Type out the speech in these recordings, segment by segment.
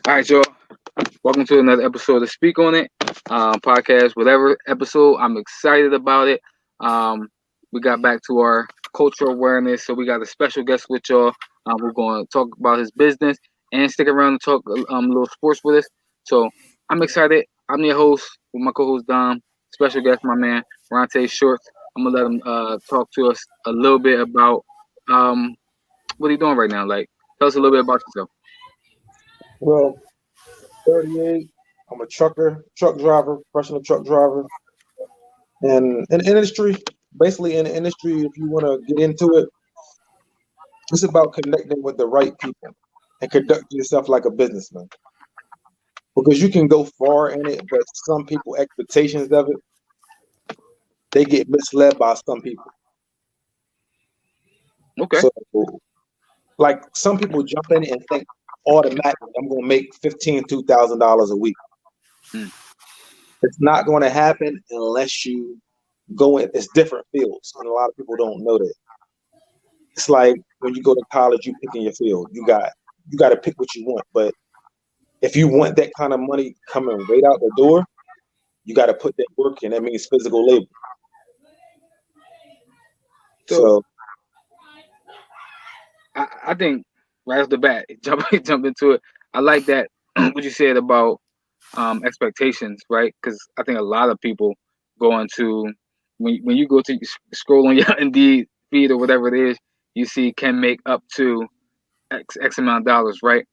All right, y'all. Welcome to another episode of Speak on It podcast. Whatever episode, I'm excited about it. Um, we got back to our cultural awareness, so we got a special guest with y'all. We're going to talk about his business and stick around and talk a little sports with us. So I'm excited. I'm your host with my co-host Dom. Special guest, my man Rontay Shorts. I'm gonna let him talk to us a little bit about um, what he doing right now. Like, tell us a little bit about yourself. Well, 38. I'm a truck driver, professional truck driver. And in the industry, basically in the industry, if you want to get into it, it's about connecting with the right people and conduct yourself like a businessman. Because you can go far in it, but some people expectations of it, they get misled by some people. Okay. So like some people jump in and think automatically I'm gonna make $15,000 a week. Mm. It's not going to happen unless you go in. It's different fields, and a lot of people don't know that. It's like when you go to college, you pick in your field. You got to pick what you want. But if you want that kind of money coming right out the door, you got to put that work in. That means physical labor. So So I think right off the bat, jump into it. I like that what you said about expectations, right? Because I think a lot of people go into when you go to scroll on your Indeed feed or whatever it is, you see can make up to X amount of dollars, right?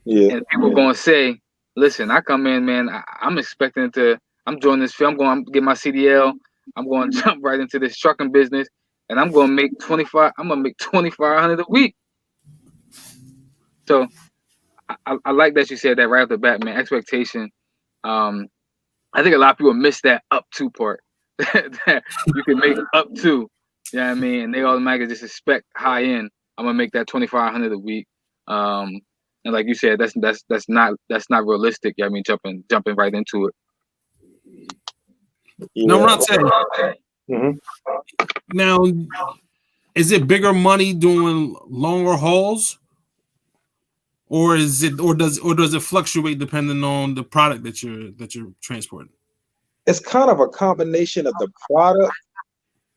yeah, And people going to say, listen, I come in, man, I'm expecting to, I'm doing this film, I'm going to get my CDL, I'm going to jump right into this trucking business, and I'm going to make 25, I'm going to make 2,500 a week. So I like that you said that right off the bat, man. Expectation. Um, I think a lot of people miss that up to part that you can make up to. You know what I mean? And they automatically just expect high end. I'm gonna make that 2,500 a week. Um, and like you said, that's not realistic. You know what I mean? Jumping right into it. Now, yeah. Rontay, hmm now is it bigger money doing longer hauls, or does it fluctuate depending on the product that you're transporting? It's kind of a combination of the product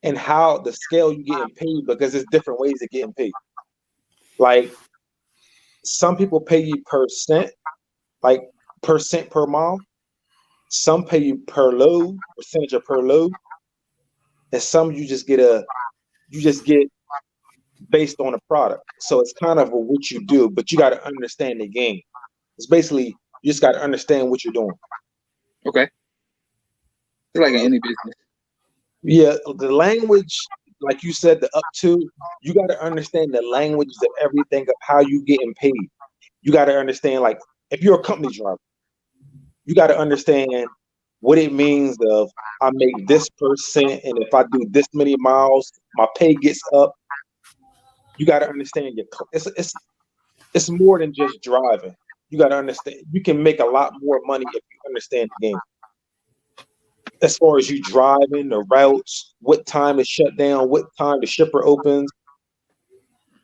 and how the scale you getting paid because there's different ways of getting paid. Like some people pay you per cent, like percent per mile. Some pay you per load, percentage of per load, and some you just get based on the product. So it's kind of what you do, but you got to understand the game. It's basically you just got to understand what you're doing. Okay, it's like in any business. Yeah, the language, like you said, the up to, you got to understand the languages of everything of how you getting paid. You got to understand, like, if you're a company driver, you got to understand what it means of I make this percent, and if I do this many miles, my pay gets up. You got to understand it's more than just driving. You got to understand you can make a lot more money if you understand the game. As far as you driving, the routes, what time is shut down, what time the shipper opens,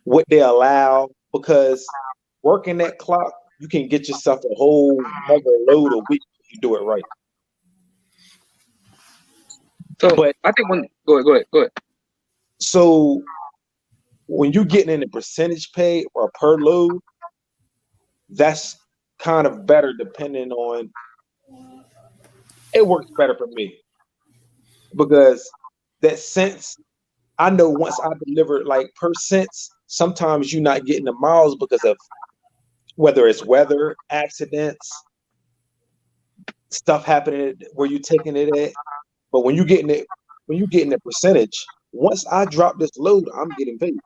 what they allow, because working that clock, you can get yourself a whole another load a week if you do it right. So But I think when go ahead. so when you're getting in a percentage pay or per load, that's kind of better depending on it works better for me because that sense I know once I deliver like per cents, sometimes you're not getting the miles because of whether it's weather, accidents, stuff happening where you're taking it at. But when you getting the percentage, once I drop this load, I'm getting paid.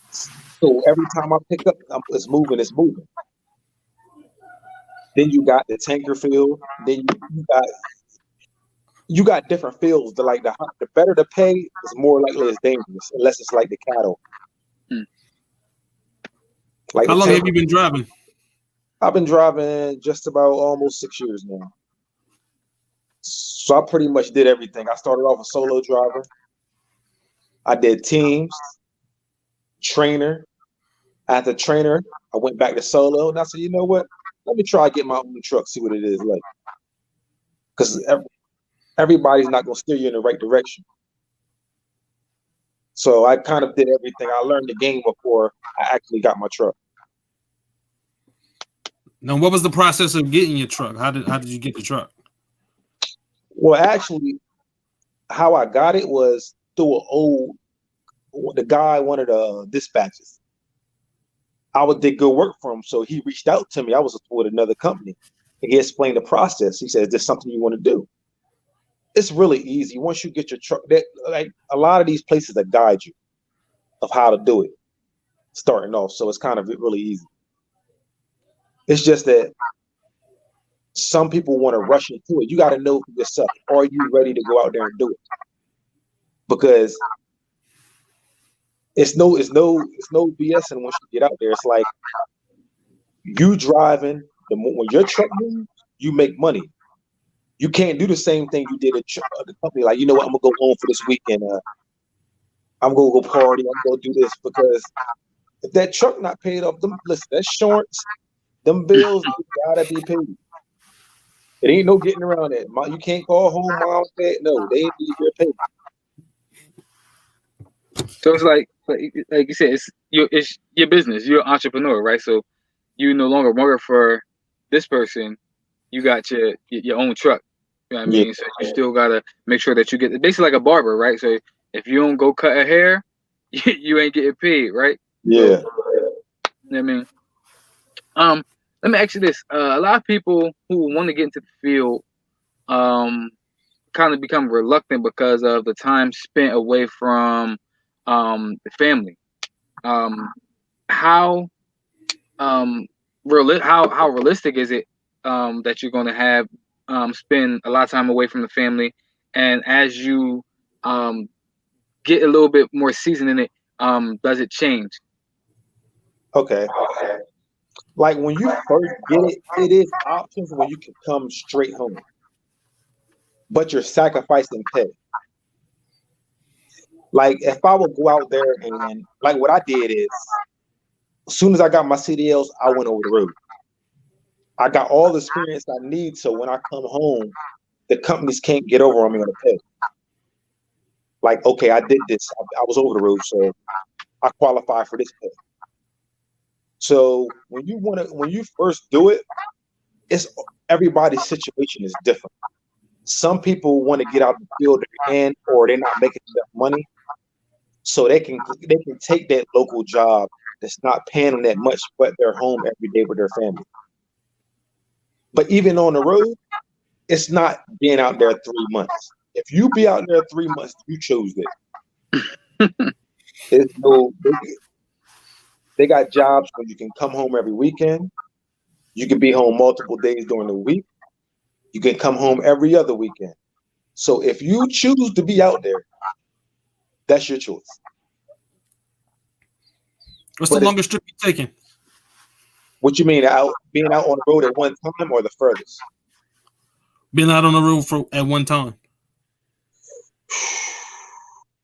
So every time I pick up, it's moving, it's moving. Then you got the tanker field. Then you got different fields. The better the pay, is more likely it's dangerous, unless it's like the cattle. Hmm. Like How the long have tanker, you been driving? I've been driving just about almost 6 years now. So I pretty much did everything. I started off a solo driver. I did teams, trainer. As a trainer, I went back to solo, and I said, you know what? Let me try to get my own truck, see what it is like. Because everybody's not going to steer you in the right direction. So I kind of did everything. I learned the game before I actually got my truck. Now, what was the process of getting your truck? How did you get the truck? Well, actually, how I got it was through the guy, one of the dispatches. Did good work for him, so he reached out to me. I was with another company, and he explained the process. He said, "Is this something you want to do?" It's really easy. Once you get your truck, like a lot of these places that guide you of how to do it, starting off. So it's kind of really easy. It's just that some people want to rush into it. You got to know for yourself. Are you ready to go out there and do it? Because it's no BS. And once you get out there, it's like you driving. When your truck moves, you make money. You can't do the same thing you did at the company. Like, you know what? I'm gonna go home for this weekend. I'm gonna go party. I'm gonna do this because if that truck not paid off, listen, that insurance, them bills gotta be paid. It ain't no getting around that. You can't call home, mom, dad. No, they need their pay. So it's like you said, it's your business. You're an entrepreneur, right? So you no longer work for this person. You got your own truck. You know what I mean? So you still gotta make sure that you get basically like a barber, right? So if you don't go cut a hair, you ain't getting paid, right? Yeah. So, you know what I mean? Let me ask you this: a lot of people who want to get into the field, kind of become reluctant because of the time spent away from the family. How how realistic is it that you're going to have spend a lot of time away from the family, and as you get a little bit more seasoned in it, does it change? Okay. Like when you first get it, it is options when you can come straight home, but you're sacrificing pay. Like if I would go out there and like what I did is, as soon as I got my CDLs, I went over the road. I got all the experience I need, so when I come home, the companies can't get over on me on the pay. Like, okay, I did this. I was over the road, so I qualify for this pay. So when you first do it, it's everybody's situation is different. Some people want to get out the field and or they're not making enough money, so they can take that local job that's not paying them that much, but they're home every day with their family. But even on the road, it's not being out there 3 months. If you be out there 3 months, you chose it. There's no they got jobs where you can come home every weekend. You can be home multiple days during the week. You can come home every other weekend. So if you choose to be out there, that's your choice. What's the longest trip you've taken? What you mean, being out on the road at one time or the furthest? Being out on the road at one time.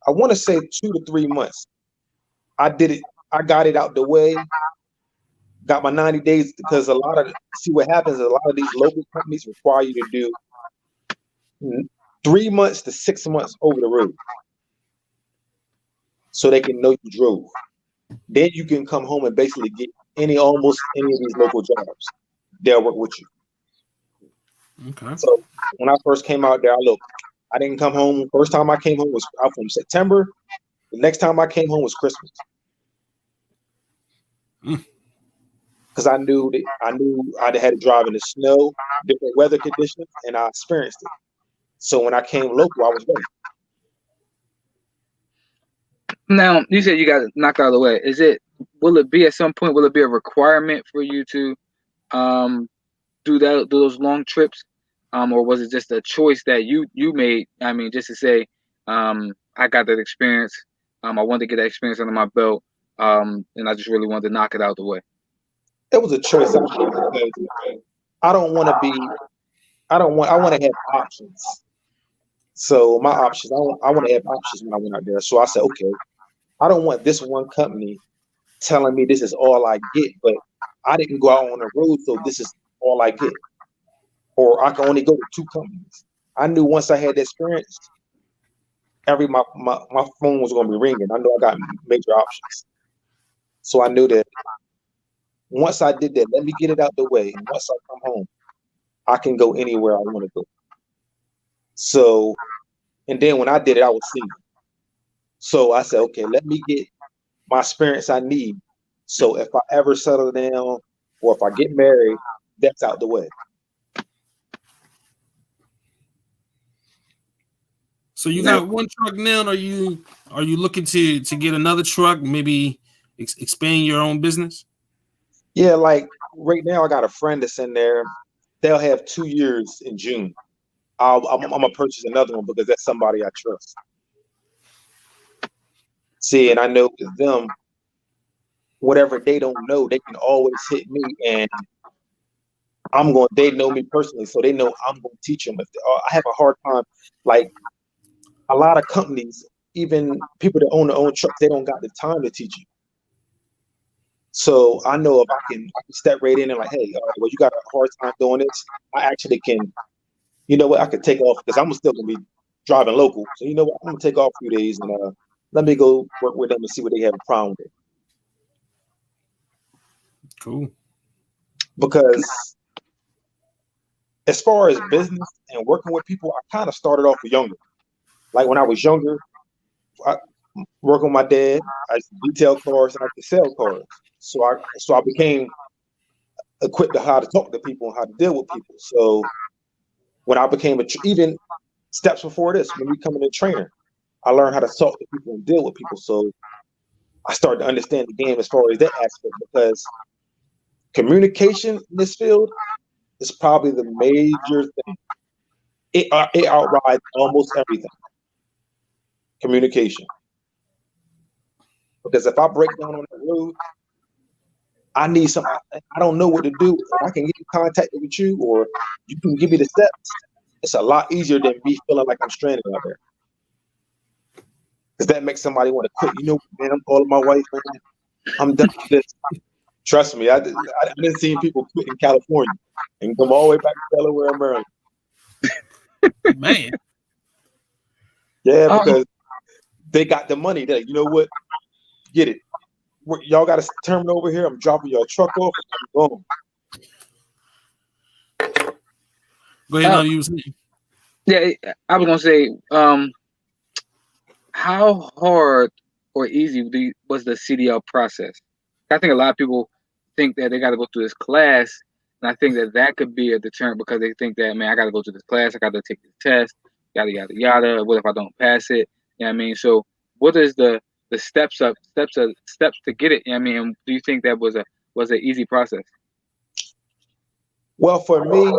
I want to say 2 to 3 months. I did it. I got it out the way. Got my 90 days because see what happens is a lot of these local companies require you to do 3 months to 6 months over the road, so they can know you drove. Then you can come home and basically get almost any of these local jobs. They'll work with you. Okay. So when I first came out there, I didn't come home. First time I came home was out from September. The next time I came home was Christmas. Because I knew I had to drive in the snow, different weather conditions, and I experienced it. So when I came local, I was ready. Now you said you got knocked out of the way. Will it be at some point? Will it be a requirement for you to do those long trips, or was it just a choice that you made? I mean, just to say, I got that experience. I wanted to get that experience under my belt, and I just really wanted to knock it out the way. It was a choice I made because I want to have options. So my options, I want to have options when I went out there. So I said, okay, I don't want this one company telling me this is all I get, but I didn't go out on the road, so this is all I get. Or I can only go to two companies. I knew once I had the experience, my phone was gonna be ringing. I know I got major options. So I knew that once I did that, let me get it out the way. And once I come home, I can go anywhere I want to go. So, and then when I did it, I was single. So I said, okay, let me get my experience I need. So if I ever settle down or if I get married, that's out the way. So you Now, got one truck now. Are you looking to get another truck? Maybe expand your own business? Yeah, like right now, I got a friend that's in there. They'll have 2 years in June. I'm gonna purchase another one because that's somebody I trust. See, and I know with them, whatever they don't know, they can always hit me, and I'm going. They know me personally, so they know I'm going to teach them. If I have a hard time, like a lot of companies, even people that own their own trucks, they don't got the time to teach you. So I know if I can step right in and like, hey, all right, well, you got a hard time doing this. I actually can. You know what? I could take off because I'm still gonna be driving local. So you know what? I'm gonna take off a few days and let me go work with them and see what they have a problem with. Cool. Because as far as business and working with people, I kind of started off younger. Like when I was younger, I worked with my dad. I used to detail cars and I could sell cars. So I became equipped to how to talk to people and how to deal with people. So when I became even steps before this, when we becoming a trainer, I learned how to talk to people and deal with people. So I started to understand the game as far as that aspect because communication in this field is probably the major thing. It outrides almost everything. Communication. Because if I break down on the road, I need some. I don't know what to do. If I can get in contact with you, or you can give me the steps, it's a lot easier than me feeling like I'm stranded out there. Because that makes somebody want to quit. You know, man, I'm calling my wife, man. I'm done with this. Trust me, I didn't see people quit in California and come all the way back to Delaware and Maryland. Man. Yeah, um, because they got the money. There, you know what? Get it. Y'all got a terminal over here. I'm dropping your truck off. And I'm going. Go ahead. uh, On you. Saying. yeah, I was gonna say, how hard or easy was the CDL process? I think a lot of people think that they got to go through this class, and I think that that could be a deterrent because they think that, man, I got to go to this class, I got to take this test, yada yada yada. What if I don't pass it? You know what I mean? So, what is the steps to get it? You know what I mean, and do you think that was an easy process? Well, for me,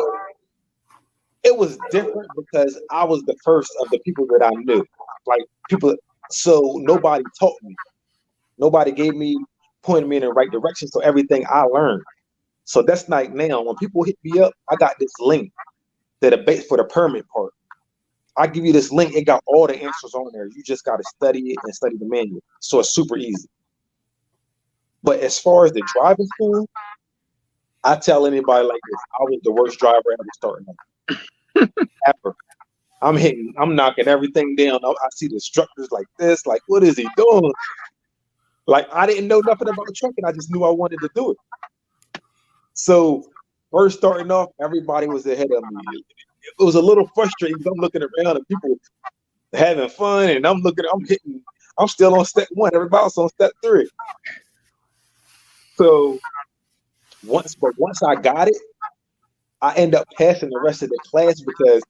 it was different because I was the first of the people that I knew. Like people, so nobody taught me. Nobody gave me, pointed me in the right direction. So everything I learned. So that's like now when people hit me up, I got this link that a base for the permit part. I give you this link. It got all the answers on there. You just got to study it and study the manual. So it's super easy. But as far as the driving school, I tell anybody like this, I was the worst driver ever starting out. Ever. I'm knocking everything down. I see the instructors like this, like, what is he doing? Like, I didn't know nothing about trucking. I just knew I wanted to do it. So, first starting off, everybody was ahead of me. It was a little frustrating. I'm looking around and people having fun, and I'm still on step one. Everybody else on step three. So, once I got it, I end up passing the rest of the class because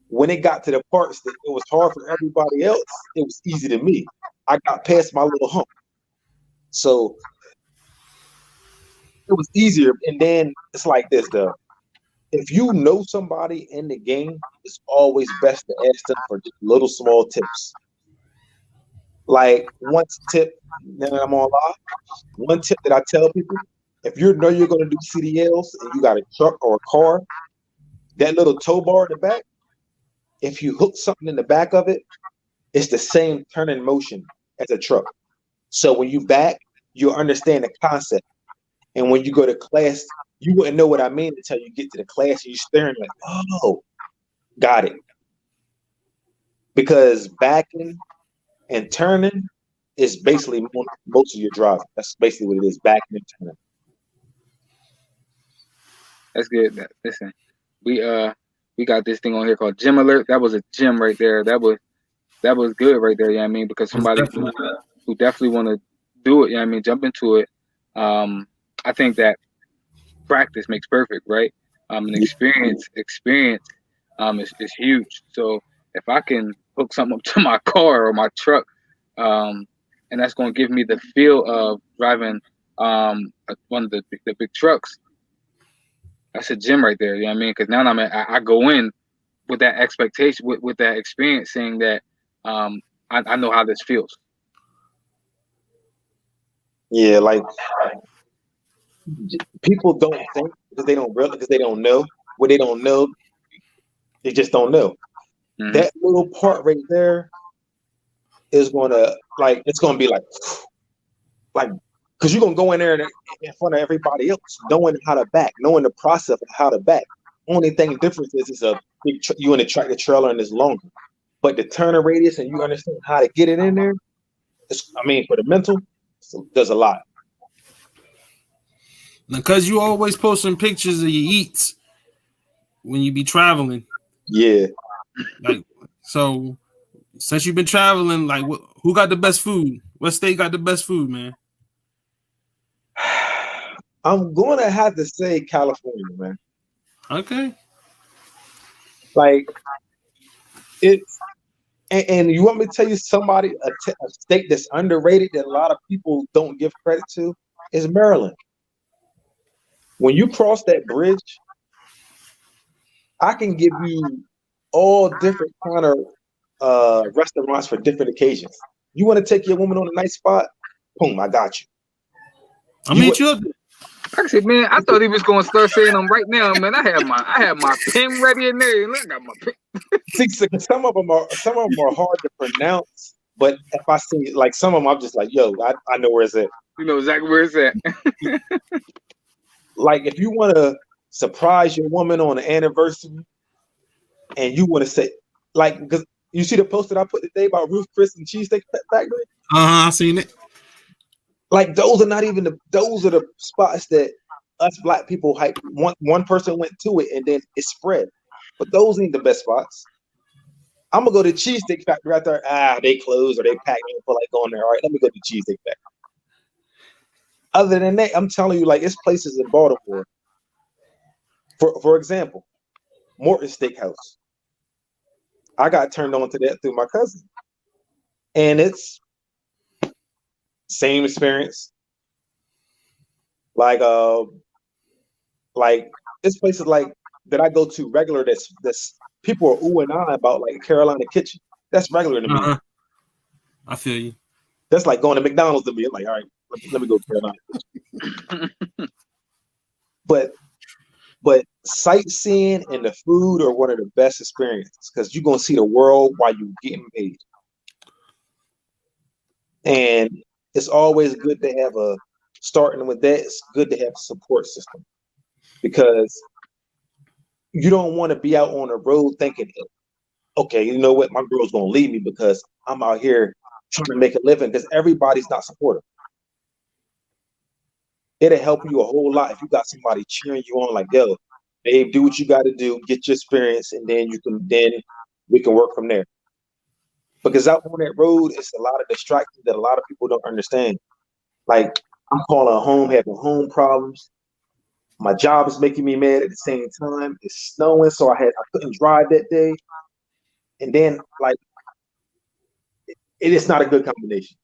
when it got to the parts that it was hard for everybody else, it was easy to me. I got past my little hump. So it was easier. And then it's like this though. If you know somebody in the game, it's always best to ask them for just little small tips. Like one tip, then I'm on live. One tip that I tell people, if you know you're gonna do CDLs and you got a truck or a car, that little tow bar in the back, if you hook something in the back of it, it's the same turning motion as a truck. So when you back, you'll understand the concept. And when you go to class, you wouldn't know what I mean until you get to the class and you're staring like, oh, got it. Because backing and turning is basically most of your driving. That's basically what it is, backing and turning. That's good. Listen, we got this thing on here called Gym Alert. That was a gym right there. That was good right there. You know what I mean? Because Most somebody definitely. who definitely want to do it. You know what I mean? Jump into it. I think that practice makes perfect, right? And experience is huge. So if I can hook something up to my car or my truck, and that's going to give me the feel of driving one of the big trucks, that's a gym right there. You know what I mean? Because now I go in with that expectation, with that experience, saying that I know how this feels. Yeah, like people don't think because they don't realize because they don't know what they don't know. They just don't know. Mm-hmm. That little part right there is gonna it's gonna be like because you're gonna go in there in front of everybody else, knowing how to back, knowing the process of how to back. Only thing difference is it's a big you in a tractor trailer and it's longer, but the turning radius and you understand how to get it in there. I mean, for the mental, there's a lot. Because you always posting pictures of your eats when you be traveling. Yeah. Like, so since you've been traveling, like, who got the best food? What state got the best food, man? I'm gonna have to say California, man. Okay. Like it's and you want me to tell you somebody a state that's underrated that a lot of people don't give credit to is Maryland. When you cross that bridge, I can give you all different kind of restaurants for different occasions. You want to take your woman on a nice spot? Boom, I got you. I'm gonna hit you up. Like I said, man, I thought he was gonna start saying them right now, man. I had my pen ready in there. Look, I got my pen. See, some of them are hard to pronounce, but if I see like some of them, I'm just like, yo, I know where it's at. You know exactly where it's at. Like if you want to surprise your woman on an anniversary, and you want to say, like, because you see the post that I put today about Ruth Chris and Cheesesteak Factory. I seen it. Like those are not even those are the spots that us black people hype. One person went to it and then it spread, but those ain't the best spots. I'm gonna go to Cheesesteak Factory right there. They closed or they packed. I don't feel like going there. All right, let me go to Cheesesteak Factory. Other than that, I'm telling you, like it's places in Baltimore. For example, Morton Steakhouse. I got turned on to that through my cousin, and it's same experience. Like it's places like that I go to regular. That's people are ooh and ah about, like Carolina Kitchen. That's regular to me. I feel you. That's like going to McDonald's to me. I'm like, all right, let me go to Carolina Kitchen. But sightseeing and the food are one of the best experiences because you're gonna see the world while you're getting paid. And it's always good to have starting with that, it's good to have a support system because you don't want to be out on the road thinking, okay, you know what, my girl's gonna leave me because I'm out here trying to make a living, because everybody's not supportive. It'll help you a whole lot if you got somebody cheering you on, like, yo, babe, do what you got to do, get your experience, and then we can work from there. Because out on that road, it's a lot of distractions that a lot of people don't understand. Like, I'm calling home, having home problems. My job is making me mad at the same time. It's snowing, so I couldn't drive that day. And then, like, it is not a good combination.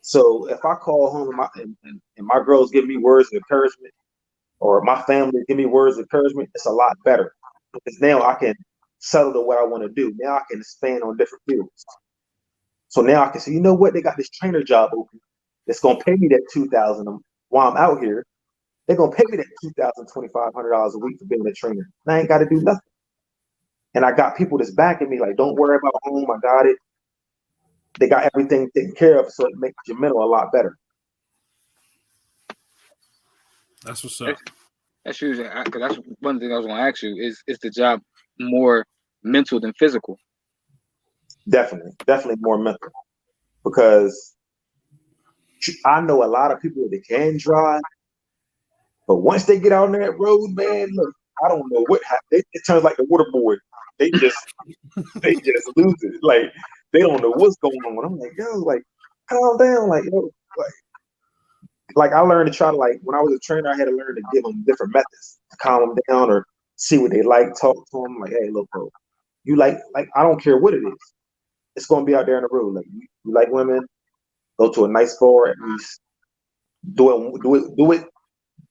So if I call home and my girls give me words of encouragement, or my family give me words of encouragement, it's a lot better because now I can settle to what I want to do. Now I can expand on different fields. So now I can say, you know what, they got this trainer job open. It's gonna pay me that $2,000 while I'm out here. They're gonna pay me that $2,000, $2,500 a week for being a trainer. And I ain't got to do nothing. And I got people that's backing me, like, don't worry about home. I got it. They got everything taken care of, so it makes your mental a lot better. That's what's up. That's, that's usually because that's one thing I was going to ask you is the job more mental than physical? Definitely more mental because I know a lot of people that can drive, but once they get out on that road, man, look, I don't know what happened. It turns like the waterboard. They just they just lose it. Like they don't know what's going on. I'm like, yo, like calm down, like yo, like I learned to try to like when I was a trainer, I had to learn to give them different methods to calm them down or see what they like, talk to them. Like, hey, look, bro, you like I don't care what it is. It's gonna be out there in the road. Like you like women, go to a nice bar at least. Do it.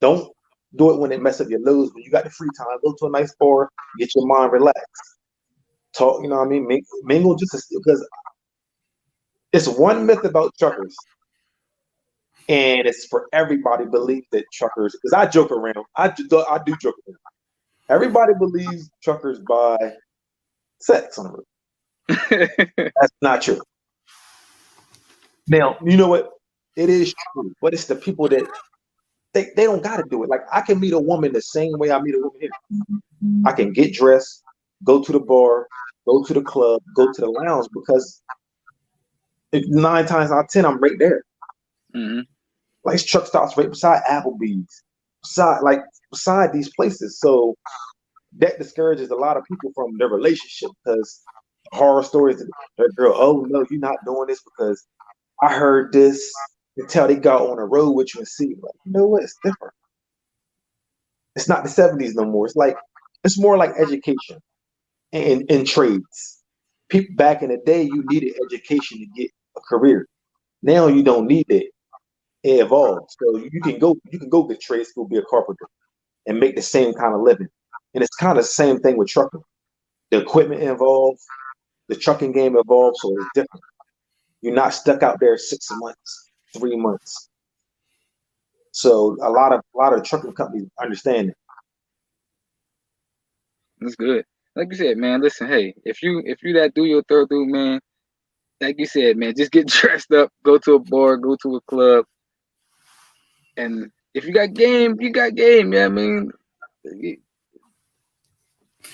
Don't do it when it mess up your nose. When you got the free time, go to a nice bar, get your mind relaxed. Talk, you know what I mean? Mingle because it's one myth about truckers, and it's for everybody believe that truckers. Because I joke around, I do joke around. Everybody believes truckers buy sex on the road. That's not true. Now, you know what? It is true, but it's the people that they don't got to do it. Like I can meet a woman the same way I meet a woman here. I can get dressed, go to the bar, go to the club, go to the lounge because 9 times out of 10 I'm right there. Mm-hmm. Like his truck stops right beside Applebee's, beside these places. So that discourages a lot of people from their relationship because horror stories. That girl, oh no, you're not doing this because I heard this until they got on the road with you and see. Like, you know what? It's different. It's not the 70s no more. It's more like education and in trades. People back in the day, you needed education to get a career. Now you don't need it. It evolved. So you can go get trade school, be a carpenter, and make the same kind of living. And it's kind of the same thing with trucking. The equipment involved, the trucking game evolved, so it's different. You're not stuck out there 6 months, 3 months. So a lot of trucking companies understand it. That's good. Like you said, man. Listen, hey, if you that do your third dude, man, like you said, man, just get dressed up, go to a bar, go to a club, and if you got game, you got game. Yeah, I mean, the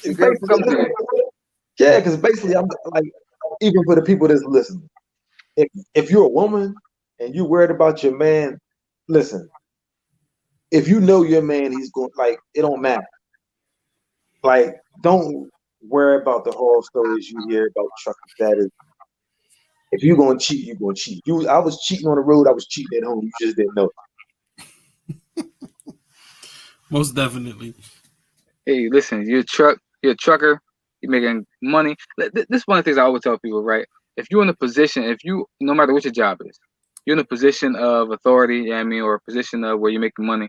It's girls basically, come to you. yeah, because basically, I'm like, even for the people that's listening, if you're a woman and you're worried about your man, listen. If you know your man, he's going like it don't matter. Like, don't worry about the horror stories you hear about trucking status. If you're gonna cheat, you're gonna cheat. I was cheating on the road. I was cheating at home. You just didn't know. Most definitely. Hey, listen, you're a trucker, you're making money. This is one of the things I always tell people, right? If you're in a position, if you, no matter what your job is, you're in a position of authority, you know what I mean, or a position of where you're making money,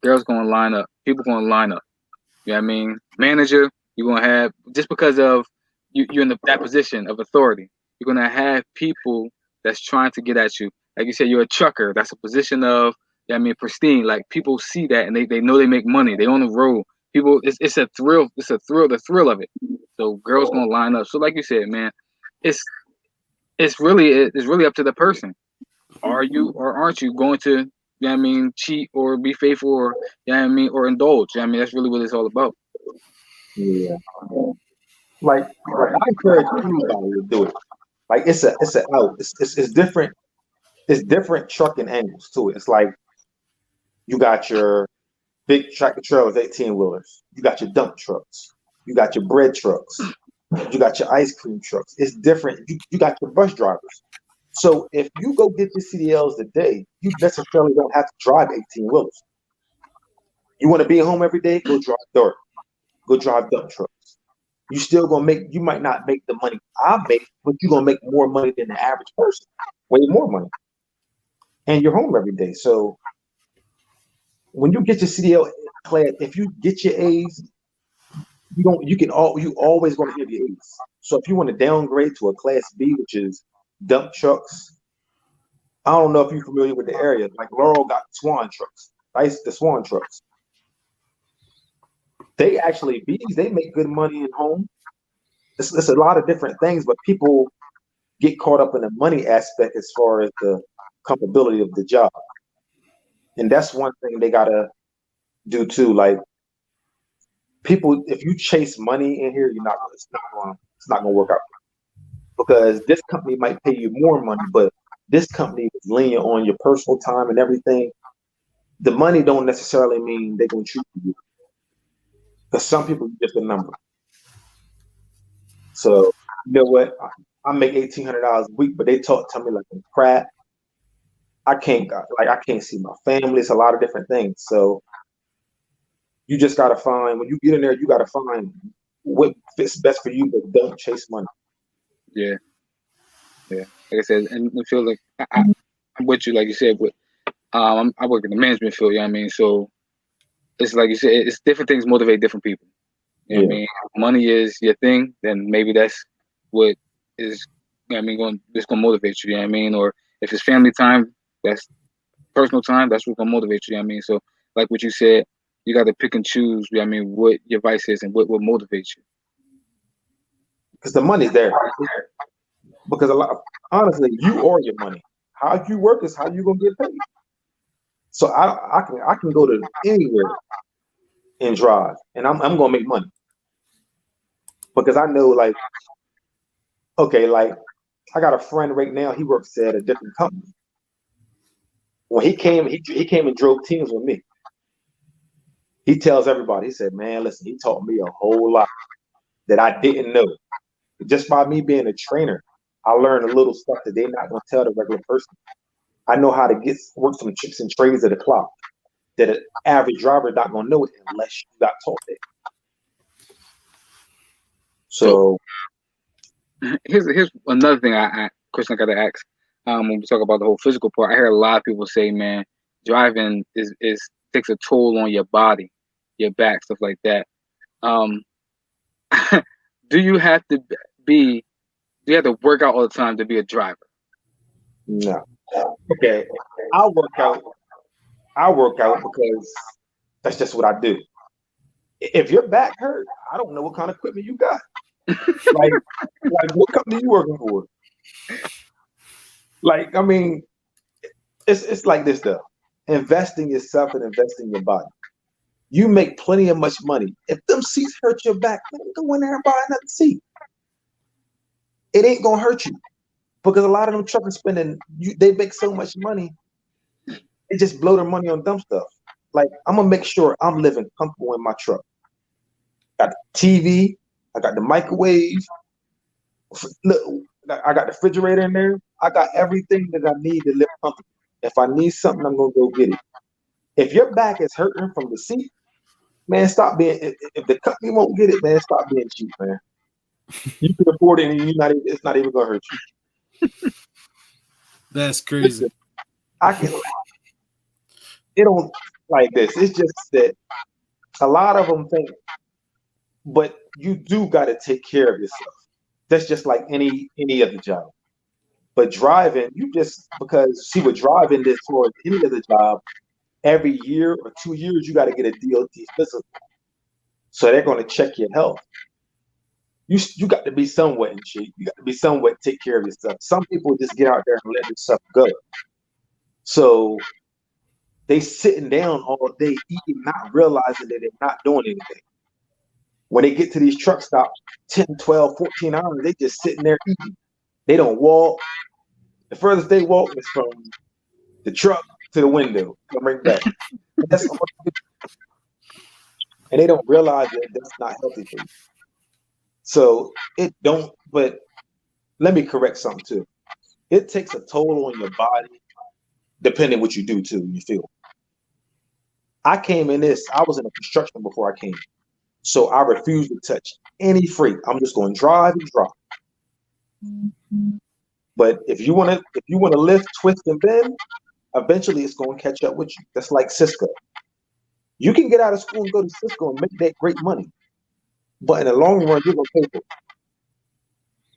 girls gonna line up, people gonna line up. You know what I mean? Manager, you're gonna have just because of you're in that position of authority. You're gonna have people that's trying to get at you. Like you said, you're a trucker. That's a position of I mean pristine. Like people see that and they know they make money. They on the road. People, it's a thrill. It's a thrill. The thrill of it. So girls gonna line up. So like you said, man, it's it's really up to the person. Are you or aren't you going to you know what I mean cheat or be faithful or you know what I mean or indulge? You know what I mean that's really what it's all about. Yeah. Like I encourage anybody to do it. Like it's a out. It's different. It's different trucking angles to it. It's like you got your big tractor trailers, 18 wheelers. You got your dump trucks. You got your bread trucks. You got your ice cream trucks. It's different. You got your bus drivers. So if you go get your CDLs today, you necessarily don't have to drive 18 wheelers. You want to be at home every day? Go drive dirt. Go drive dump trucks. You still gonna make. You might not make the money I make, but you're gonna make more money than the average person. Way more money, and you're home every day. So when you get your CDL class, if you get your A's, you don't. You always gonna have your A's. So if you want to downgrade to a class B, which is dump trucks, I don't know if you're familiar with the area. Like Laurel got Swan trucks. The Swan trucks. They actually B's. They make good money at home. It's a lot of different things, but people get caught up in the money aspect as far as the comfortability of the job. And that's one thing they gotta. due to like people. If you chase money in here, it's not gonna work out because this company might pay you more money, but this company is lenient on your personal time and everything. The money don't necessarily mean they're gonna treat you because some people are just a number. So you know what? I make $1,800 a week, but they tell me like I'm crap. I can't see my family. It's a lot of different things. So you just gotta find when you get in there, you gotta find what fits best for you, but don't chase money. Yeah, yeah. Like I said, and I feel like I'm with you, like you said. But I work in the management field. You know what I mean? So it's like you said, it's different things motivate different people. You know what I Yeah, mean? If money is your thing, then maybe that's what is. You know what I mean, it's gonna motivate you. You know what I mean? Or if it's family time, that's personal time. That's what's gonna motivate you. You know what I mean? So like what you said, you got to pick and choose. You know what I mean, what your vice is and what motivates you. because the money's there. Because a lot, honestly, you or your money. How you work is how you gonna get paid. So I can go to anywhere and drive, and I'm gonna make money because I know like okay, like I got a friend right now. He works at a different company. When he came and drove teams with me. He tells everybody. He said, "Man, listen, he taught me a whole lot that I didn't know. Just by me being a trainer, I learned a little stuff that they're not gonna tell the regular person. I know how to work some tricks and trades of the clock that an average driver is not gonna know it unless you got taught it. So So here's another thing I question I gotta ask. When we talk about the whole physical part, I hear a lot of people say, man, driving is takes a toll on your body, your back, stuff like that. Um, do you have to be? Do you have to work out all the time to be a driver? no. Okay. I work out. I work out because that's just what I do. If your back hurt, I don't know what kind of equipment you got. Like, like what company you working for? Like, I mean, it's like this though. Invest in yourself and invest in your body. You make plenty of much money. If them seats hurt your back, man, go in there and buy another seat. It ain't gonna hurt you because a lot of them truckers they make so much money, they just blow their money on dumb stuff. Like I'm gonna make sure I'm living comfortable in my truck. Got the TV, I got the microwave. Look, I got the refrigerator in there. I got everything that I need to live comfortable. If I need something, I'm gonna go get it. If your back is hurting from the seat, man, stop being. If the company won't get it, man, stop being cheap, man. You can afford it, and it's not even gonna hurt you. That's crazy. Listen, I can. It don't like this. It's just that a lot of them think, but you do got to take care of yourself. That's just like any other job. But driving, you just because see with driving this or any other job, every year or 2 years you got to get a DOT physical. So they're going to check your health. You got to be somewhat in shape. You got to be somewhat take care of yourself. Some people just get out there and let themselves go. So they sitting down all day eating, not realizing that they're not doing anything. When they get to these truck stops, 10, 12, 14 hours, they just sitting there eating. They don't walk. The furthest they walk is from the truck to the window. Come right back. And that's all they do. And they don't realize that that's not healthy for you. So it don't, but let me correct something too. It takes a toll on your body, depending what you do too, you feel. I was in a construction before I came. So I refuse to touch any freight. I'm just going to drive and drop. But if you wanna lift, twist, and bend, eventually it's going to catch up with you. That's like Cisco. You can get out of school and go to Cisco and make that great money, but in the long run, you're going to pay for it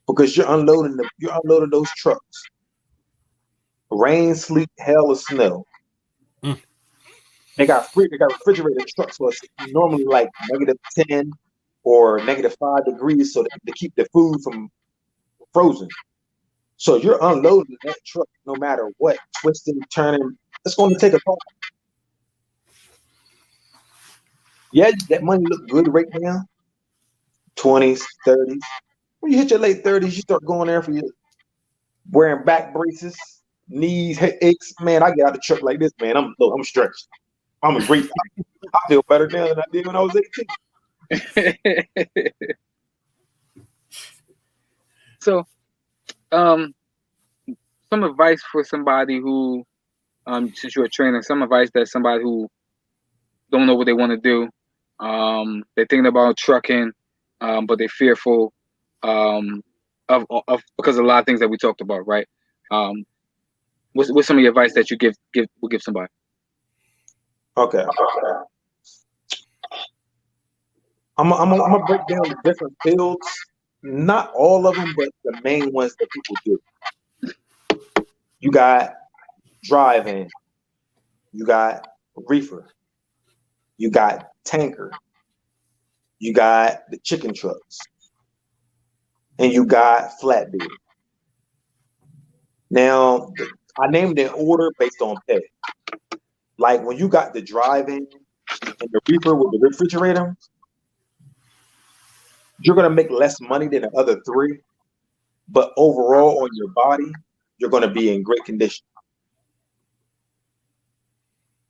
because you're unloading those trucks. Rain, sleet, hail, or snow. Mm. They got refrigerated trucks, so it's normally like -10 or -5 degrees, so to keep the food from frozen. So you're unloading that truck no matter what, twisting, turning. It's going to take a toll. Yeah, that money look good right now. 20s, 30s. When you hit your late 30s, you start going there for your wearing back braces, knees, aches. Man, I get out the truck like this, man. I'm stretched. I'm in great. I feel better now than I did when I was 18. So, um, some advice for somebody who, since you're a trainer, some advice that somebody who don't know what they want to do, they're thinking about trucking, but they're fearful, of because of a lot of things that we talked about, right? Um, what's some of your advice that you would give somebody? Okay. I'm gonna break down the different fields. Not all of them, but the main ones that people do. You got driving, you got reefer, you got tanker, you got the chicken trucks, and you got flatbed. Now, I named it in order based on pay. Like when you got the driving and the reefer with the refrigerator, you're gonna make less money than the other three, but overall on your body, you're gonna be in great condition.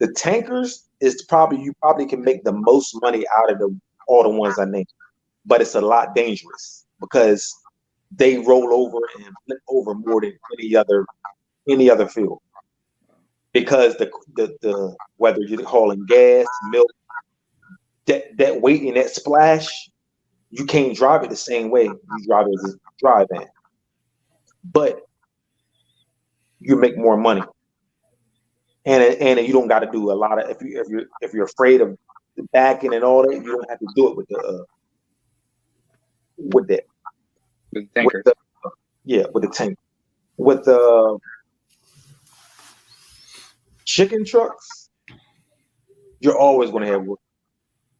The tankers is probably you probably can make the most money out of all the ones I named, but it's a lot dangerous because they roll over and flip over more than any other field. Because the whether you're hauling gas, milk, that weight and that splash, you can't drive it the same way you drive it as a drive in. But you make more money, and you don't got to do a lot of if you're afraid of the backing and all that, you don't have to do it with that The with tankers. the yeah with the tank with the chicken trucks. You're always going to have work.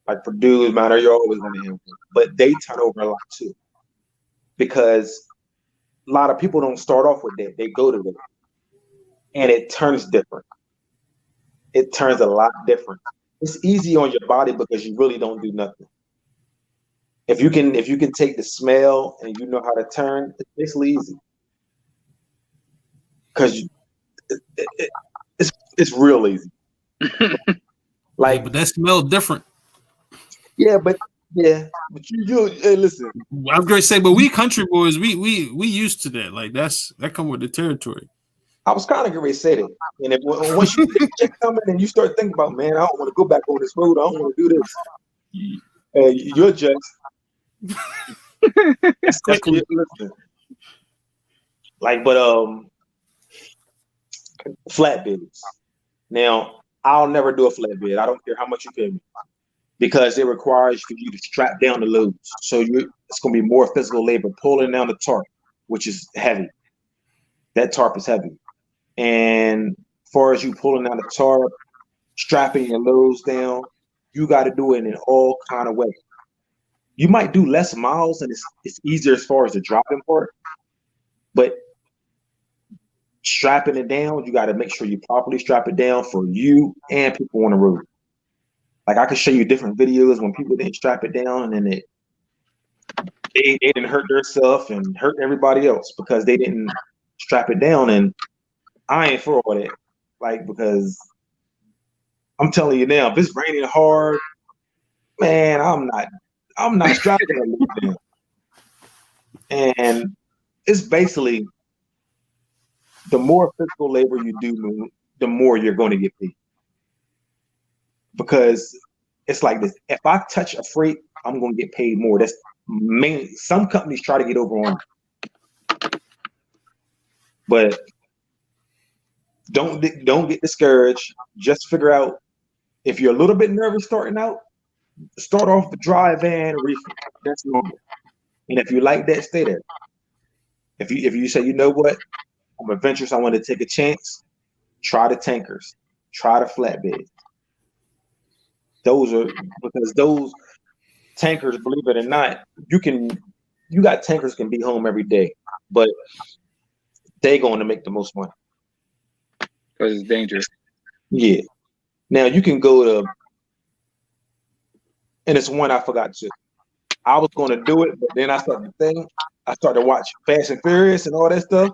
Like for dudes, man, you're always going to have work, but they turn over a lot too because a lot of people don't start off with that. They go to that, and it turns different. It turns a lot different. It's easy on your body because you really don't do nothing. If you can take the smell and you know how to turn, it's basically easy because it's real easy. Yeah, Like but that smell different. yeah, but you hey, listen. I was going to say, but we country boys, we used to that. Like that come with the territory. I was kind of getting ready to say that, and if once you see shit coming and you start thinking about, man, I don't want to go back on this road. I don't want to do this. You're just that's Quickly. listen. Like, but flatbeds. Now, I'll never do a flatbed. I don't care how much you pay me because it requires for you to strap down the loads. So it's going to be more physical labor pulling down the tarp, which is heavy. That tarp is heavy. And as far as you pulling down the tarp, strapping your loads down, you got to do it in all kind of ways. You might do less miles and it's easier as far as the dropping part, but strapping it down, you got to make sure you properly strap it down for you and people on the road. Like I could show you different videos when people didn't strap it down and they didn't hurt themselves and hurt everybody else because they didn't strap it down. And I ain't for all that, like because I'm telling you now, if it's raining hard, man, I'm not strapping that down. And it's basically the more physical labor you do, the more you're going to get paid. Because it's like this: if I touch a freight, I'm going to get paid more. That's mainly some companies try to get over on it, but don't get discouraged. Just figure out if you're a little bit nervous starting out, start off the dry van reefer. That's normal. And if you like that, stay there. If you say, you know what, I'm adventurous, I want to take a chance, try the tankers, try the flatbeds. Those tankers, believe it or not, you got tankers can be home every day, but they going to make the most money. Because it's dangerous. Yeah. Now you can go to and it's one I forgot to. I was going to do it, but then I started to think. I started to watch Fast and Furious and all that stuff.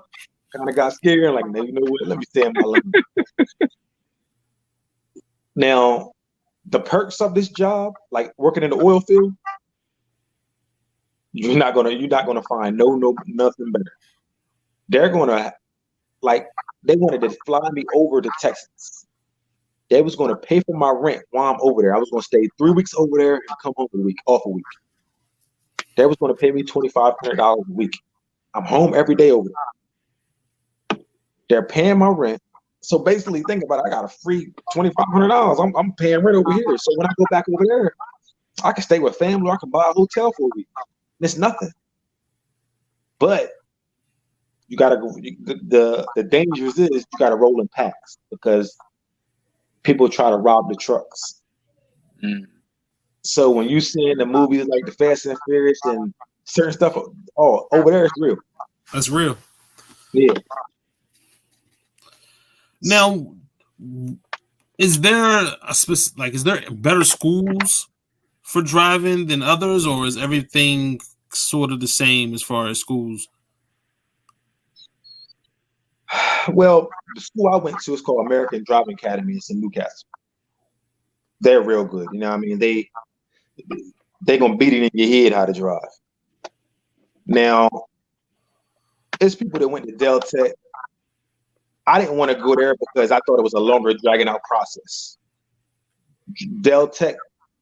Kind of got scared. And like, no, you know what? Let me stay in my lane. Now, the perks of this job, like working in the oil field, you're not gonna find nothing better. They're gonna they wanted to fly me over to Texas. They was gonna pay for my rent while I'm over there. I was gonna stay 3 weeks over there and come home off a week. They was gonna pay me $2,500 a week. I'm home every day over there. They're paying my rent. So basically, think about it. I got a free $2,500. I'm paying rent over here. So when I go back over there, I can stay with family. Or I can buy a hotel for a week. It's nothing. But you gotta go. The dangers is you gotta roll in packs because people try to rob the trucks. Mm. So when you see in the movies like the Fast and Furious and certain stuff, over there it's real. That's real. Yeah. Now, is there is there better schools for driving than others, or is everything sort of the same as far as schools? Well, the school I went to is called American Driving Academy. It's in Newcastle. They're real good. You know what I mean? They gonna beat it in your head how to drive. Now, there's people that went to Del Tech. I didn't want to go there because I thought it was a longer, dragging out process. Del Tech,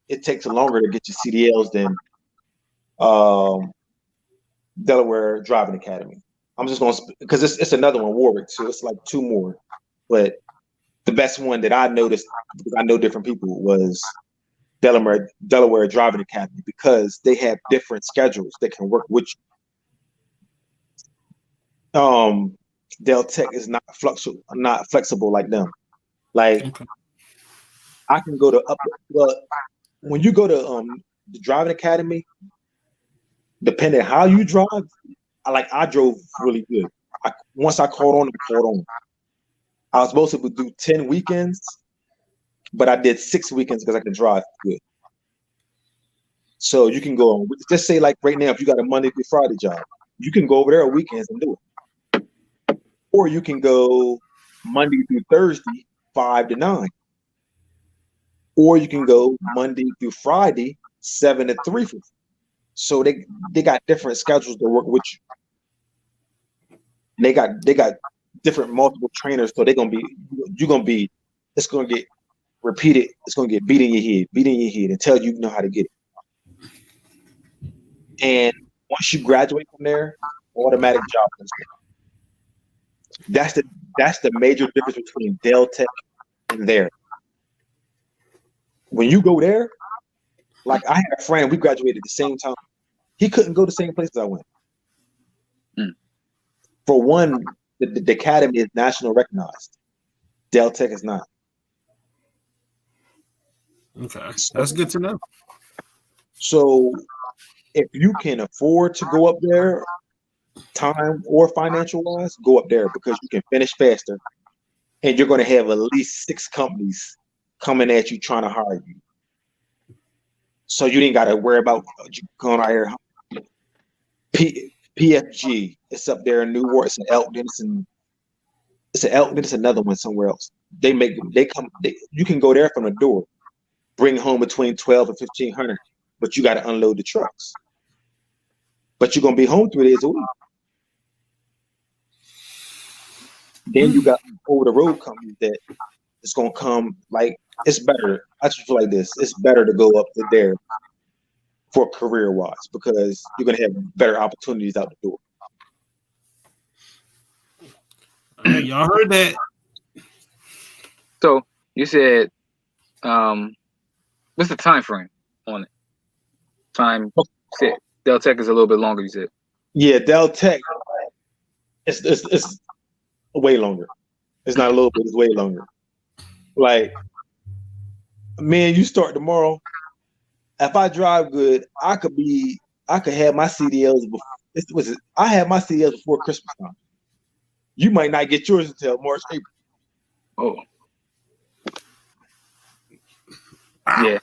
it takes longer to get your CDLs than Delaware Driving Academy. I'm just going to, because it's another one, Warwick too. It's like two more. But the best one that I noticed, because I know different people, was Delaware Driving Academy, because they have different schedules that can work with you. Del Tech is not flexible like them. Like, Okay. I can go to when you go to the driving academy, depending how you drive, I drove really good. Once I caught on, I caught on. I was supposed to do 10 weekends, but I did 6 weekends because I can drive good. So you can go on. Just say like right now, if you got a Monday through Friday job, you can go over there on weekends and do it. Or you can go Monday through Thursday, 5 to 9. Or you can go Monday through Friday, 7 to 3. So they got different schedules to work with you. And they got different multiple trainers, so it's gonna get repeated. It's gonna get beat in your head until you know how to get it. And once you graduate from there, automatic job. That's the major difference between Del Tech and there. When you go there, like I had a friend, we graduated at the same time. He couldn't go the same places I went. Mm. For one, the academy is national recognized. Del Tech is not. Okay, that's good to know. So if you can afford to go up there, time or financial wise, go up there because you can finish faster, and you're going to have at least 6 companies coming at you trying to hire you. So you didn't got to worry about going out here. PFG, it's up there in Newark. It's in Elton. It's an Elton. It's another one somewhere else. You can go there from the door, bring home between 12 and 1,500, but you got to unload the trucks. But you're gonna be home 3 days a week. Then you got over the road companies that it's gonna come. Like, it's better. I just feel like this. It's better to go up to there for career wise because you're gonna have better opportunities out the door. Y'all heard that? So you said, what's the time frame on it? Time set. Del Tech is a little bit longer. You said. Yeah, Del Tech. It's way longer. It's not a little bit. It's way longer. Like, man, you start tomorrow. If I drive good, I could have my CDLs before. I had my CDLs before Christmas time. You might not get yours until March, April. Oh. Yeah.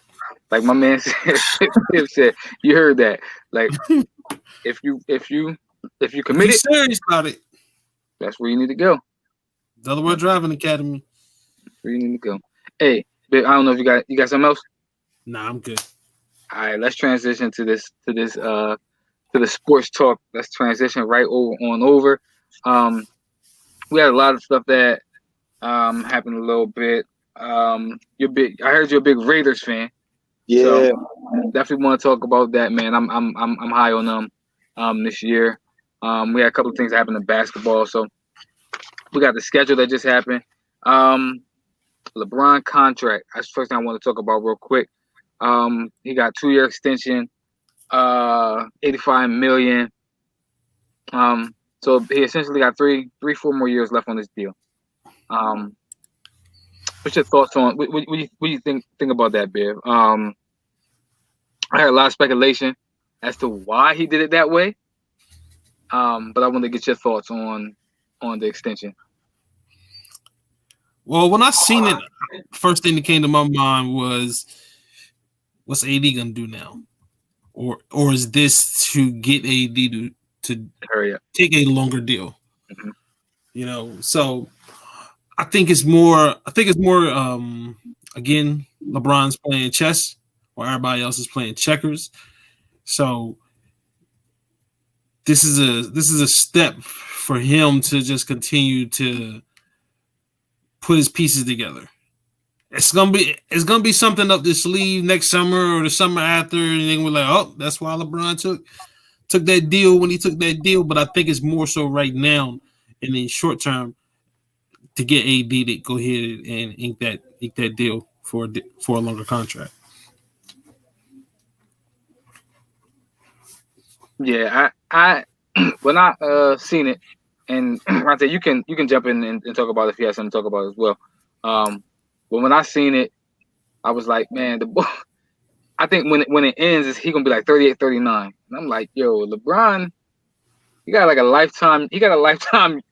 Like my man said, you heard that. Like if you If you're committed, serious about it, that's where you need to go. Delaware Driving Academy. That's where you need to go. Hey, I don't know if you got something else. Nah, I'm good. All right, let's transition to the sports talk. Let's transition right over. We had a lot of stuff that happened a little bit. I heard you're a big Raiders fan. Yeah. So definitely want to talk about that, man. I'm high on them this year. We had a couple of things that happened in basketball. So we got the schedule that just happened. LeBron contract. That's the first thing I want to talk about real quick. He got 2-year extension, 85 million. So he essentially got 4 more years left on this deal. What's your thoughts on what do you think about that, Biv? I heard a lot of speculation as to why he did it that way. But I want to get your thoughts on the extension. Well, when I seen it, first thing that came to my mind was, what's AD gonna do now, or is this to get AD to Hurry up. take a longer deal? Mm-hmm. You know, so I think it's more. Again, LeBron's playing chess while everybody else is playing checkers. So this is a step for him to just continue to put his pieces together. It's gonna be something up their sleeve next summer or the summer after, and then we're like, oh, that's why LeBron took that deal when he took that deal. But I think it's more so right now in the short term to get AD to go ahead and ink that deal for a longer contract. Yeah, I when I seen it, and Rontay, you can jump in and talk about it if you have something to talk about as well. But when I seen it, I was like, man, I think when it ends, he gonna be like 38, 39. And I'm like, yo, LeBron, he got a lifetime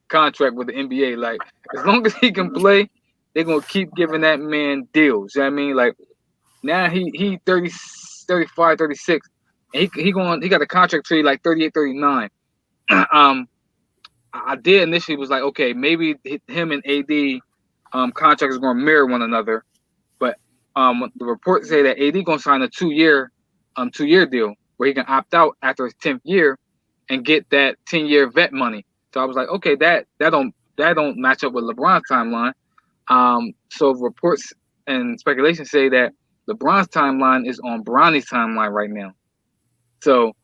contract with the NBA. Like, as long as he can play, they're gonna keep giving that man deals. You know what I mean? Like, now he 30, 35, 36, and he got a contract trade like 38, 39. I did initially was like, okay, maybe him and AD contracts are going to mirror one another, but the reports say that AD going to sign a 2-year deal where he can opt out after his 10th year and get that 10-year vet money. So I was like, okay, that don't match up with LeBron's timeline. So reports and speculation say that LeBron's timeline is on Bronny's timeline right now. So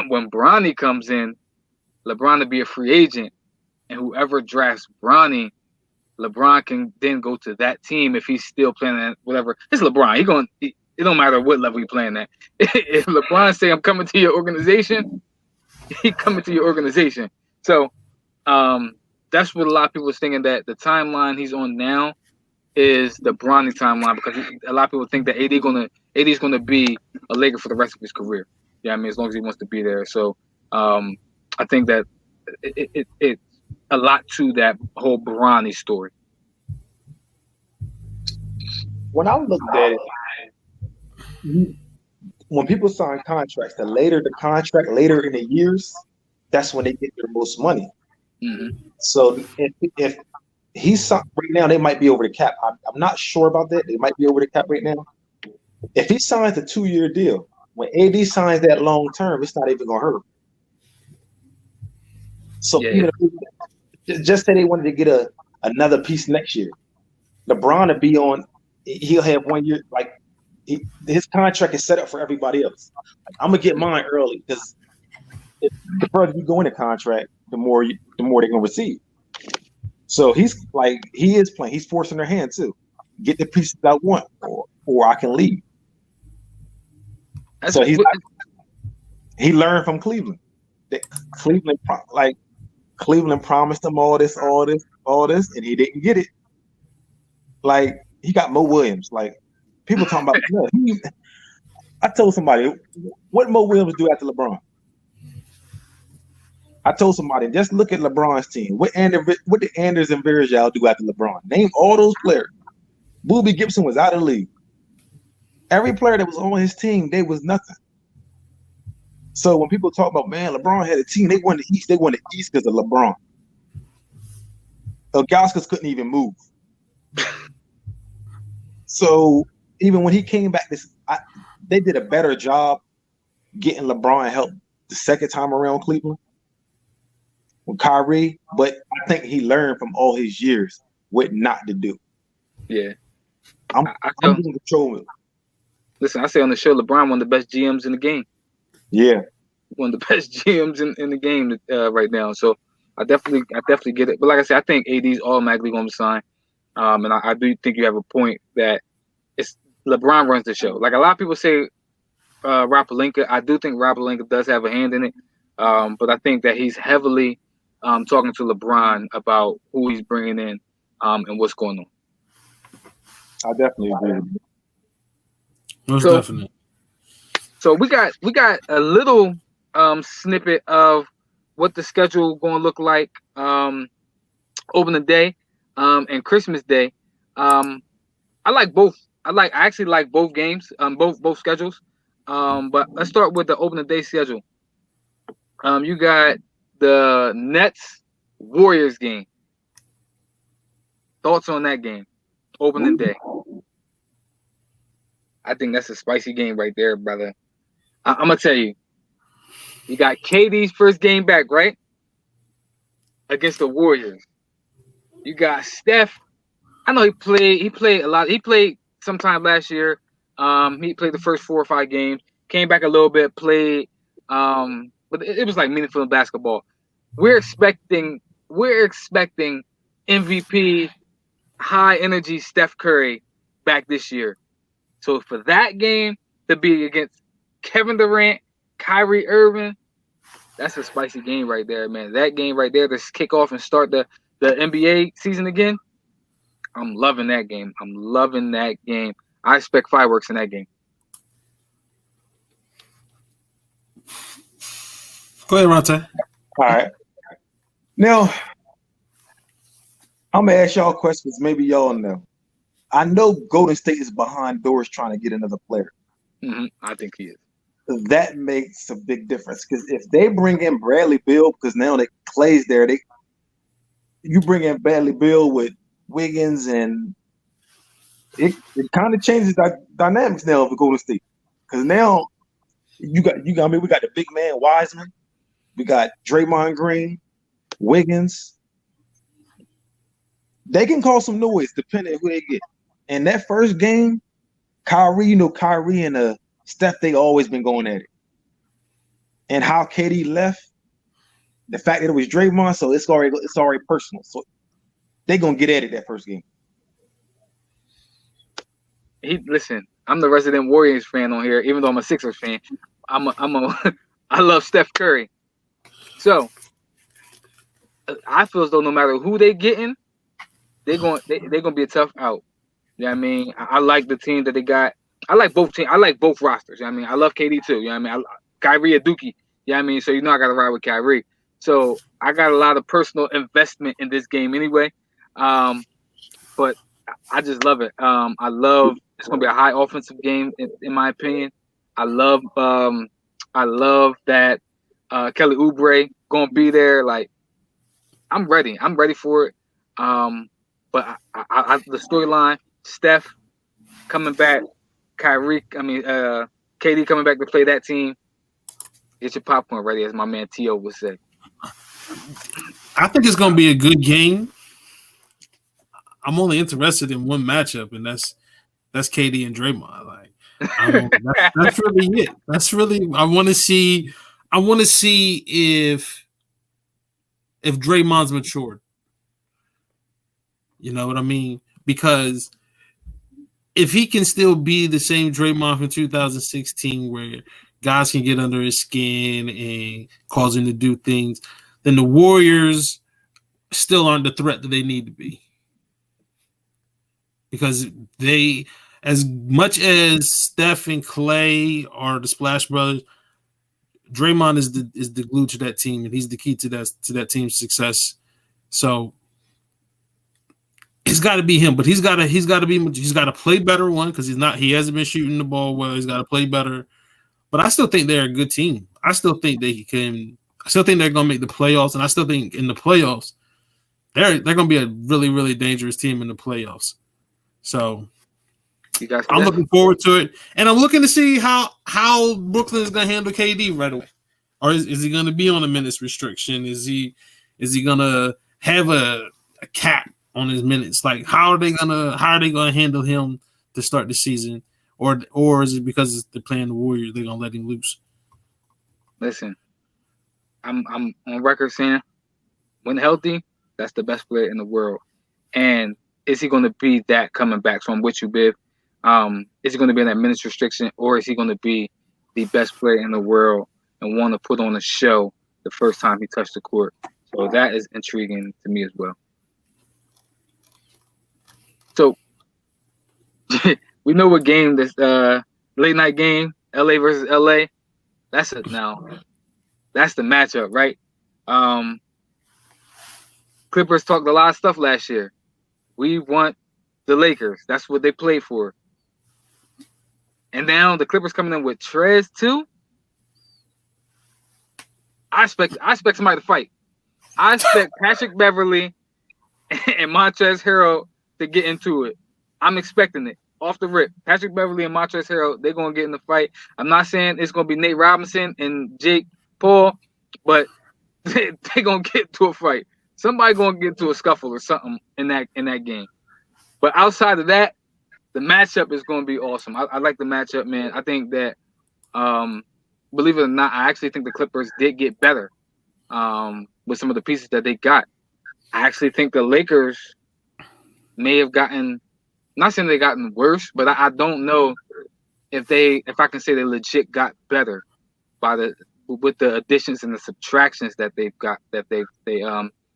when Bronny comes in, LeBron will be a free agent, and whoever drafts Bronny, LeBron can then go to that team if he's still playing at whatever. It's LeBron. It don't matter what level he's playing at. If LeBron say I'm coming to your organization, he coming to your organization. So that's what a lot of people are thinking, that the timeline he's on now is the Bronny timeline, because a lot of people think that AD is gonna be a Laker for the rest of his career. Yeah, I mean, as long as he wants to be there. So I think that it's a lot to that whole Bronny story. When I looked at it, when people sign contracts, the later the contract, later in the years, that's when they get their most money. Mm-hmm. So if he's right now, they might be over the cap. I'm not sure about that. They might be over the cap right now. If he signs a 2-year deal, when AD signs that long term, it's not even gonna hurt him. So even if just say they wanted to get another piece next year, LeBron will be on. He'll have 1 year. Like his contract is set up for everybody else. Like, I'm gonna get mine early, because the further you go in the contract, the more they're gonna receive. So he is playing. He's forcing their hand too. Get the pieces I want, or I can leave. So he learned from Cleveland. Cleveland promised him all this, and he didn't get it. Like, he got Mo Williams. Like, people talking about. I told somebody, what Mo Williams do after LeBron? I told somebody, just look at LeBron's team. What did Anders and Virgil do after LeBron? Name all those players. Boobie Gibson was out of the league. Every player that was on his team, they was nothing. So when people talk about, man, LeBron had a team, they won the East. They won the East because of LeBron. Ilgauskas couldn't even move. So even when he came back, they did a better job getting LeBron help the second time around Cleveland with Kyrie. But I think he learned from all his years what not to do. Yeah. I'm going to control him. Listen, I say on the show, LeBron one of the best GMs in the game. Yeah. One of the best GMs in the game right now. So I definitely get it. But like I said, I think AD's automatically going to sign. And I do think you have a point that it's LeBron runs the show. Like a lot of people say, Rob Pelinka. I do think Rob Pelinka does have a hand in it. But I think that he's heavily talking to LeBron about who he's bringing in and what's going on. I definitely agree with you. Most definitely. So we got a little snippet of what the schedule going to look like opening day and Christmas Day. I like both. I actually like both games, both schedules. But let's start with the opening day schedule. You got the Nets Warriors game. Thoughts on that game? Opening day. I think that's a spicy game right there, brother. I'm gonna tell you. You got KD's first game back, right? Against the Warriors. You got Steph. I know he played a lot. He played sometime last year. He played the first 4 or 5 games. Came back a little bit, played. But it was like meaningful in basketball. We're expecting MVP, high energy Steph Curry back this year. So for that game to be against Kevin Durant, Kyrie Irving, that's a spicy game right there, man. That game right there to kick off and start the NBA season again. I'm loving that game. I expect fireworks in that game. Go ahead, Rontay. All right. Now, I'm going to ask y'all questions. Maybe y'all know. I know Golden State is behind doors trying to get another player. Mm-hmm. I think he is. That makes a big difference because if they bring in Bradley Beal, because now that Clay's there, you bring in Bradley Beal with Wiggins, and it kind of changes the dynamics now of the Golden State. Because now we got the big man Wiseman, we got Draymond Green, Wiggins. They can cause some noise depending on who they get. And that first game, Kyrie and Steph, they always been going at it. And how KD left, the fact that it was Draymond, so it's already personal. So they gonna get at it that first game. Listen, I'm the resident Warriors fan on here, even though I'm a Sixers fan. I love Steph Curry. So I feel as though no matter who they getting, they're gonna be a tough out. You know what I mean? I like the team that they got. I like both teams. I like both rosters. You know what I mean? I love KD too. You know what I mean? Kyrie or Dookie. You know what I mean? So I got to ride with Kyrie. So I got a lot of personal investment in this game anyway. But I just love it. I love it's gonna be a high offensive game in my opinion. I love that Kelly Oubre gonna be there. Like I'm ready. I'm ready for it. But the storyline, Steph coming back, KD coming back to play that team. Get your popcorn ready, as my man T.O. would say. I think it's going to be a good game. I'm only interested in one matchup, and that's KD and Draymond. Like, that's really it. That's really I want to see. I want to see if Draymond's matured. You know what I mean? Because if he can still be the same Draymond from 2016, where guys can get under his skin and cause him to do things, then the Warriors still aren't the threat that they need to be. Because they, as much as Steph and Clay are the Splash Brothers, Draymond is the glue to that team, and he's the key to that team's success. So It's got to be him, but he's got to play better because he hasn't been shooting the ball well. He's got to play better. But I still think they're a good team. I still think they're going to make the playoffs, and I still think in the playoffs they're going to be a really, really dangerous team in the playoffs. So I'm looking forward to it, and I'm looking to see how Brooklyn is going to handle KD right away. Or is he going to be on a minutes restriction? Is he going to have a cap on his minutes? Like, how are they going to handle him to start the season? Or is it because they're playing the Warriors, they're going to let him loose? Listen, I'm on record saying, when healthy, that's the best player in the world. And is he going to be that coming back? So I'm with you, Biv. Is he going to be in that minutes restriction, or is he going to be the best player in the world and want to put on a show the first time he touched the court? So that is intriguing to me as well. So we know what game this late night game, LA versus LA. That's it now. That's the matchup, right? Clippers talked a lot of stuff last year. We want the Lakers. That's what they played for. And now the Clippers coming in with Trez too. I expect somebody to fight. I expect Patrick Beverly and Montrezl Harrell to get into it. I'm expecting it off the rip. Patrick Beverly and Montrezl Harrell, they're gonna get in the fight. I'm not saying it's gonna be Nate Robinson and Jake Paul, but they're gonna get into a fight. Somebody gonna get into a scuffle or something in that game. But outside of that, the matchup is gonna be awesome. I like the matchup, man. I think that, believe it or not, I actually think the Clippers did get better with some of the pieces that they got. I actually think the Lakers may have gotten, not saying they gotten worse, but I don't know if I can say they legit got better with the additions and the subtractions that they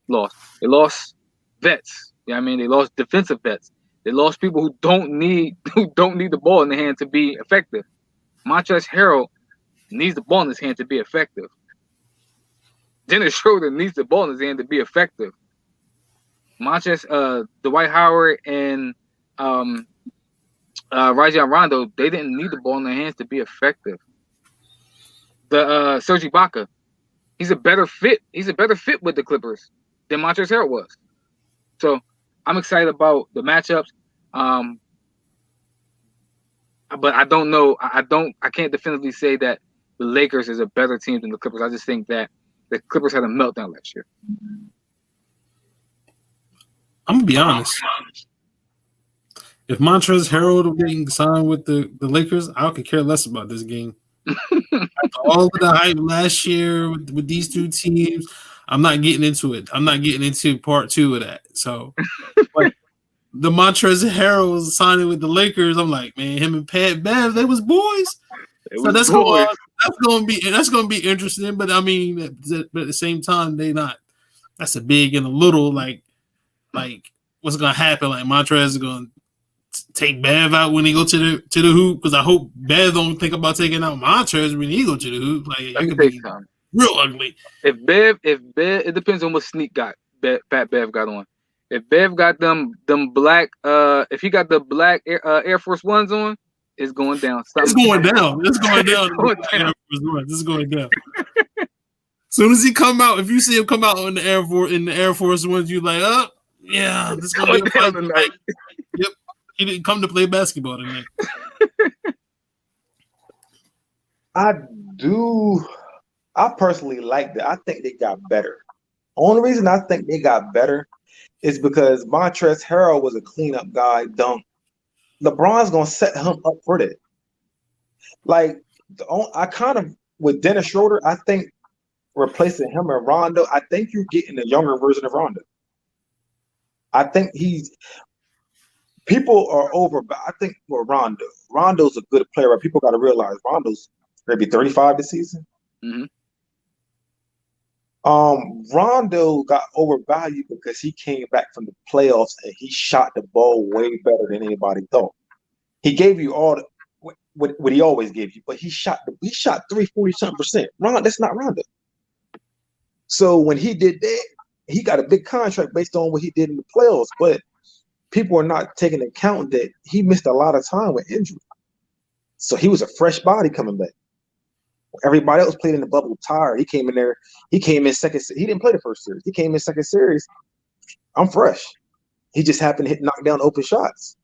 lost. They lost vets. You know what I mean? They lost defensive vets. They lost people who don't need the ball in the hand to be effective. Montrezl Harrell needs the ball in his hand to be effective. Dennis Schroeder needs the ball in his hand to be effective. Dwight Howard and Rajon Rondo, they didn't need the ball in their hands to be effective. The Serge Ibaka, he's a better fit. He's a better fit with the Clippers than Montrezl Harrell was. So I'm excited about the matchups. But I don't know. I can't definitively say that the Lakers is a better team than the Clippers. I just think that the Clippers had a meltdown last year. I'm gonna be honest. If Montrezl Harrell getting signed with the Lakers, I could care less about this game. After all of the hype last year with these two teams, I'm not getting into it. I'm not getting into part 2 of that. So, but the Montrezl Harrell signing with the Lakers, I'm like, man, him and Pat Bev, they was boys. So that's gonna be interesting. But I mean, at the same time, they not. That's a big and a little like what's gonna happen? Like Montrezl is gonna take Bev out when he go to the hoop, because I hope Bev don't think about taking out Montrezl when he go to the hoop. Like it could be real ugly. If Bev, it depends on what sneak Pat Bev got on. If Bev got them black, if he got the black Air Force Ones on, it's going down. It's going down. It's going down. It's going down. Soon as he come out, if you see him come out in the Air Force Ones, you like, oh yeah, this is going to be a fight tonight. Yep, he didn't come to play basketball tonight. I personally like that. I think they got better. Only reason I think they got better is because Montrezl Harrell was a cleanup guy. LeBron's gonna set him up for that. Like, I kind of with Dennis Schroeder, I think replacing him and Rondo, I think you're getting a younger version of Rondo. I think people are over. I think for Rondo's a good player. But people got to realize Rondo's maybe 35 this season. Mm-hmm. Rondo got overvalued because he came back from the playoffs and he shot the ball way better than anybody thought. He gave you all what he always gave you, but he shot 340-something%. That's not Rondo. So when he did that, he got a big contract based on what he did in the playoffs. But people are not taking into account that he missed a lot of time with injury. So he was a fresh body coming back. Everybody else played in the bubble tired. He came in there. He came in second. He didn't play the first series. He came in second series. I'm fresh. He just happened to knock down open shots.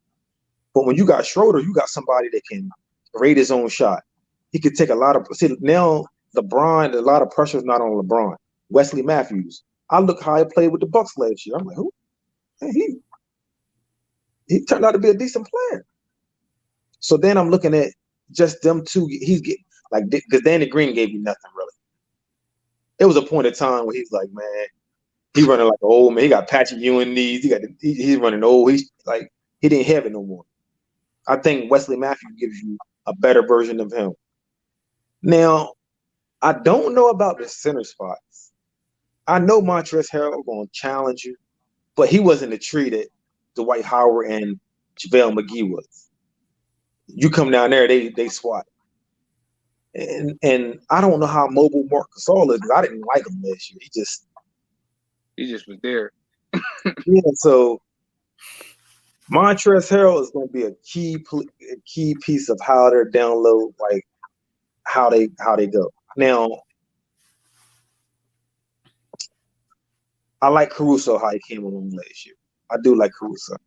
But when you got Schroeder, you got somebody that can rate his own shot. He could take a lot of. See, now LeBron, a lot of pressure is not on LeBron. Wesley Matthews. I look how he played with the Bucks last year. I'm like, who? Man, he turned out to be a decent player. So then I'm looking at just them two. He's getting like because Danny Green gave you nothing really. It was a point of time where he's like, man, he's running like an old man. He got patchy Ewing knees. He's running old. He's like he didn't have it no more. I think Wesley Matthews gives you a better version of him. Now, I don't know about the center spots. I know Montrezl Harrell going to challenge you, but he wasn't the tree that Dwight Howard and JaVale McGee was. You come down there, they swat. And I don't know how mobile Marc Gasol is because I didn't like him last year. He just was there. Yeah, so Montrezl Harrell is going to be a key piece of how they're down low, like how they go. Now, I like Caruso how he came along last year. I do like Caruso.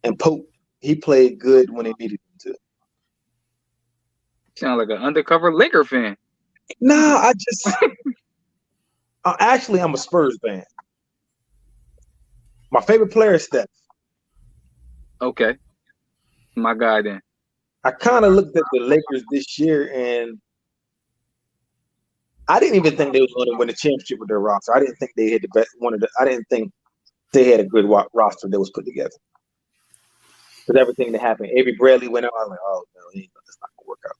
And Pope, he played good when they needed him to. Sound like an undercover Laker fan. Nah, actually, I'm a Spurs fan. My favorite player is Steph. Okay. My guy then. I kind of looked at the Lakers this year, and I didn't even think they was going to win the championship with their roster. I didn't think they had the best I didn't think they had a good roster that was put together. Because everything that happened, Avery Bradley went out. I was like, oh no, that's not gonna work out.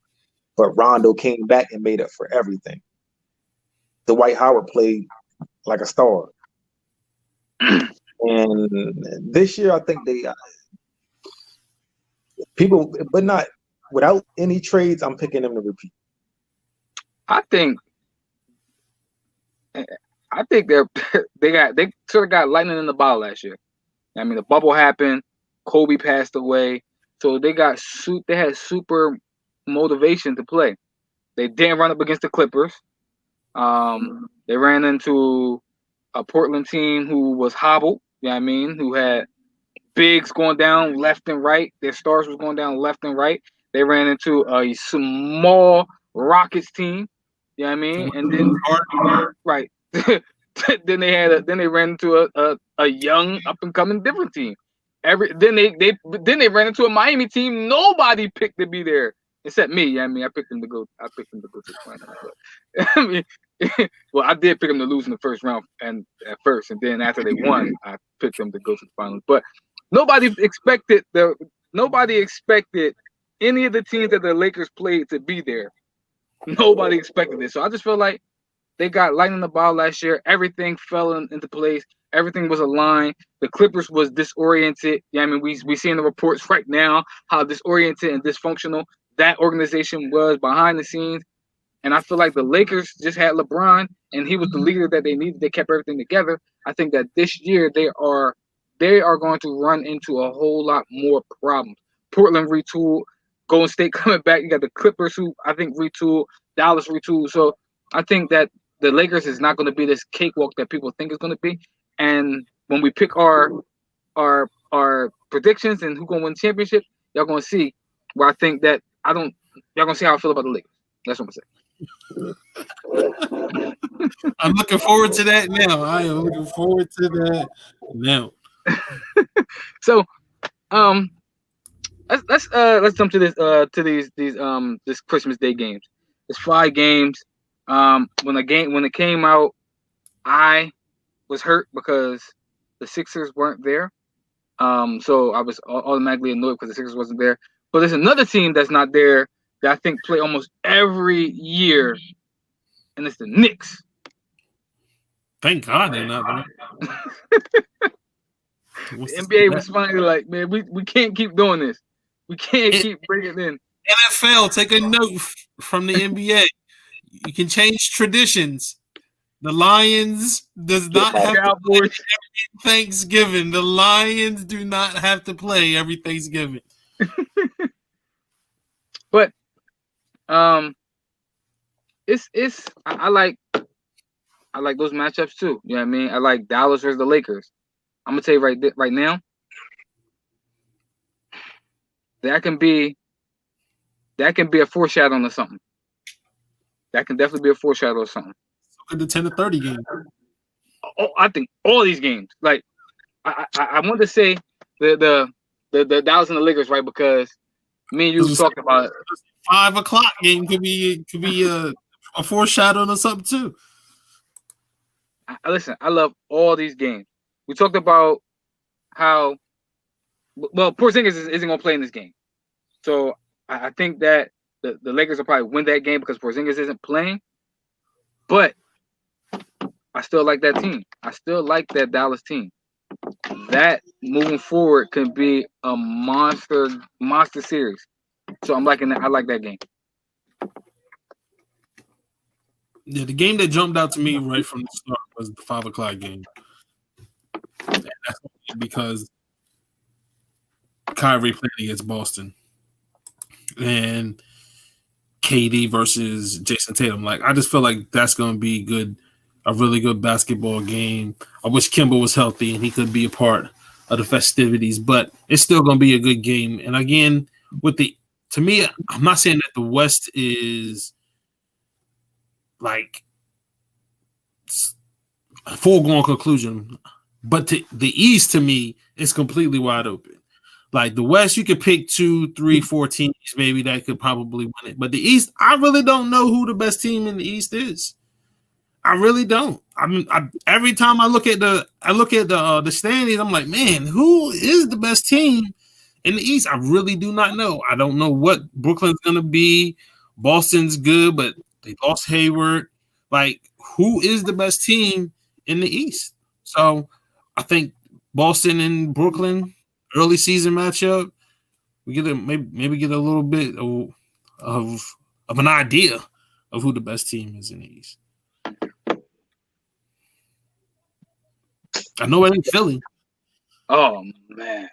But Rondo came back and made up for everything. Dwight Howard played like a star. And this year, I think people, but not without any trades. I'm picking them to repeat. I think they sort of got lightning in the bottle last year. I mean, the bubble happened. Kobe passed away, so they had super motivation to play. They didn't run up against the Clippers. They ran into a Portland team who was hobbled. You know what I mean? Who had bigs going down left and right. Their stars was going down left and right. They ran into a small Rockets team. You know what I mean? And then right. then they ran into a young up and coming different team. Then they ran into a Miami team nobody picked to be there except me. I mean, I picked them to go to the finals. But, I mean, well, I did pick them to lose in the first round and at first, and then after they won, I picked them to go to the finals. But nobody expected any of the teams that the Lakers played to be there. Nobody expected it. So I just feel like they got light in the ball last year. Everything fell into place. Everything was aligned. The Clippers was disoriented. Yeah, I mean, we see in the reports right now how disoriented and dysfunctional that organization was behind the scenes. And I feel like the Lakers just had LeBron, and he was the leader that they needed. They kept everything together. I think that this year they are going to run into a whole lot more problems. Portland retooled. Golden State coming back. You got the Clippers who I think retooled. Dallas retooled. So I think that the Lakers is not going to be this cakewalk that people think it's going to be. And when we pick our predictions and who's going to win the championship, y'all going to see where I think that y'all going to see how I feel about the Lakers. That's what I'm saying. I'm looking forward to that now. I am looking forward to that now. So, let's jump to this Christmas Day games. It's 5 games. When it came out, I was hurt because the Sixers weren't there. So I was automatically annoyed because the Sixers wasn't there. But there's another team that's not there that I think play almost every year, and it's the Knicks. Thank God they're not there. The NBA was finally like, man, we can't keep doing this. We can't keep bringing it in. NFL, take a note from the NBA. You can change traditions. The Lions does not have to play Cowboys. every Thanksgiving. The Lions do not have to play every Thanksgiving. But it's I like those matchups too. You know what I mean? I like Dallas versus the Lakers. I'm gonna tell you right now, that can be a foreshadowing of something. That can definitely be a foreshadow of something. Look at the 10-30 game. Oh, I think all these games. Like I want to say the Dallas and the Lakers, right? Because me and you was talking about it. 5 o'clock game could be a foreshadowing of something too. Listen, I love all these games. We talked about how Porzingis isn't gonna play in this game, so I think that the Lakers will probably win that game because Porzingis isn't playing. But I still like that team. I still like that Dallas team. That moving forward can be a monster series. So I'm liking that. I like that game. Yeah, the game that jumped out to me right from the start was the 5 o'clock game. And that's because Kyrie played against Boston. And KD versus Jason Tatum. Like, I just feel like that's going to be good, a really good basketball game. I wish Kimba was healthy and he could be a part of the festivities, but it's still going to be a good game. And again, to me, I'm not saying that the West is like a foregone conclusion, but the East, to me, is completely wide open. Like the West, you could pick 2, 3, 4 teams maybe that could probably win it. But the East, I really don't know who the best team in the East is. I really don't. I mean, every time I look at the standings, I'm like, man, who is the best team in the East? I really do not know. I don't know what Brooklyn's gonna be. Boston's good, but they lost Hayward. Like, who is the best team in the East? So I think Boston and Brooklyn. Early season matchup, we get maybe get a little bit of an idea of who the best team is in the East. I know it ain't Philly. Oh man,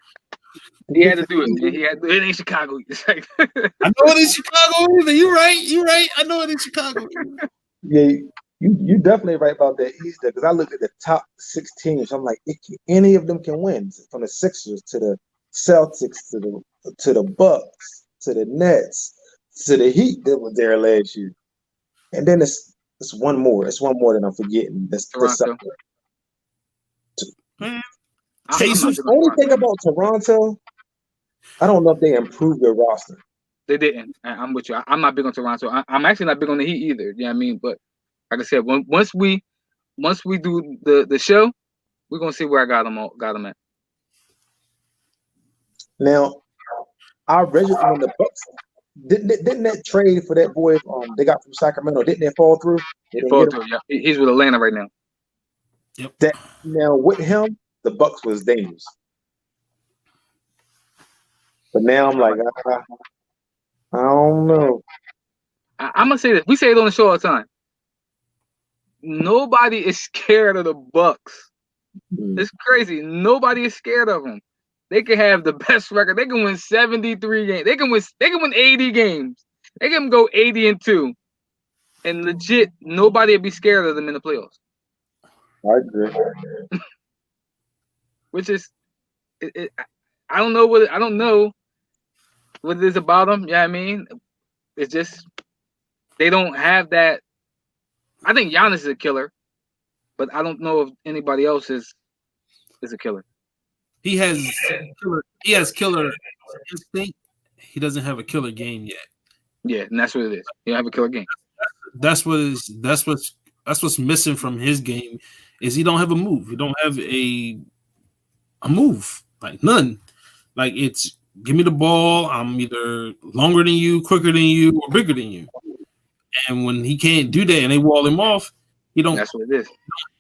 he had to do it. Man. It ain't Chicago. I know it ain't Chicago either. You're right. I know it ain't Chicago. Yeah, you definitely right about that East because I looked at the top 6 teams. I'm like, any of them can win, from the Sixers to the Celtics to the Bucks to the Nets to the Heat that was there last year. And then it's one more. It's one more that I'm forgetting. That's Toronto. The only thing about Toronto, I don't know if they improved their roster. They didn't. I'm with you. I'm not big on Toronto. I'm actually not big on the Heat either. You know what I mean? But like I said, once we do the show, we're gonna see where I got them at. Now, I read when the Bucks didn't that trade for that boy they got from Sacramento, didn't they fall through? Yeah. He's with Atlanta right now. Yep. Now with him, the Bucks was dangerous. But now I'm like, I don't know. I'm gonna say this. We say it on the show all the time. Nobody is scared of the Bucks. It's crazy. Nobody is scared of them. They can have the best record. They can win 73 games. They can win 80 games. They can go 80-2. And legit, nobody would be scared of them in the playoffs. I agree. Which is, I don't know what it is about them. Yeah, you know what I mean, it's just they don't have that. I think Giannis is a killer, but I don't know if anybody else is a killer. He has killer instinct. He doesn't have a killer game yet. Yeah, and that's what it is. He don't have a killer game. That's what's missing from his game is he don't have a move. He don't have a move, like none. Like it's give me the ball. I'm either longer than you, quicker than you, or bigger than you. And when he can't do that and they wall him off, he don't. That's what it is.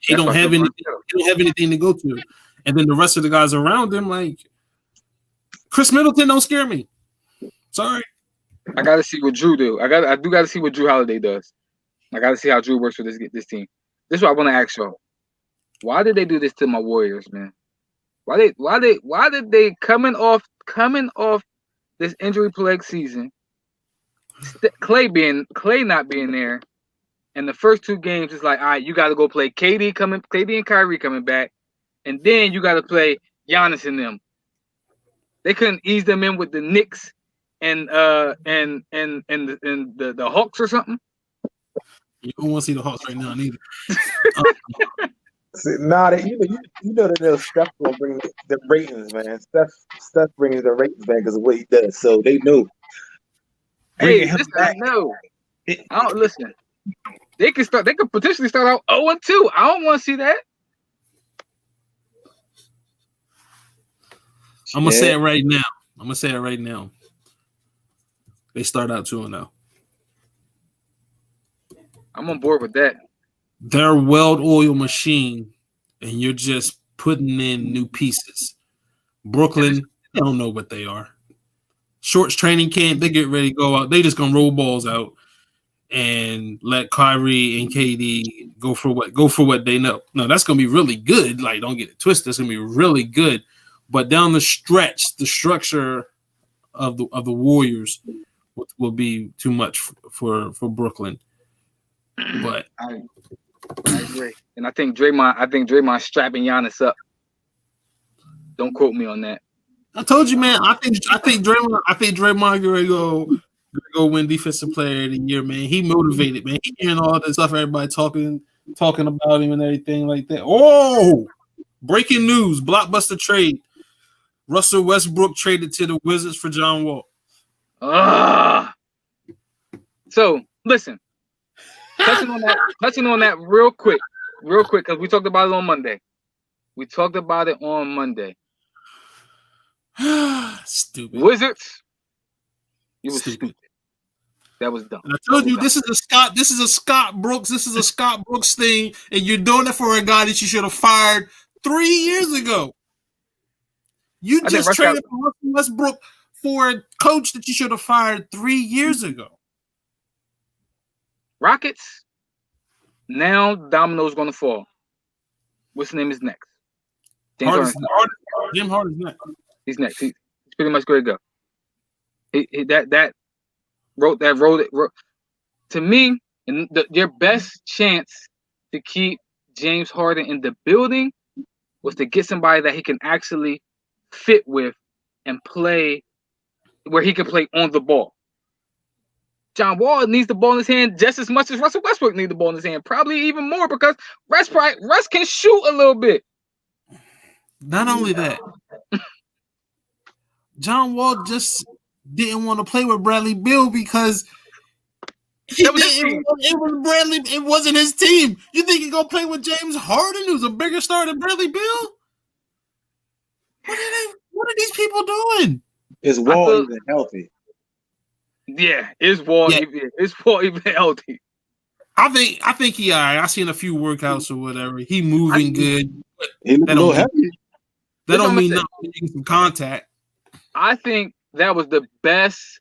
He don't have anything. He don't have anything to go to. And then the rest of the guys around him, like Chris Middleton, don't scare me. Sorry. I gotta see what Drew do. I do gotta see what Drew Holiday does. I gotta see how Drew works with this team. this is what I want to ask y'all. Why did they do this to my Warriors, man? Why did they coming off this injury plague season? Clay not being there, and the first two games is like, all right, you got to go play KD and Kyrie coming back, and then you got to play Giannis and them. They couldn't ease them in with the Knicks and the Hawks or something. You don't want to see the Hawks right now, neither. Nah, you know that Steph will bring the ratings, man. Steph brings the ratings back because of what he does, so they know. Hey, listen, I know. I don't listen. They could potentially start out 0-2. I don't want to see that. I'm gonna say it right now. They start out 2-0. I'm on board with that. They're a well-oiled machine, and you're just putting in new pieces. Brooklyn, I don't know what they are. Shorts training camp, they get ready to go out. They just gonna roll balls out and let Kyrie and KD go for what they know. No, that's gonna be really good. Like, don't get it twisted. It's gonna be really good. But down the stretch, the structure of the Warriors will be too much for Brooklyn. But I agree, and I think Draymond's strapping Giannis up. Don't quote me on that. I told you, man. I think Draymond gonna go win Defensive Player of the Year, man. He motivated, man. He hearing all that stuff, everybody talking about him and everything like that. Oh, breaking news! Blockbuster trade. Russell Westbrook traded to the Wizards for John Wall. So listen, touching on that real quick, because we talked about it on Monday. Stupid. Wizards. You were stupid. That was dumb. And I told you this is a Scott Brooks thing, and you're doing it for a guy that you should have fired 3 years ago. You just traded Russell Westbrook for a coach that you should have fired 3 years ago. Rockets. Now domino's gonna fall. What's his name is next? Jim Harden's next. He's next. He's pretty much going to go. That wrote to me. And their best chance to keep James Harden in the building was to get somebody that he can actually fit with and play where he can play on the ball. John Wall needs the ball in his hand just as much as Russell Westbrook needs the ball in his hand, probably even more because Russ can shoot a little bit. Not only that, John Wall just didn't want to play with Bradley Beal because it wasn't his team. You think he's gonna play with James Harden, who's a bigger star than Bradley Beal? What are these people doing? Is Wall even healthy? Yeah, is Wall even healthy? I think he all right. I seen a few workouts or whatever. He moving good. He look a little heavy. That don't mean nothing. Getting some contact. I think that was the best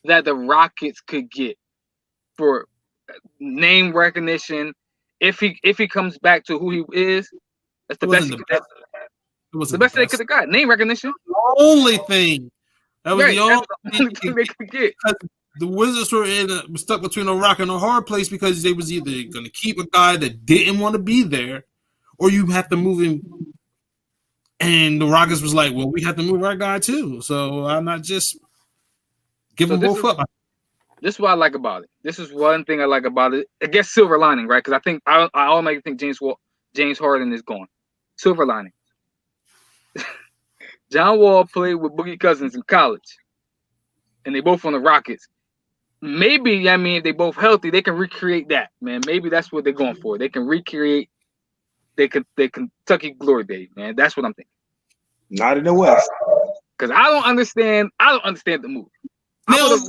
that the Rockets could get for name recognition. If he comes back to who he is, that's the best. The best they could have got. Name recognition. The only thing. That was the only thing they could get. The Wizards were stuck between a rock and a hard place because they was either going to keep a guy that didn't want to be there, or you have to move him. And the Rockets was like, well, we have to move our guy too. So I'm not just giving both up. This is what I like about it. This is one thing I like about it. I guess silver lining, right? Because I think I automatically think James Harden is gone. Silver lining. John Wall played with Boogie Cousins in college, and they both on the Rockets. Maybe, if they both healthy, they can recreate that, man. Maybe that's what they're going for. They can recreate their Kentucky glory days, man. That's what I'm thinking. Not in the West. Because I don't understand the move. I would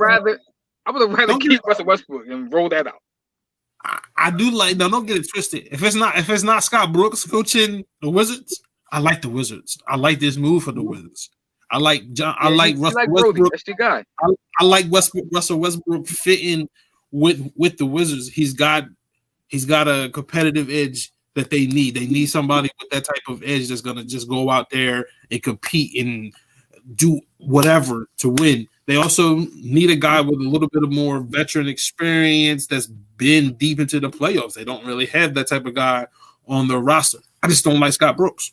have rather keep Russell Westbrook and roll that out. I do like. No, don't get it twisted. If it's not Scott Brooks coaching the Wizards, I like the Wizards. I like this move for the Wizards. I like Russell Westbrook. That's your guy. I like Russell Westbrook fitting with the Wizards. He's got He's got a competitive edge that they need. They need somebody with that type of edge that's gonna just go out there and compete and do whatever to win. They also need a guy with a little bit of more veteran experience that's been deep into the playoffs. They don't really have that type of guy on their roster. I just don't like Scott Brooks.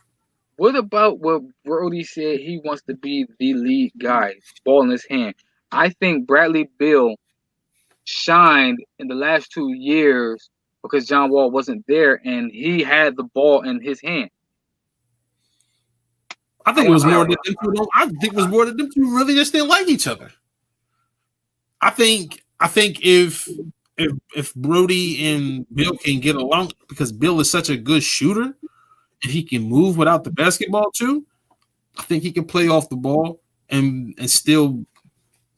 What about what Brody said? He wants to be the lead guy, ball in his hand. I think Bradley Beal shined in the last 2 years because John Wall wasn't there and he had the ball in his hand. I think it was more that them two. I think it was more that them two really just didn't like each other. I think if Brody and Bill can get along, because Bill is such a good shooter and he can move without the basketball too, I think he can play off the ball and still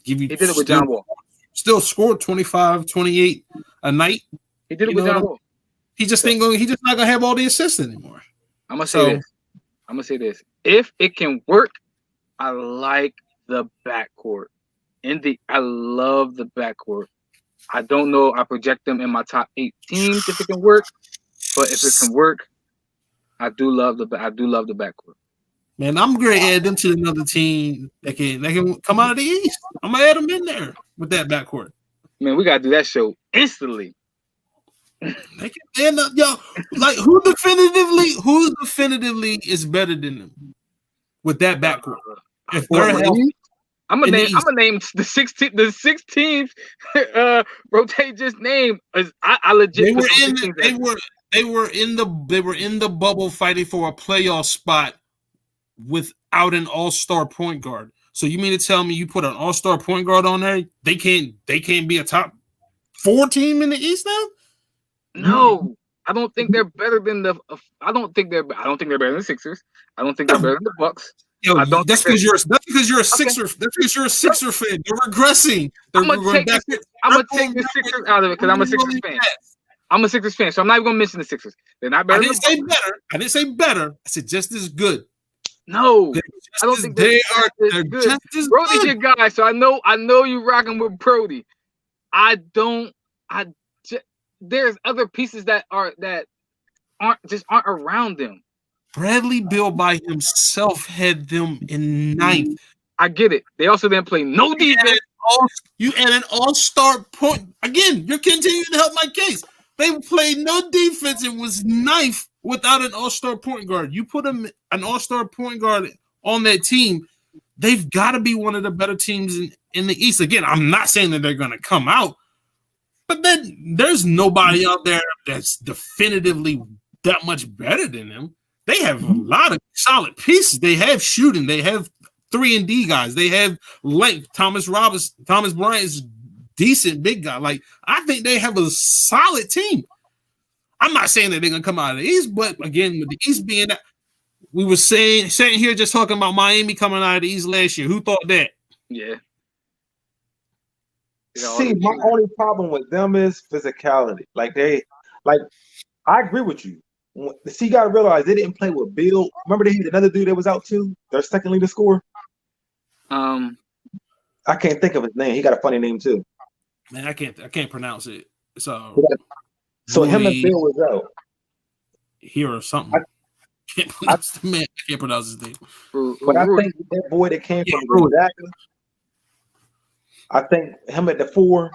give you. He did it with John Wall. Still score 25, 28 a night. He did it with John Wall. He just not gonna have all the assists anymore. I'm gonna say this. If it can work, I like the backcourt. I love the backcourt. I don't know. I project them in my top 8 teams if it can work. But if it can work, I do love the backcourt. Man, I'm going to add them to another team that can come out of the East. I'm going to add them in there with that backcourt. Man, we got to do that show instantly. They can end up, yo, like who definitively is better than them with that backcourt? If they're healthy, I'm gonna name the 16 teams Rontay just named. I legit they were in the bubble fighting for a playoff spot without an all-star point guard. So you mean to tell me you put an all-star point guard on there? They can't be a top 4 team in the East now? No, I don't think they're better than the. I don't think they're better than the Sixers. I don't think they're better than the Bucks. Yo, that's because you're a Sixer. Okay. That's because you're a Sixer fan. They're regressing. I'm gonna take the Sixers out of it because I'm a Sixers fan. I'm a Sixers fan, so I'm not even gonna mention the Sixers. They're not better. I didn't say better. I said just as good. No, I don't think they're good. Just as Brody's your guy, so I know you rocking with Brody. There's other pieces that aren't around them. Bradley Beal by himself had them in 9th. I get it. They also didn't play no defense. You add an all-star point. Again, you're continuing to help my case. They played no defense and was 9th without an all-star point guard. You put an all-star point guard on that team, they've got to be one of the better teams in the East. Again, I'm not saying that they're going to come out, but then there's nobody out there that's definitively that much better than them. They have a lot of solid pieces. They have shooting. They have 3-and-D guys. They have length. Thomas Bryant is decent big guy. Like, I think they have a solid team. I'm not saying that they're gonna come out of the East, but again, with the East being that, we were sitting here just talking about Miami coming out of the East last year. Who thought that? Yeah. See, my only problem with them is physicality. I agree with you. See, you gotta realize they didn't play with Bill. Remember they had another dude that was out too, their second leader scorer? I can't think of his name. He got a funny name too. Man, I can't pronounce it. So him and Bill was out. Here or something. I can't pronounce his name. But I think that boy that came from Gonzaga, I think him at the 4,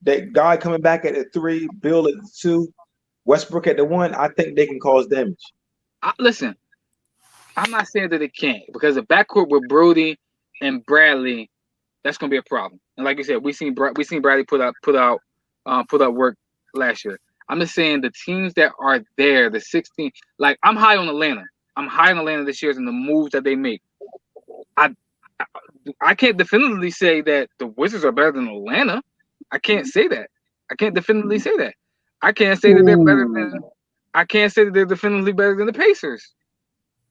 that guy coming back at the 3, Bill at the 2, Westbrook at the 1, I think they can cause damage. Listen, I'm not saying that it can't, because the backcourt with Brody and Bradley, that's gonna be a problem. And like you said, we seen Bradley put out work last year. I'm just saying the teams that are there, the 16. Like, I'm high on Atlanta. I'm high on Atlanta this year and the moves that they make. I can't definitively say that the Wizards are better than Atlanta. I can't say that. I can't definitively say that. I can't say that they're better than. I can't say that they're definitively better than the Pacers.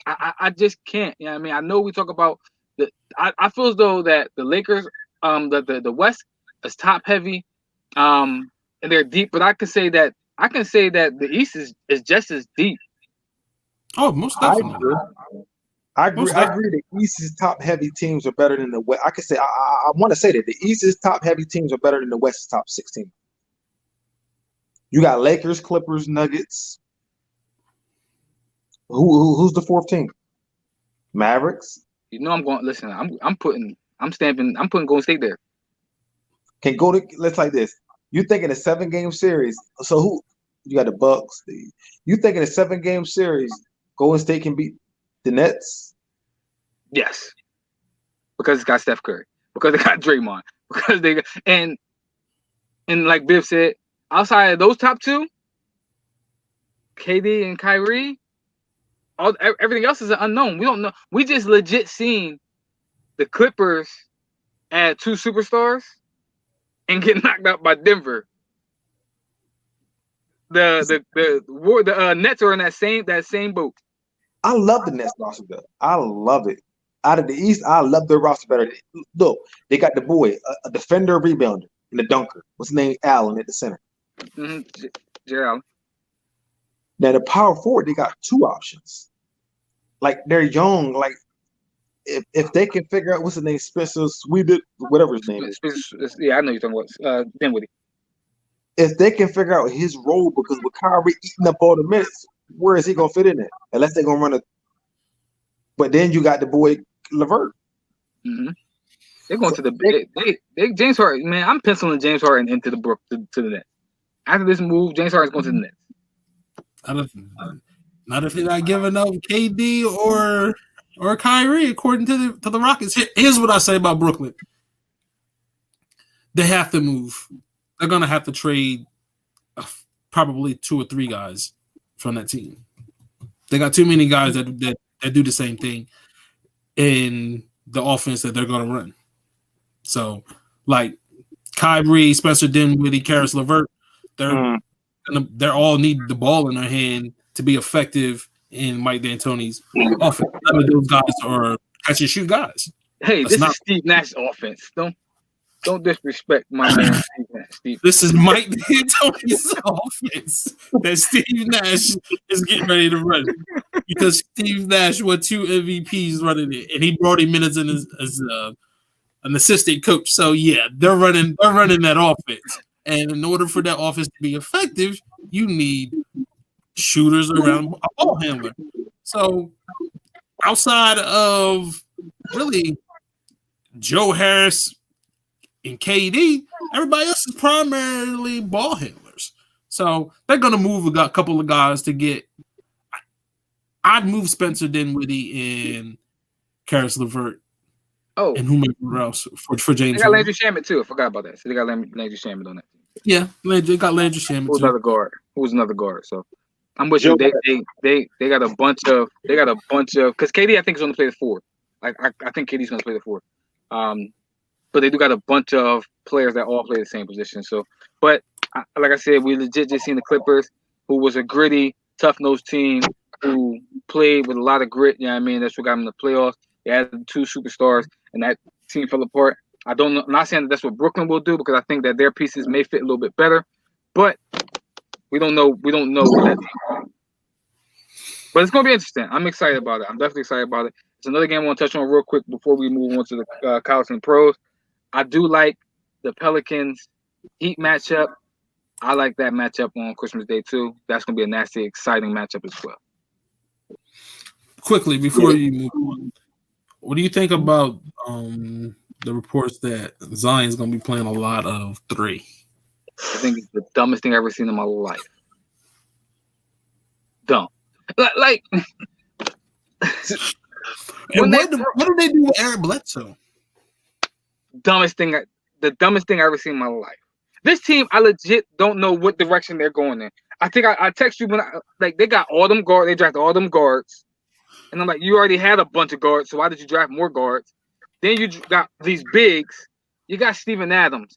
I just can't. You know what I mean? I know we talk about the. I feel as though that the Lakers, the West is top heavy, and they're deep. But I can say that the East is just as deep. Oh, most definitely. I agree. The East's top heavy teams are better than the West. I could say I want to say that the East's top heavy teams are better than the West's top 16. You got Lakers, Clippers, Nuggets. Who's the fourth team? Mavericks. You know I'm going. Listen, I'm putting Golden State there. Can go to let's like this. You thinking a 7-game series? So who? You got the Bucks. You thinking a 7-game series? Golden State can beat the Nets? Yes, because it's got Steph Curry, because they got Draymond, because they got, and like Biff said, outside of those top two, KD and Kyrie, everything else is an unknown. We don't know. We just legit seen the Clippers add 2 superstars and get knocked out by Denver. The Nets are in that same boat. I love the Nets roster though. I love it. Out of the East, I love their roster better. Look, they got the boy, a defender, rebounder, and a dunker. What's his name? Allen at the center. Mm-hmm. Allen. Now the power forward, they got 2 options. Like they're young. Like if they can figure out what's his name, Spencer Sweet, whatever his name is. Yeah, I know you're talking about Dinwiddie. If they can figure out his role, because with Kyrie eating up all the minutes, where is he gonna fit in it? Unless they're gonna run a. But then you got the boy LeVert. Mm-hmm. They're going to the they James Harden. Man, I'm penciling James Harden into the Brook to the Nets. After this move, James Harden's going to the Nets. Not if they're not giving up KD or Kyrie, according to the Rockets. Here's what I say about Brooklyn. They have to move. They're gonna have to trade probably 2 or 3 guys from that team. They got too many guys that do the same thing in the offense that they're gonna run. So, like Kyrie, Spencer Dinwiddie, Karis LeVert, they're all need the ball in their hand to be effective in Mike D'Antoni's offense. None of those guys are catch and shoot guys. Hey, this is Steve Nash's offense. Don't disrespect my man, Steve. This is Mike D'Antoni's offense that Steve Nash is getting ready to run, because Steve Nash won 2 MVPs running it, and he brought him in as an assistant coach. So yeah, they're running that offense, and in order for that offense to be effective, you need shooters around a ball handler. So outside of really Joe Harris and KD, everybody else is primarily ball handlers. So they're going to move a couple of guys to get. I'd move Spencer Dinwiddie and Karis LeVert. Oh, and whomever else for James. They got Landry Shamet too. I forgot about that. So they got Landry Shamet on that team. Yeah, they got Landry Shamet. Who's another guard? So I'm with you. They got a bunch of because KD I think is going to play the 4. Like I think KD's going to play the 4. But they do got a bunch of players that all play the same position. So, but like I said, we legit just seen the Clippers, who was a gritty, tough-nosed team who played with a lot of grit. You know what I mean? That's what got them in the playoffs. They added 2 superstars, and that team fell apart. I don't know. I'm not saying that that's what Brooklyn will do, because I think that their pieces may fit a little bit better, but we don't know. We don't know what that team. But it's going to be interesting. I'm excited about it. I'm definitely excited about it. It's another game I want to touch on real quick before we move on to the college and pros. I do like the Pelicans Heat matchup. I like that matchup on Christmas Day too. That's going to be a nasty, exciting matchup as well. Quickly, before you move on, what do you think about the reports that Zion's going to be playing a lot of 3? I think it's the dumbest thing I've ever seen in my life. Dumb. Like what do they do with Eric Bledsoe? The dumbest thing I ever seen in my life. This team, I legit don't know what direction they're going in. I think I text you when they got all them guards. They drafted all them guards, and I'm like, you already had a bunch of guards, so why did you draft more guards? Then you got these bigs. You got Steven Adams,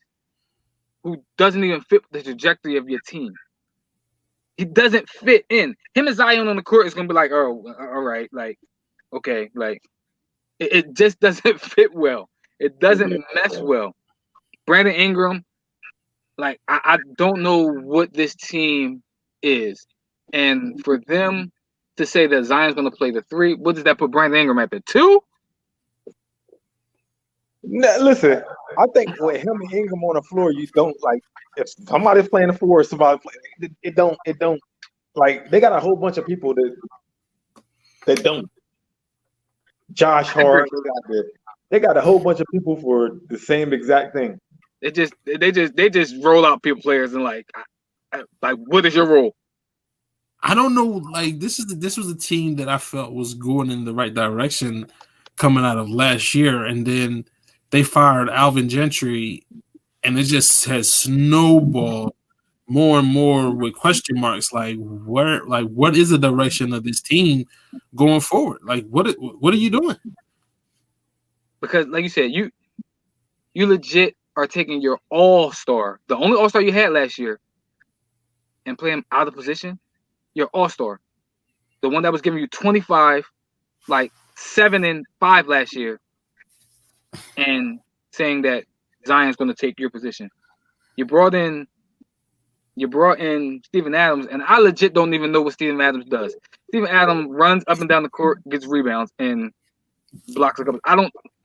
who doesn't even fit the trajectory of your team. He doesn't fit in. Him and Zion on the court is gonna be like, oh, all right, like, okay, like, it just doesn't fit well. It doesn't mesh well. Brandon Ingram, like, I don't know what this team is. And for them to say that Zion's going to play the 3, what does that put Brandon Ingram at the 2? Listen, I think with him and Ingram on the floor, you don't like if somebody's playing the four, somebody play, it don't like they got a whole bunch of people that don't. Josh Hart, they got a whole bunch of people for the same exact thing. They just roll out people players and like what is your role? I don't know. Like this was a team that I felt was going in the right direction coming out of last year, and then they fired Alvin Gentry, and it just has snowballed more and more with question marks. Like what is the direction of this team going forward? Like what are you doing? Because like you said, you legit are taking your all-star, the only all-star you had last year, and play him out of position. Your all-star, the one that was giving you 25, like 7 and 5 last year, and saying that Zion's going to take your position. You brought in Steven Adams, and I legit don't even know what Steven Adams does. Steven Adams runs up and down the court, gets rebounds, and blocks a couple.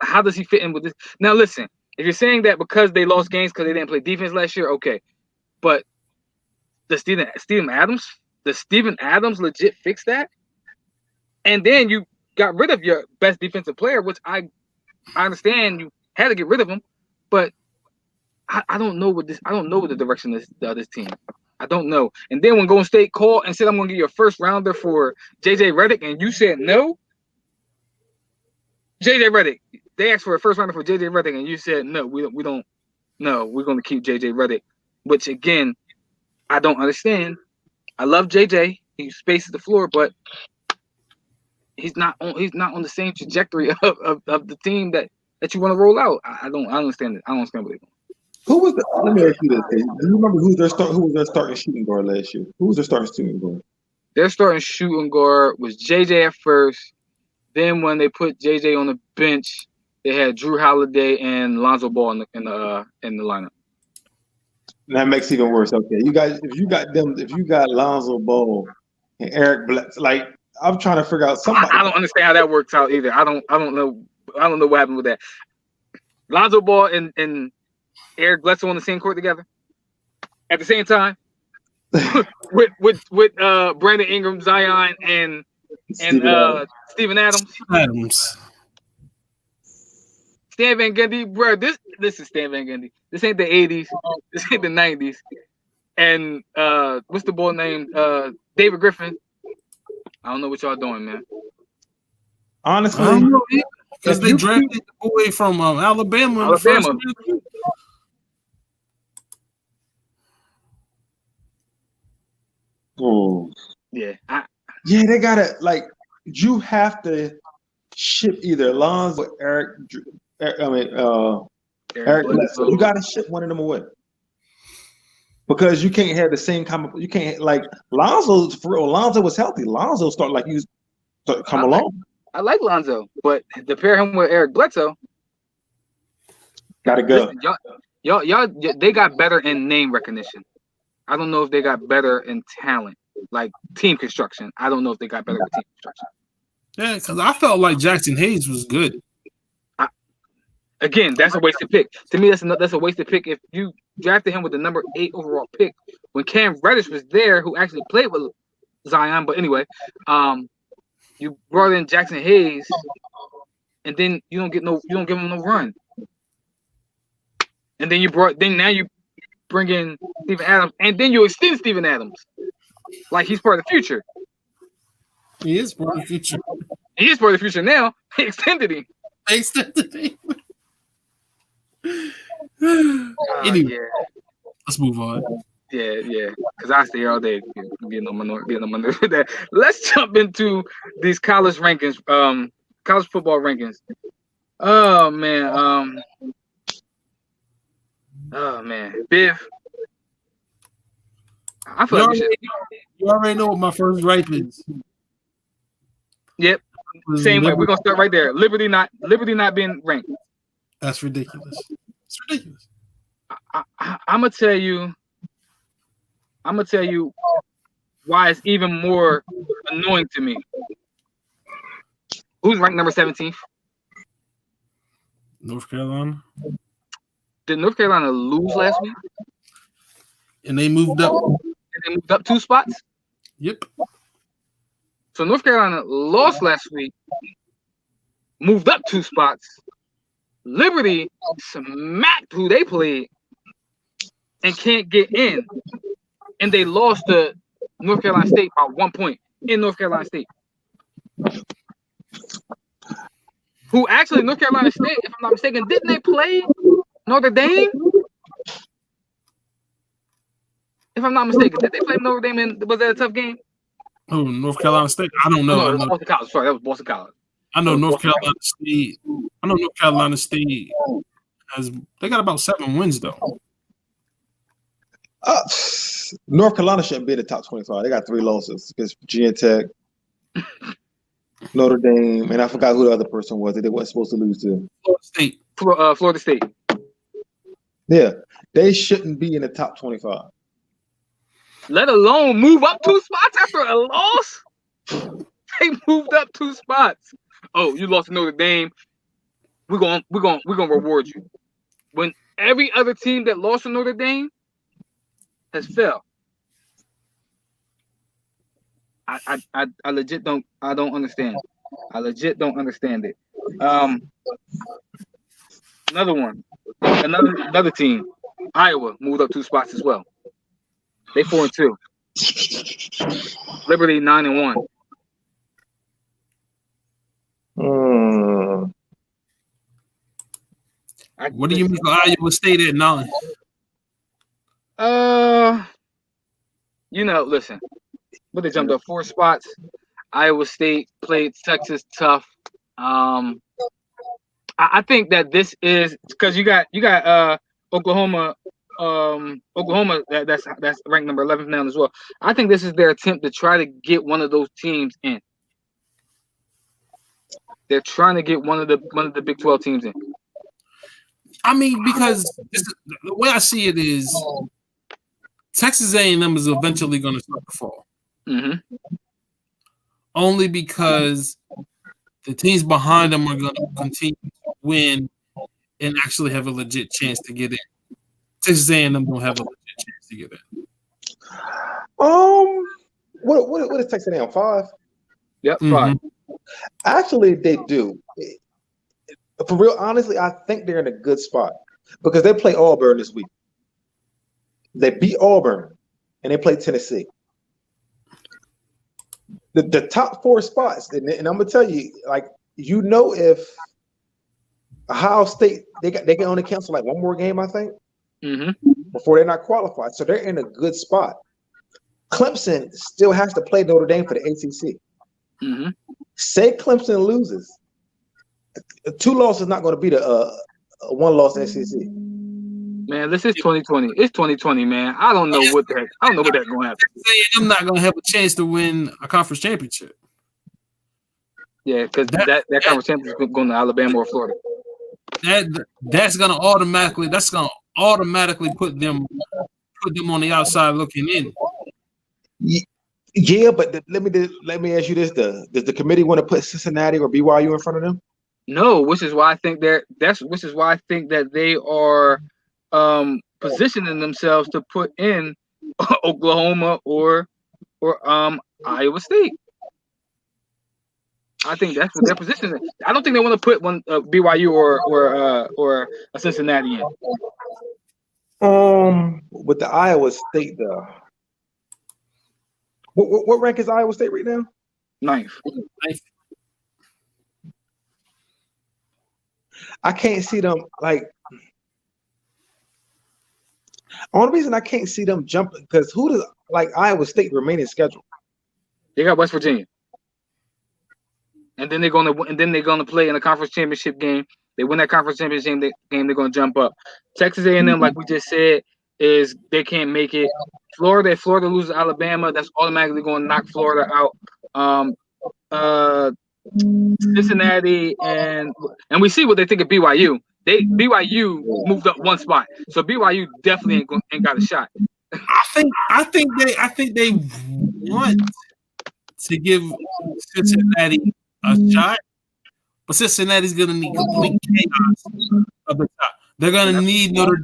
How does he fit in with this? Now listen, if you're saying that because they lost games because they didn't play defense last year, okay. But the Steven Adams legit fix that? And then you got rid of your best defensive player, which I understand you had to get rid of him, but I don't know what the direction is of this team. I don't know. And then when Golden State called and said I'm gonna give you a first rounder for JJ Redick, and you said no. JJ Redick. They asked for a first rounder for JJ Redick, and you said no, we don't no, we're gonna keep JJ Redick. Which again, I don't understand. I love JJ. He spaces the floor, but he's not on the same trajectory of the team that you want to roll out. I don't understand it. I don't understand what they're doing. Who was the? Let me ask you this: do you remember who was their starting shooting guard last year? Who was their starting shooting guard? Their starting shooting guard was JJ at first. Then when they put JJ on the bench, they had Drew Holiday and Lonzo Ball in the lineup. That makes it even worse. Okay, you guys, if you got Lonzo Ball and Eric Bledsoe, like I'm trying to figure out somebody. I don't understand how that works out either. I don't know what happened with that. Lonzo Ball and Eric Bledsoe on the same court together at the same time with Brandon Ingram, Zion, and Steven Adams. Stan Van Gundy, bro. This is Stan Van Gundy. This ain't the 80s. This ain't the 90s. And what's the boy name? David Griffin. I don't know what y'all doing, man. Honestly, because they drafted the boy from Alabama. Alabama. Oh. Yeah. They gotta you have to ship either Lonzo or Eric Bledsoe. You gotta ship one of them away. Because you can't have the same you can't Lonzo was healthy. Lonzo come along. I like Lonzo, but to pair him with Eric Bledsoe, gotta go. Listen, y'all, they got better in name recognition. I don't know if they got better in talent, like team construction. I don't know if they got better with team construction. Yeah, because I felt like Jackson Hayes was good. Again, that's a wasted pick. To me, that's a wasted pick. If you drafted him with the number 8 overall pick, when Cam Reddish was there, who actually played with Zion, but anyway, you brought in Jackson Hayes, and then you don't give him no run. And then now you bring in Steven Adams, and then you extend Steven Adams like he's part of the future. He is part of the future. He is part of the future now. They extended him. Anyway, let's move on. Yeah. Because I stay here all day getting on that. Let's jump into these college rankings. College football rankings. Oh man. Biff. I feel you already know what my first gripe is. Yep. Same way. We're gonna start right there. Liberty not being ranked. That's ridiculous. It's ridiculous. I'm gonna tell you why it's even more annoying to me. Who's ranked number 17th? North Carolina. Did North Carolina lose last week? And they moved up. And they moved up 2 spots? Yep. So North Carolina lost last week, moved up 2 spots. Liberty smacked who they played and can't get in. And they lost to North Carolina State by 1 point in North Carolina State. Who actually, North Carolina State, if I'm not mistaken, didn't they play Notre Dame? If I'm not mistaken, did they play Notre Dame and was that a tough game? Oh, North Carolina State. I don't know. No, it was Boston College. Sorry, that was Boston College. I know North Carolina State. I know North Carolina State they got about 7 wins though. North Carolina shouldn't be in the top 25. They got 3 losses against Virginia Tech, Notre Dame, and I forgot who the other person was that they weren't supposed to lose to. Florida State. Florida State. Yeah, they shouldn't be in the top 25. Let alone move up 2 spots after a loss. They moved up 2 spots. Oh, you lost to Notre Dame. We're gonna reward you. When every other team that lost to Notre Dame has fell. I legit don't understand. I legit don't understand it. Another team, Iowa moved up 2 spots as well. They 4-2. Liberty 9-1. What do you mean by Iowa State at 9? Listen. But they jumped up 4 spots. Iowa State played Texas tough. I think that this is because you got Oklahoma. Oklahoma that's ranked number 11 now as well. I think this is their attempt to try to get one of those teams in. They're trying to get one of the Big 12 teams in. I mean, because the way I see it is, Texas A&M is eventually going to start to fall. Mm-hmm. Only because the teams behind them are going to continue to win and actually have a legit chance to get in. Texas A&M don't have a legit chance to get in. What is Texas A&M, 5? Yep, 5. Mm-hmm. Actually, they do. For real, honestly, I think they're in a good spot because they play Auburn this week. They beat Auburn and they play Tennessee. The top 4 spots, and I'm gonna tell you, if Ohio State they can only cancel like 1 more game, I think, before they're not qualified. So they're in a good spot. Clemson still has to play Notre Dame for the ACC. Mm-hmm. Say Clemson loses, 2 losses is not going to beat a 1 loss SEC. Man, this is 2020. It's 2020, man. I don't know what the heck. I don't know what that's going to happen. I'm not going to have a chance to win a conference championship. Yeah, because that conference championship is going to Alabama or Florida. That's going to automatically put them on the outside looking in. Yeah, but let me ask you this: does the committee want to put Cincinnati or BYU in front of them? No, which is why I think that they are positioning themselves to put in Oklahoma or Iowa State. I think that's what they're positioning. I don't think they want to put one BYU or a Cincinnati in. With the Iowa State though, what rank is Iowa State right now? 9th. I can't see them only reason I can't see them jumping because who does Iowa State remaining schedule? They got West Virginia, and then they're gonna play in a conference championship game. They win that conference championship game. They're gonna jump up. Texas A&M, like we just said, is they can't make it. Florida, if Florida loses Alabama, that's automatically going to knock Florida out. Cincinnati and we see what they think of BYU. BYU moved up 1 spot, so BYU definitely ain't got a shot. I think they want to give Cincinnati a shot, but Cincinnati's gonna need complete chaos up the top. They're gonna need Notre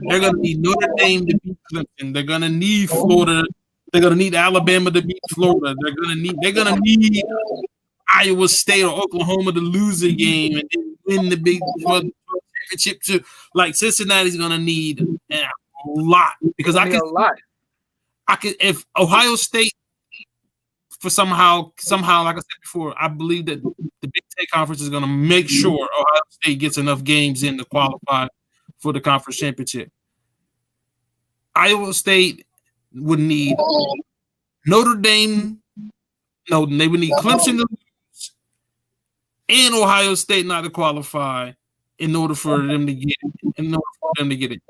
Dame to beat Clemson. They're gonna need Florida. They're gonna need Alabama to beat Florida. They're gonna need Iowa State or Oklahoma to lose a game and then win the Big 12 championship too. Like Cincinnati's gonna need a lot because I could if Ohio State for somehow like I said before, I believe that the Big Ten Conference is gonna make sure Ohio State gets enough games in to qualify for the conference championship. Iowa State would need Notre Dame. No, they would need Clemson to lose and Ohio State not to qualify in order for them to get it.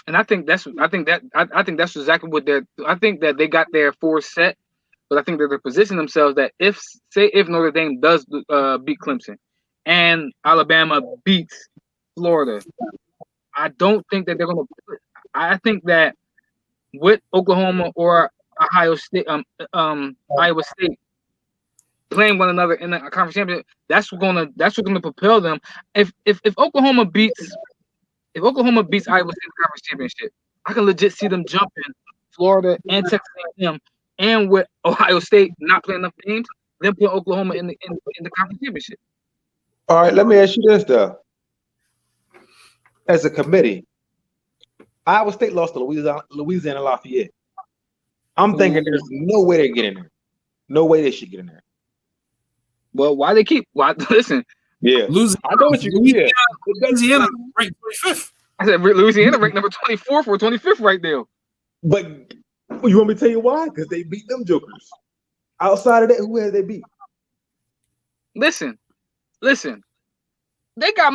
And I think that's exactly what I think that they got their four set, but I think that they're positioning themselves that if Notre Dame does beat Clemson and Alabama beats Florida, I don't think that they're going to. I think that with Oklahoma or Iowa State playing one another in the conference championship, that's what's gonna propel them. If Oklahoma beats Iowa State in the conference championship, I can legit see them jumping Florida and Texas A&M, and with Ohio State not playing enough games, then put Oklahoma in the conference championship. All right, let me ask you this though. As a committee, Iowa State lost to Louisiana Lafayette. I'm thinking there's no way they get in there. No way they should get in there. Well, why listen? Yeah, I know what you mean. Louisiana ranked 25th. I said Louisiana ranked number 24th or 25th right there. But you want me to tell you why? Because they beat them jokers. Outside of that, who have they beat? Listen. They got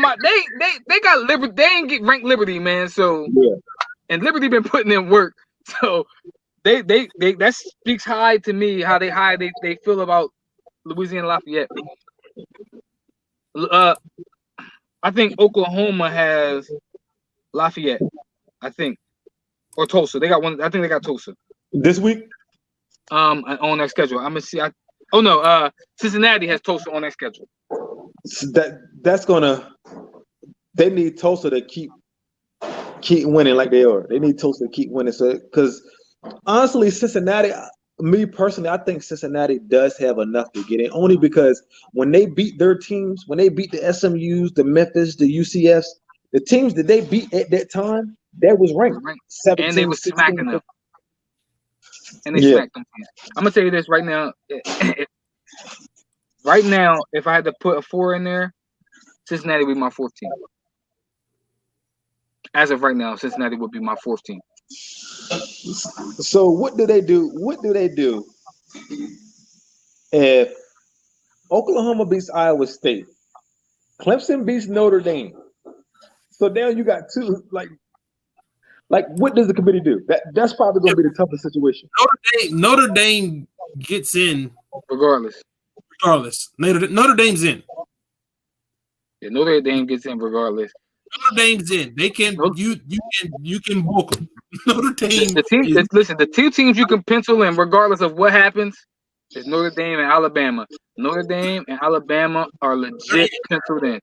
they got Liberty. They ain't get ranked Liberty, man. So and Liberty been putting in work. So they that speaks high to me how they feel about Louisiana Lafayette. I think Oklahoma has Lafayette. I think or Tulsa. They got one. I think they got Tulsa this week. On their schedule. I'm gonna see. Cincinnati has Tulsa on their schedule. That's gonna. They need Tulsa to keep winning like they are. They need Tulsa to keep winning. So, because honestly, Cincinnati, me personally, I think Cincinnati does have enough to get in. Only because when they beat their teams, when they beat the SMUs, the Memphis, the UCFs, the teams that they beat at that time, that was ranked 17, and they were smacking them. And they smacked them. I'm gonna tell you this right now. Right now, if I had to put a 4 in there, Cincinnati would be my 4th team. As of right now, Cincinnati would be my 4th team. So what do they do? What do they do if Oklahoma beats Iowa State, Clemson beats Notre Dame? So now you got two like what does the committee do? That's probably going to be the toughest situation. Notre Dame gets in regardless. Notre Dame's in. Yeah, Notre Dame gets in regardless. Notre Dame's in. They can you can book them. Notre Dame. The two teams you can pencil in regardless of what happens is Notre Dame and Alabama. Notre Dame and Alabama are legit penciled in.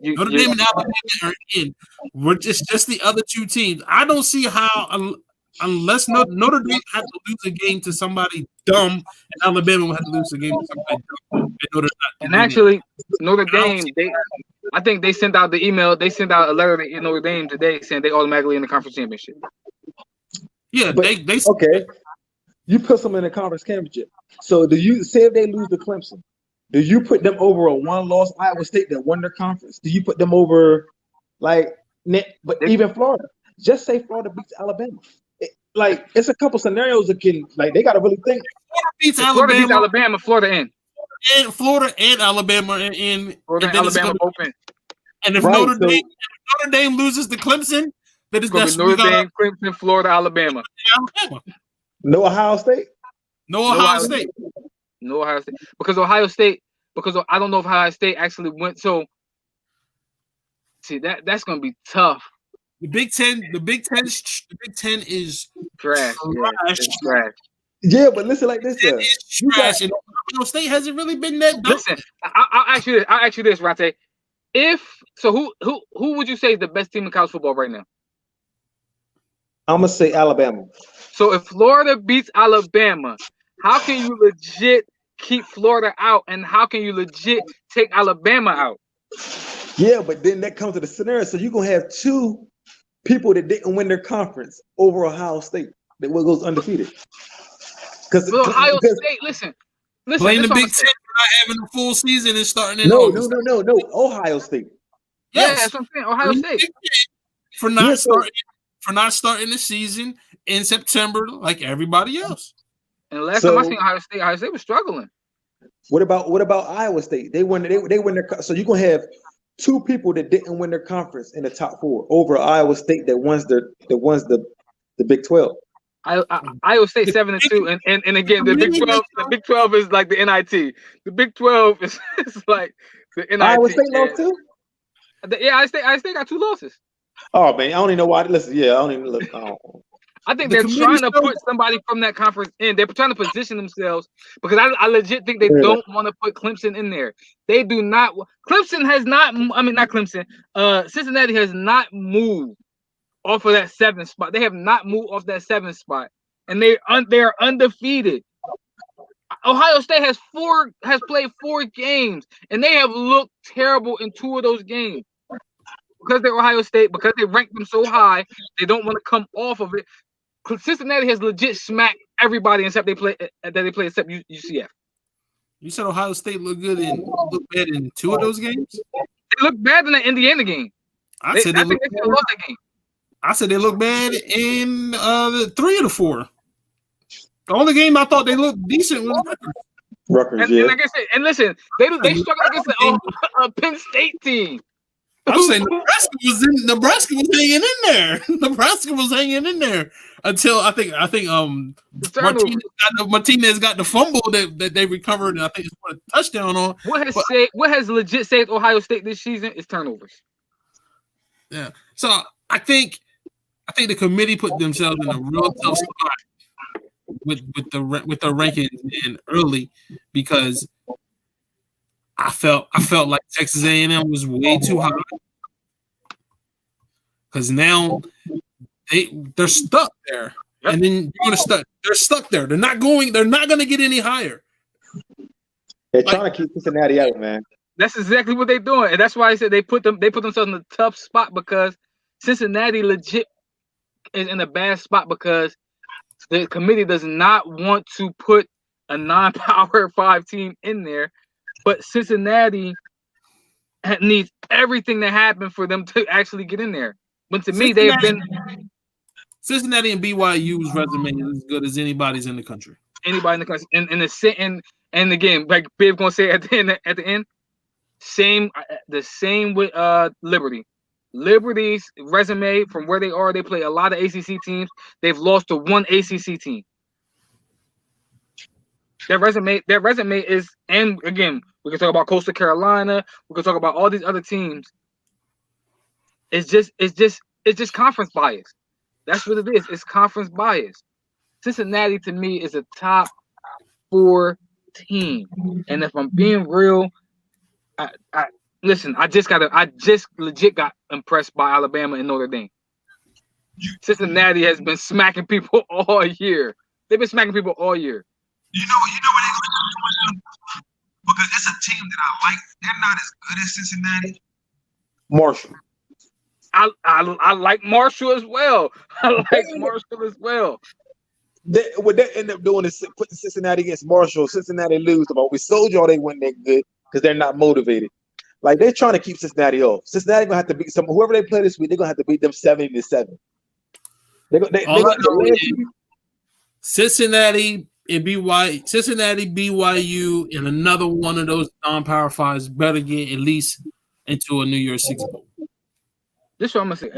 Notre Dame and Alabama are in. We're just the other two teams. I don't see how unless Notre Dame had to lose a game to somebody dumb, and Alabama would have to lose a game to somebody dumb. And actually, Notre Dame, I think they sent out the email. They sent out a letter to Notre Dame today saying they automatically in the conference championship. Yeah, but, they okay. You put them in the conference championship. So do you say if they lose to Clemson? Do you put them over a one-loss Iowa State that won their conference? Do you put them over even Florida? Just say Florida beats Alabama. It's a couple scenarios that can they got to really think. Florida beats Alabama, Florida in. And Florida and Alabama are in. Florida and Alabama open. And if Notre Dame loses to Clemson, that is Notre Dame, Clemson, Florida, Alabama. No Ohio State. No Ohio State. Because I don't know if Ohio State actually went. So see that's gonna be tough. The Big Ten is trash. Trash. It's trash. Yeah, but listen like this. It's trash. And Ohio State hasn't really been that Listen, dominant. I'll ask you this. I'll ask you this, Rontay. Who would you say is the best team in college football right now? I'm gonna say Alabama. So if Florida beats Alabama, how can you legit keep Florida out, and how can you legit take Alabama out? Yeah, but then that comes to the scenario. So you're gonna have two people that didn't win their conference over Ohio State that will goes undefeated. Because Well, Ohio State, listen. Playing This the what Big I'm Ten saying. for not having a full season and starting in no, no, August. no, no, no, Ohio State. Yeah, Yes, that's what I'm saying. Ohio State. for Yeah, not so starting the season in September like everybody else. And the last time I so seen Ohio State was struggling. what about Iowa State? They win their so you're gonna have two people that didn't win their conference in the top four over Iowa State that wins the Big 12. Iowa State 7-2, and again the Big 12 is like the NIT. The Big 12 is like the NIT. Iowa State Man. lost too? Yeah, Iowa State got 2 losses. Oh man, I don't even know why. Listen, yeah, I don't even look. I think The they're committee trying to show- put somebody from that conference in. They're trying to position themselves because I legit think they Yeah. don't want to put Clemson in there. They do not. Clemson has not. I mean, not Clemson. Cincinnati has not moved off of that 7th spot. They have not moved off that 7th spot, and they are undefeated. Ohio State has played 4 games, and they have looked terrible in 2 of those games. Because they're Ohio State, because they ranked them so high, they don't want to come off of it. Cincinnati has legit smacked everybody except they play except UCF. You said Ohio State looked bad in 2 of those games. They look bad in the Indiana game. I said they think they should have lost that game. I said they look bad in the 3 of the 4. The only game I thought they looked decent was Rutgers, And like I said, and listen, they struggled against a Penn State team. I'm saying Nebraska was hanging in there. Nebraska was hanging in there until I think Martinez got the fumble that they recovered, and I think it's put a touchdown on. What has legit saved Ohio State this season is turnovers. Yeah. So I think the committee put themselves in a real tough spot with the rankings in early because I felt like Texas A&M was way too high because now they're stuck there, and then they're stuck there. They're not going to get any higher. They're trying to keep Cincinnati out, man. That's exactly what they're doing, and that's why I said they put themselves in a tough spot because Cincinnati legit is in a bad spot because the committee does not want to put a non-power 5 team in there. But Cincinnati needs everything to happen for them to actually get in there. But to me, they have been Cincinnati and BYU's resume is as good as anybody's in the country. Anybody in the country, and again, like Biv gonna say at the end, the same with Liberty. Liberty's resume from where they are, they play a lot of ACC teams. They've lost to 1 ACC team. Their resume is, and again, we can talk about Coastal Carolina. We can talk about all these other teams. It's just conference bias. That's what it is. It's conference bias. Cincinnati to me is a top 4 team, and if I'm being real, listen. I just legit got impressed by Alabama and Notre Dame. Cincinnati has been smacking people all year. They've been smacking people all year. You know what they're going to do? Because it's a team that I like. They're not as good as Cincinnati. Marshall. I like Marshall as well. What they end up doing is putting Cincinnati against Marshall. Cincinnati lose. But we sold y'all they win that good because they're not motivated. Like they're trying to keep Cincinnati off. Cincinnati gonna have to beat whoever they play this week. They're gonna have to beat them 70-7. Cincinnati and BYU, and another one of those non-power 5s better get at least into a New Year's Six Bowl. This is what I'm gonna say.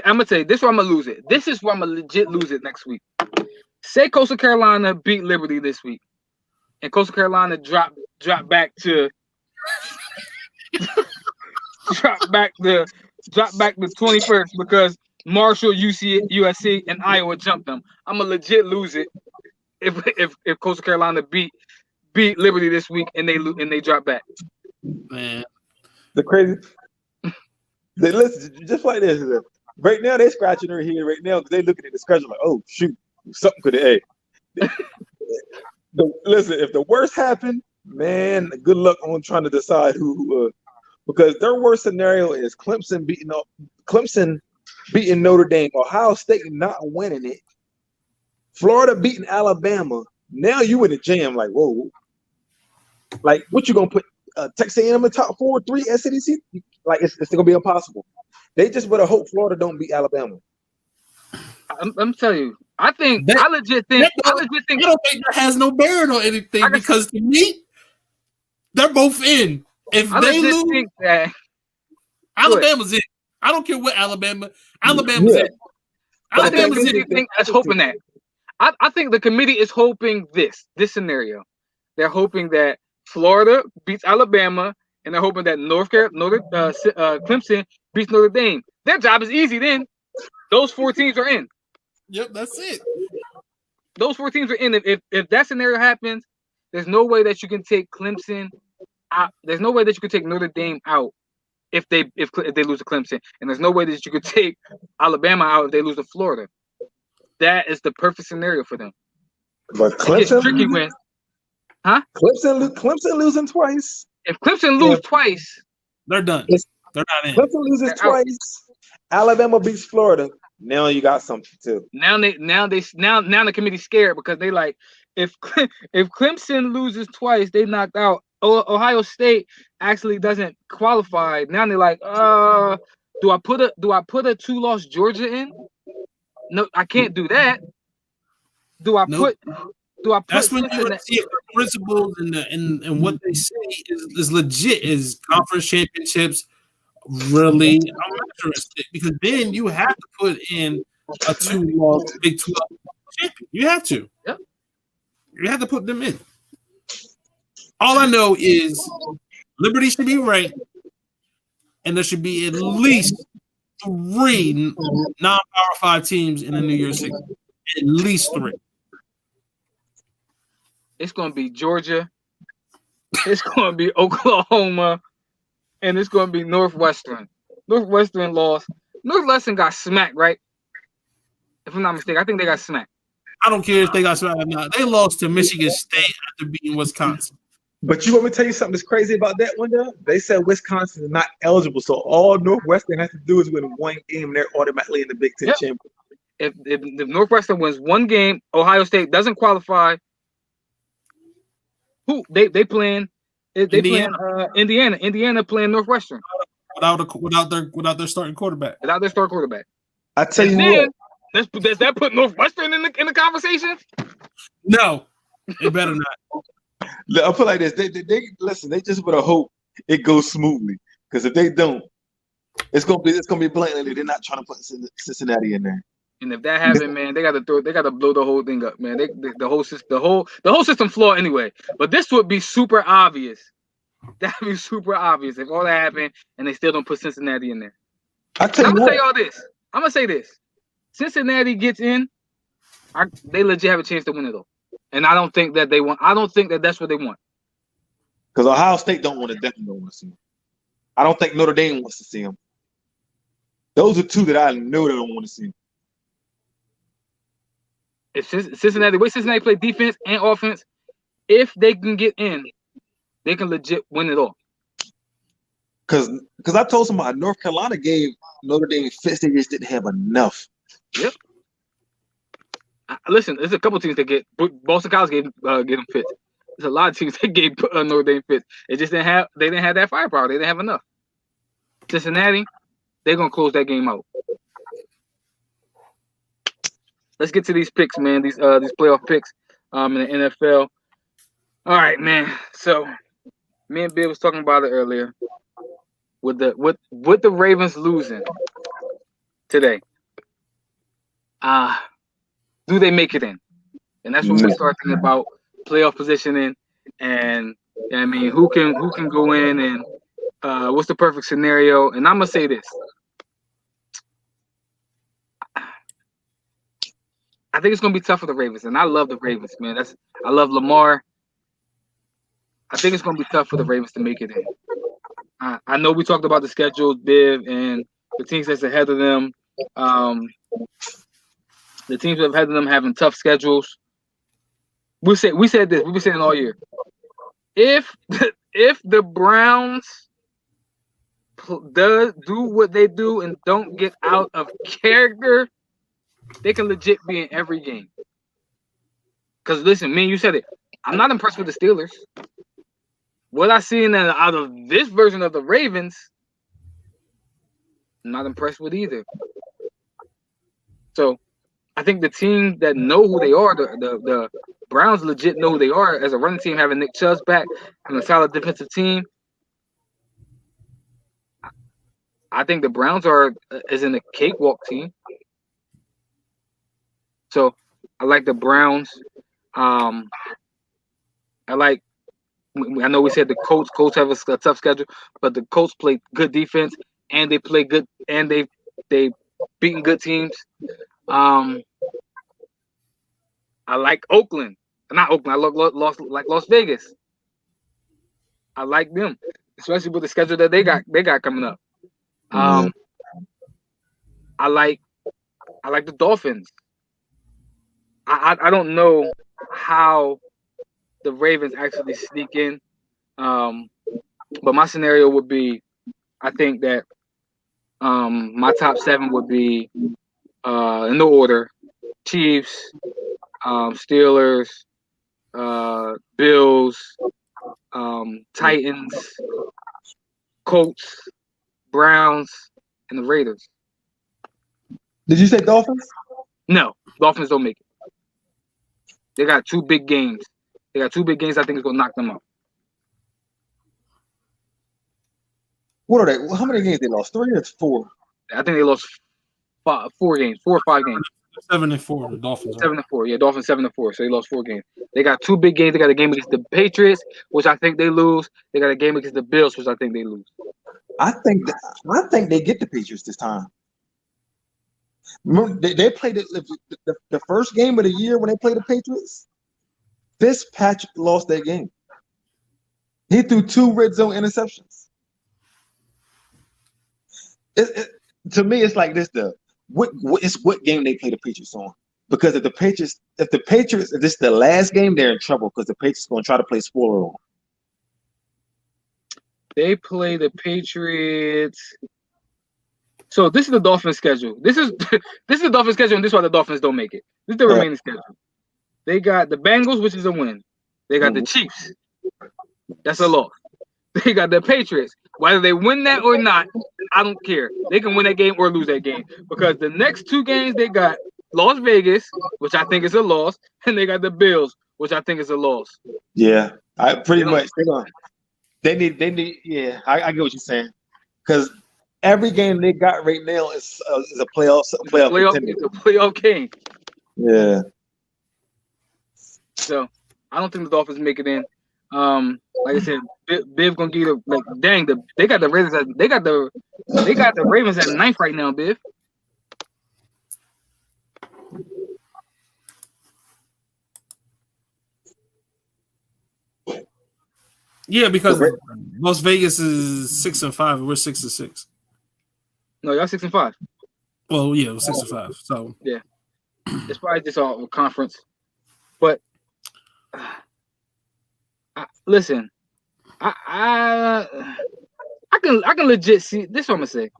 I'm gonna tell you. This is where I'm gonna lose it. This is where I'm gonna legit lose it next week. Say Coastal Carolina beat Liberty this week, and Coastal Carolina drop back to drop back the 21st because Marshall, USC, and Iowa jumped them. I'm gonna legit lose it if Coastal Carolina beat beat Liberty this week and they drop back. Man, The crazy. They listen just like this. Right now, they scratching their head right now because they looking at the schedule like, oh shoot, something could have. Listen, if the worst happened, man, good luck on trying to decide who. Because their worst scenario is Clemson beating Notre Dame, Ohio State not winning it, Florida beating Alabama. Now you in the jam, like whoa, like what you gonna put Texas A&M in the top 4, 3 SEC? Like it's gonna be impossible. They just better hope Florida don't beat Alabama. I'm telling you, I legit think I don't think that has no bearing on anything because to me, they're both in. If they lose, think that Alabama's in. I don't care what Alabama's in. Alabama's in. That's hoping that. I think the committee is hoping this scenario. They're hoping that Florida beats Alabama, and they're hoping that Clemson beats Notre Dame. Their job is easy then. Those 4 teams are in. Yep, that's it. Those 4 teams are in. If that scenario happens, there's no way that you can take Clemson out. There's no way that you can take Notre Dame out if they lose to Clemson, and there's no way that you could take Alabama out if they lose to Florida. That is the perfect scenario for them. But Clemson, tricky win. Huh? Clemson losing twice. If Clemson lose twice, they're done. They're not in. Clemson loses twice. Alabama beats Florida. Now you got something too. Now the committee's scared because they like if Clemson loses twice, they knocked out. Ohio State actually doesn't qualify. Now they're like, do I put a 2-loss Georgia in? No, I can't do that. Do I put? That's when you see if the principles and what they say is legit. Is conference championships really? I'm not interested because then you have to put in a 2-loss Big 12 champion. You have to. Yep. You have to put them in. All I know is Liberty should be ranked, and there should be at least 3 non-Power 5 teams in the New Year's Six. At least 3. It's going to be Georgia. It's going to be Oklahoma. And it's going to be Northwestern. Northwestern lost. Northwestern got smacked, right? If I'm not mistaken, I think they got smacked. I don't care if they got smacked or not. They lost to Michigan State after beating Wisconsin. But you want me to tell you something that's crazy about that one, though? They said Wisconsin is not eligible, so all Northwestern has to do is win 1 game, and they're automatically in the Big Ten championship. If Northwestern wins 1 game, Ohio State doesn't qualify. Who they playing? Indiana. Indiana playing Northwestern without their starting quarterback. Without their starting quarterback. I tell you what. Does that put Northwestern in the conversation? No, it better not. I feel like this. They listen. They just better hope it goes smoothly. Because if they don't, it's gonna be blatantly. They're not trying to put Cincinnati in there. And if that happens, man, they got to blow the whole thing up, man. The whole system flawed anyway. But this would be super obvious. That'd be super obvious if all that happened and they still don't put Cincinnati in there. I'm gonna say all this. I'm gonna say this. Cincinnati gets in, they legit have a chance to win it though. And I don't think that they want. I don't think that that's what they want. Because Ohio State definitely don't want to see them. I don't think Notre Dame wants to see them. Those are 2 that I know they don't want to see. If Cincinnati, the way Cincinnati play defense and offense, if they can get in, they can legit win it all. Because I told somebody North Carolina gave Notre Dame fits, they just didn't have enough. Yep. Listen, there's a couple teams that get Boston College gave them fits. There's a lot of teams that gave Notre Dame fits. They didn't have that firepower. They didn't have enough. Cincinnati, they're gonna close that game out. Let's get to these picks, man. These playoff picks in the NFL. All right, man. So me and Bill was talking about it earlier. With the Ravens losing today, do they make it in? And that's when we start thinking about playoff positioning and I mean who can go in and what's the perfect scenario. And I'm gonna say this. I think it's gonna be tough for the Ravens, and I love the Ravens, man. I love Lamar. I think it's going to be tough for the Ravens to make it in. I know we talked about the schedule, Biv, and the teams that's ahead of them. Um, the teams that ahead of them having tough schedules. We said this. We've been saying it all year. If if the Browns do what they do and don't get out of character, they can legit be in every game. Because listen, me and you said it. I'm not impressed with the Steelers. What I seen out of this version of the Ravens, I'm not impressed with either. So I think the team that know who they are, the Browns legit know who they are as a running team, having Nick Chubb's back and a solid defensive team. I think the Browns is in a cakewalk team. So I like the Browns. I know we said the Colts. Colts have a tough schedule, but the Colts play good defense and they play good and they beating good teams. I like Oakland. Not Oakland. I like Las Vegas. I like them, especially with the schedule that they got coming up. I like the Dolphins. I don't know how the Ravens actually sneak in, but my scenario would be, I think that my top 7 would be in no order: Chiefs, Steelers, Bills, Titans, Colts, Browns, and the Raiders. Did you say Dolphins? No, Dolphins don't make it. They got 2 big games. I think it's gonna knock them out. What are they? How many games they lost? 3 or 4? I think they lost 4 or 5 games. 7-4. The Dolphins. 7-4. Yeah, Dolphins 7-4. So they lost 4 games. They got 2 big games. They got a game against the Patriots, which I think they lose. They got a game against the Bills, which I think they lose. I think they get the Patriots this time. Remember, they played the first game of the year when they played the Patriots. Fitzpatrick lost that game. He threw 2 red zone interceptions. To me, it's like this: what game they play the Patriots on? Because if the Patriots, if this is the last game, they're in trouble because the Patriots are going to try to play spoiler on. They play the Patriots. So this is the Dolphins' schedule. This is the Dolphins' schedule, and this is why the Dolphins don't make it. This is the remaining schedule. They got the Bengals, which is a win. They got the Chiefs. That's a loss. They got the Patriots. Whether they win that or not, I don't care. They can win that game or lose that game because the next 2 games they got Las Vegas, which I think is a loss, and they got the Bills, which I think is a loss. Yeah, I pretty much. They need. Yeah, I get what you're saying because every game they got right now is a playoff contender. It's a playoff game. Yeah. So I don't think the Dolphins make it in. Like I said, Biv gonna give they got the Ravens at Ravens at 9th right now, Biv. Yeah, because Las Vegas is 6-5, and we're 6-6. No, y'all 6-5. Well, yeah, we're 6-5. So yeah, it's probably just a conference. But listen, I can legit see this. Is what I'm gonna say,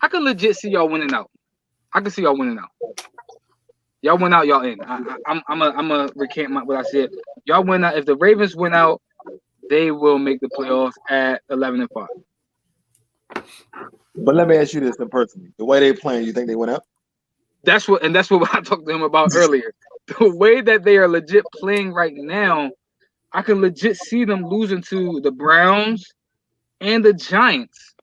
I can legit see y'all winning out. I can see y'all winning out. Y'all win out, y'all in. I'm gonna recant what I said. Y'all win out. If the Ravens win out, they will make the playoffs at 11-5. But let me ask you this personally: the way they playing, you think they went up? That's what I talked to him about earlier. The way that they are legit playing right now, I can legit see them losing to the Browns and the Giants.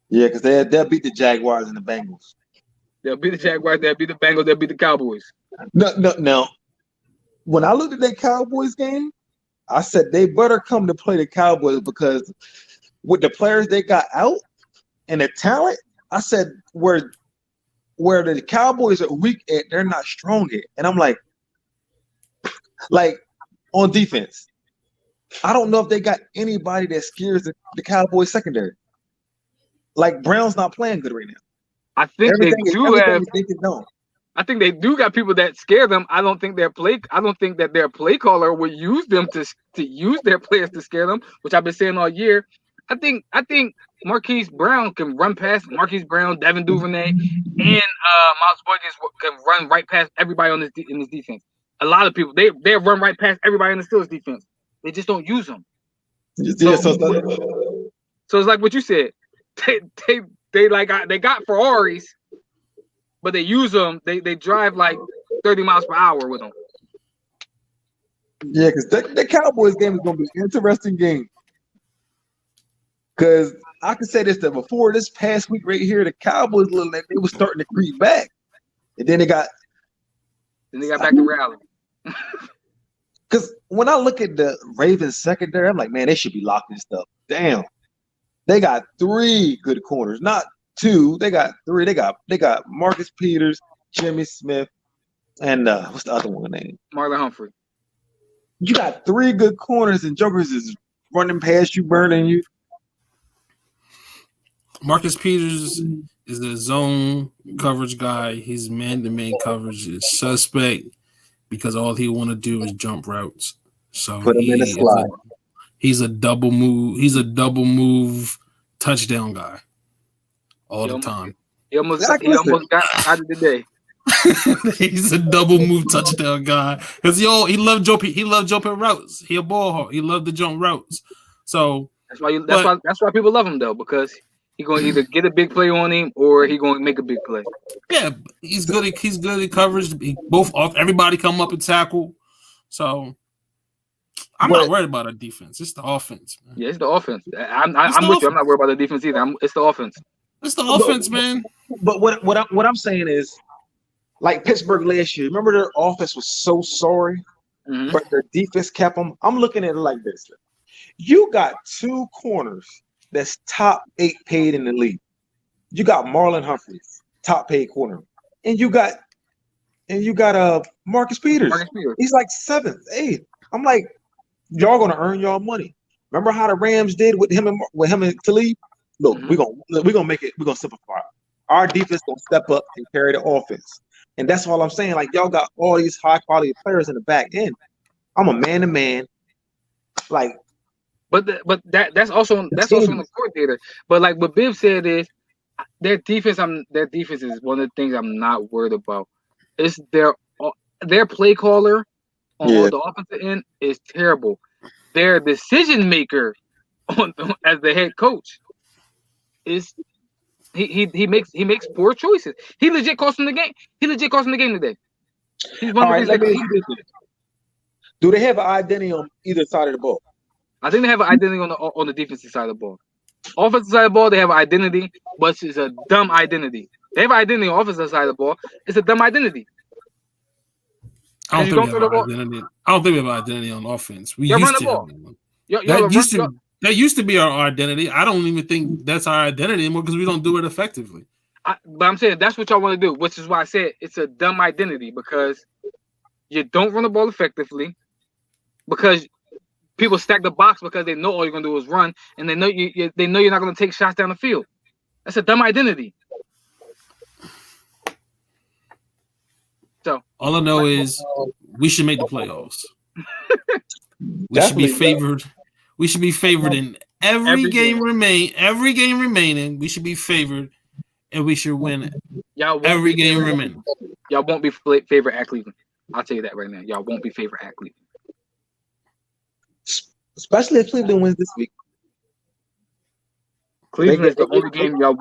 Yeah, because they'll beat the Jaguars and the Bengals. They'll beat the Jaguars. They'll beat the Bengals. They'll beat the Cowboys. No. When I looked at that Cowboys game, I said they better come to play the Cowboys because with the players they got out and the talent, I said where the Cowboys are weak at, they're not strong at. And I'm like on defense. I don't know if they got anybody that scares the Cowboys secondary. Like Brown's not playing good right now. I think Everything they is do have. thinking no. I think they do got people that scare them. I don't think that their play caller would use them to use their players to scare them, which I've been saying all year. I think Marquise Brown can run past Marquise Brown, Devin Duvernay, and Miles Boykins can run right past everybody in this defense. A lot of people they run right past everybody in the Steelers defense. They just don't use them. Yeah, so it's like what you said. They got Ferraris, but they use them. They drive like 30 miles per hour with them. yeah, because the Cowboys game is going to be an interesting game. Because I can say this, that before this past week right here, the Cowboys looked like they were starting to creep back. And then they got back to rally. Because when I look at the Ravens secondary, I'm like, man, they should be locking stuff down. They got 3 good corners, not 2. They got 3. They got Marcus Peters, Jimmy Smith, and what's the other one name? Marlon Humphrey. You got 3 good corners, and Jokers is running past you, burning you. Marcus Peters is the zone coverage guy. His man-to-man coverage is suspect because all he want to do is jump routes. So put him in a slide. He's a double move. He's a double move touchdown guy all the time. He almost got out of the day. He's a double move touchdown guy because he loved jumping routes. He a ball hawk. He loved the jump routes. So that's why people love him though, because he gonna either get a big play on him or he gonna make a big play. Yeah, he's good at coverage. Everybody come up and tackle. So I'm not worried about our defense. It's the offense, man. Yeah, it's the offense. I'm with you. I'm not worried about the defense either. It's the offense. It's the offense, man. But what I'm saying is, like Pittsburgh last year, remember their offense was so sorry, but their defense kept them. I'm looking at it like this. You got 2 corners that's top 8 paid in the league. You got Marlon Humphreys, top paid corner. And you got Marcus Peters. He's like 7th, 8th. I'm like, y'all gonna earn y'all money. Remember how the Rams did with him and Talib? Look, we're gonna make it, we're gonna simplify. Our defense gonna step up and carry the offense. And that's all I'm saying. Like, y'all got all these high quality players in the back end. I'm a man-to-man. Like, that's also on the coordinator. But like what Bibb said is their defense is one of the things I'm not worried about. It's their play caller on the offensive end is terrible. Their decision maker as the head coach is he makes poor choices. He legit cost them the game. Today. He's one of the Do they have an identity on either side of the ball? I think they have an identity on the defensive side of the ball. Offensive side of the ball, they have an identity, but it's a dumb identity. They have an identity on the offensive side of the ball. It's a dumb identity. I don't think we have an identity on offense. We used to. That used to be our identity. I don't even think that's our identity anymore because we don't do it effectively. But I'm saying that's what y'all want to do, which is why I said it's a dumb identity because you don't run the ball effectively because people stack the box because they know all you're gonna do is run, and they know you're not gonna take shots down the field. That's a dumb identity. So all I know is we should make the playoffs. We should be favored. We should be favored in every game remaining. We should be favored, and we should win every game remaining. Y'all won't be favored at Cleveland. I'll tell you that right now. Y'all won't be favored at Cleveland. Especially if Cleveland wins this week. Cleveland is the only game y'all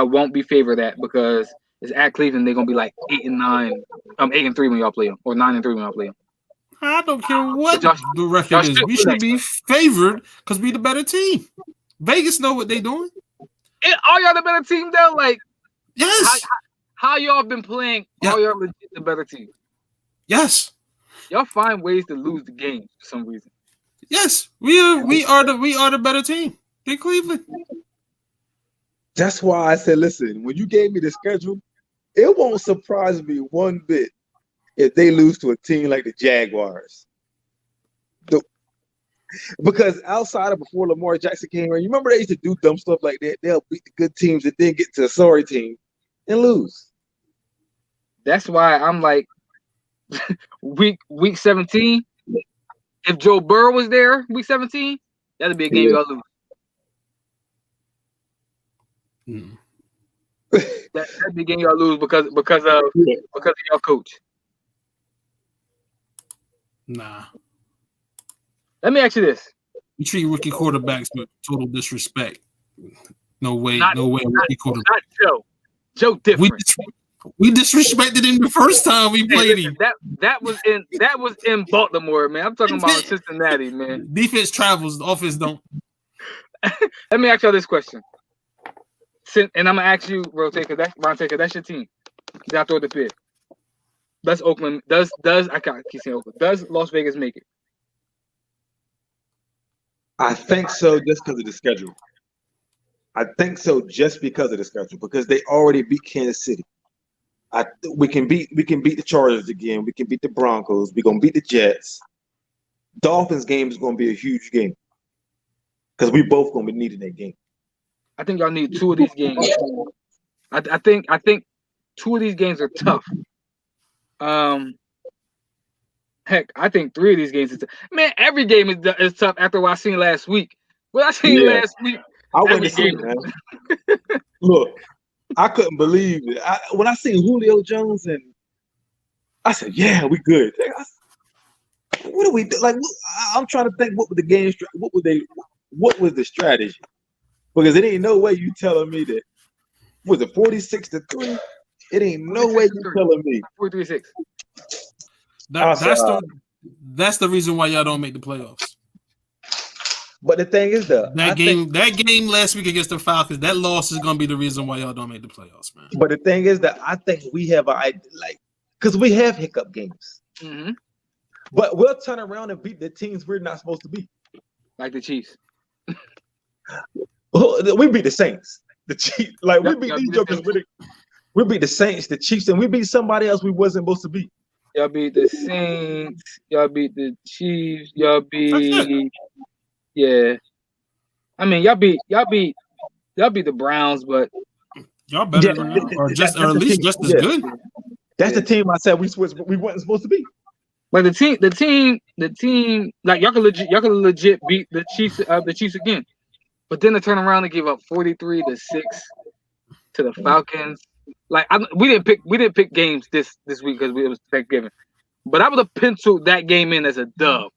won't be favored at because it's at Cleveland. They're gonna be like 8-9, 8-3 when y'all play them, or 9-3 when y'all play them. I don't care what the record is. We should be favored because we're the better team. Vegas know what they're doing. Are y'all the better team though? Like, yes. How y'all been playing? Are y'all legit the better team? Yes. Y'all find ways to lose the game for some reason. Yes, we are the better team in Cleveland. That's why I said, listen, when you gave me the schedule, it won't surprise me one bit if they lose to a team like the Jaguars. Because outside of before Lamar Jackson came here, you remember they used to do dumb stuff like that. They'll beat the good teams and then get to a sorry team and lose. That's why I'm like week 17. If Joe Burrow was there, week 17, that'd be a game y'all lose. That'd be a game y'all lose because of your coach. Nah. Let me ask you this. You treat rookie quarterbacks with total disrespect. No way. Not Rookie quarterback. Not Joe. Joe different. We disrespected him the first time we played him. That was in Baltimore, man. I'm talking about Cincinnati, man. Defense travels, the offense don't. Let me ask y'all this question. And I'm gonna ask you, Rontay, because that's your team. Down throw the pit. Does Oakland I can't keep saying Oakland. Does Las Vegas make it? I think so, just because of the schedule. I think so, just because of the schedule, because they already beat Kansas City. We can beat the Chargers again. We can beat the Broncos. We're gonna beat the Jets. Dolphins game is gonna be a huge game because we both gonna be needing that game. I think y'all need 2 of these games. I think 2 of these games are tough. Heck, I think 3 of these games is tough. Man, every game is tough after what I seen last week. What I seen last week, I went to see, man. Look, I couldn't believe it. When I seen Julio Jones, and I said, "Yeah, we good." What do we do? Like, I'm trying to think. What was the game? What was the strategy? Because it ain't no way you telling me that was it 46-3. It ain't no way you telling me 43-6. That's the reason why y'all don't make the playoffs. But the thing is, that game last week against the Falcons, that loss is gonna be the reason why y'all don't make the playoffs, man. But the thing is that I think we have because we have hiccup games, but we'll turn around and beat the teams we're not supposed to beat, like the Chiefs. We beat the Saints, the Chiefs. Like we beat these jokers. We beat the Saints, the Chiefs, and we beat somebody else we wasn't supposed to beat. Y'all beat the Saints. Y'all beat the Chiefs. Y'all beat. Yeah, I mean y'all beat the Browns, but y'all better than or at least just as good. That's the team I said we wasn't supposed to beat. Like the team, like y'all can legit beat the Chiefs again, but then to turn around and give up 43-6 to the Falcons. Like we didn't pick games this week because it was Thanksgiving, but I would have penciled that game in as a dub.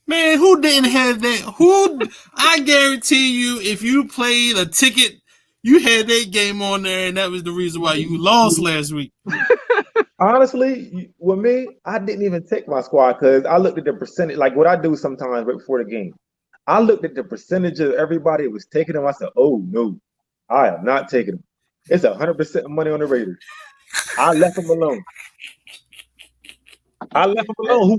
Man, who didn't have that? I guarantee you, if you played a ticket, you had that game on there, and that was the reason why you lost last week. Honestly, with me, I didn't even take my squad because I looked at the percentage, like what I do sometimes right before the game. I looked at the percentage of everybody who was taking them. I said, "Oh no, I am not taking them. It's 100% money on the Raiders." I left them alone. Who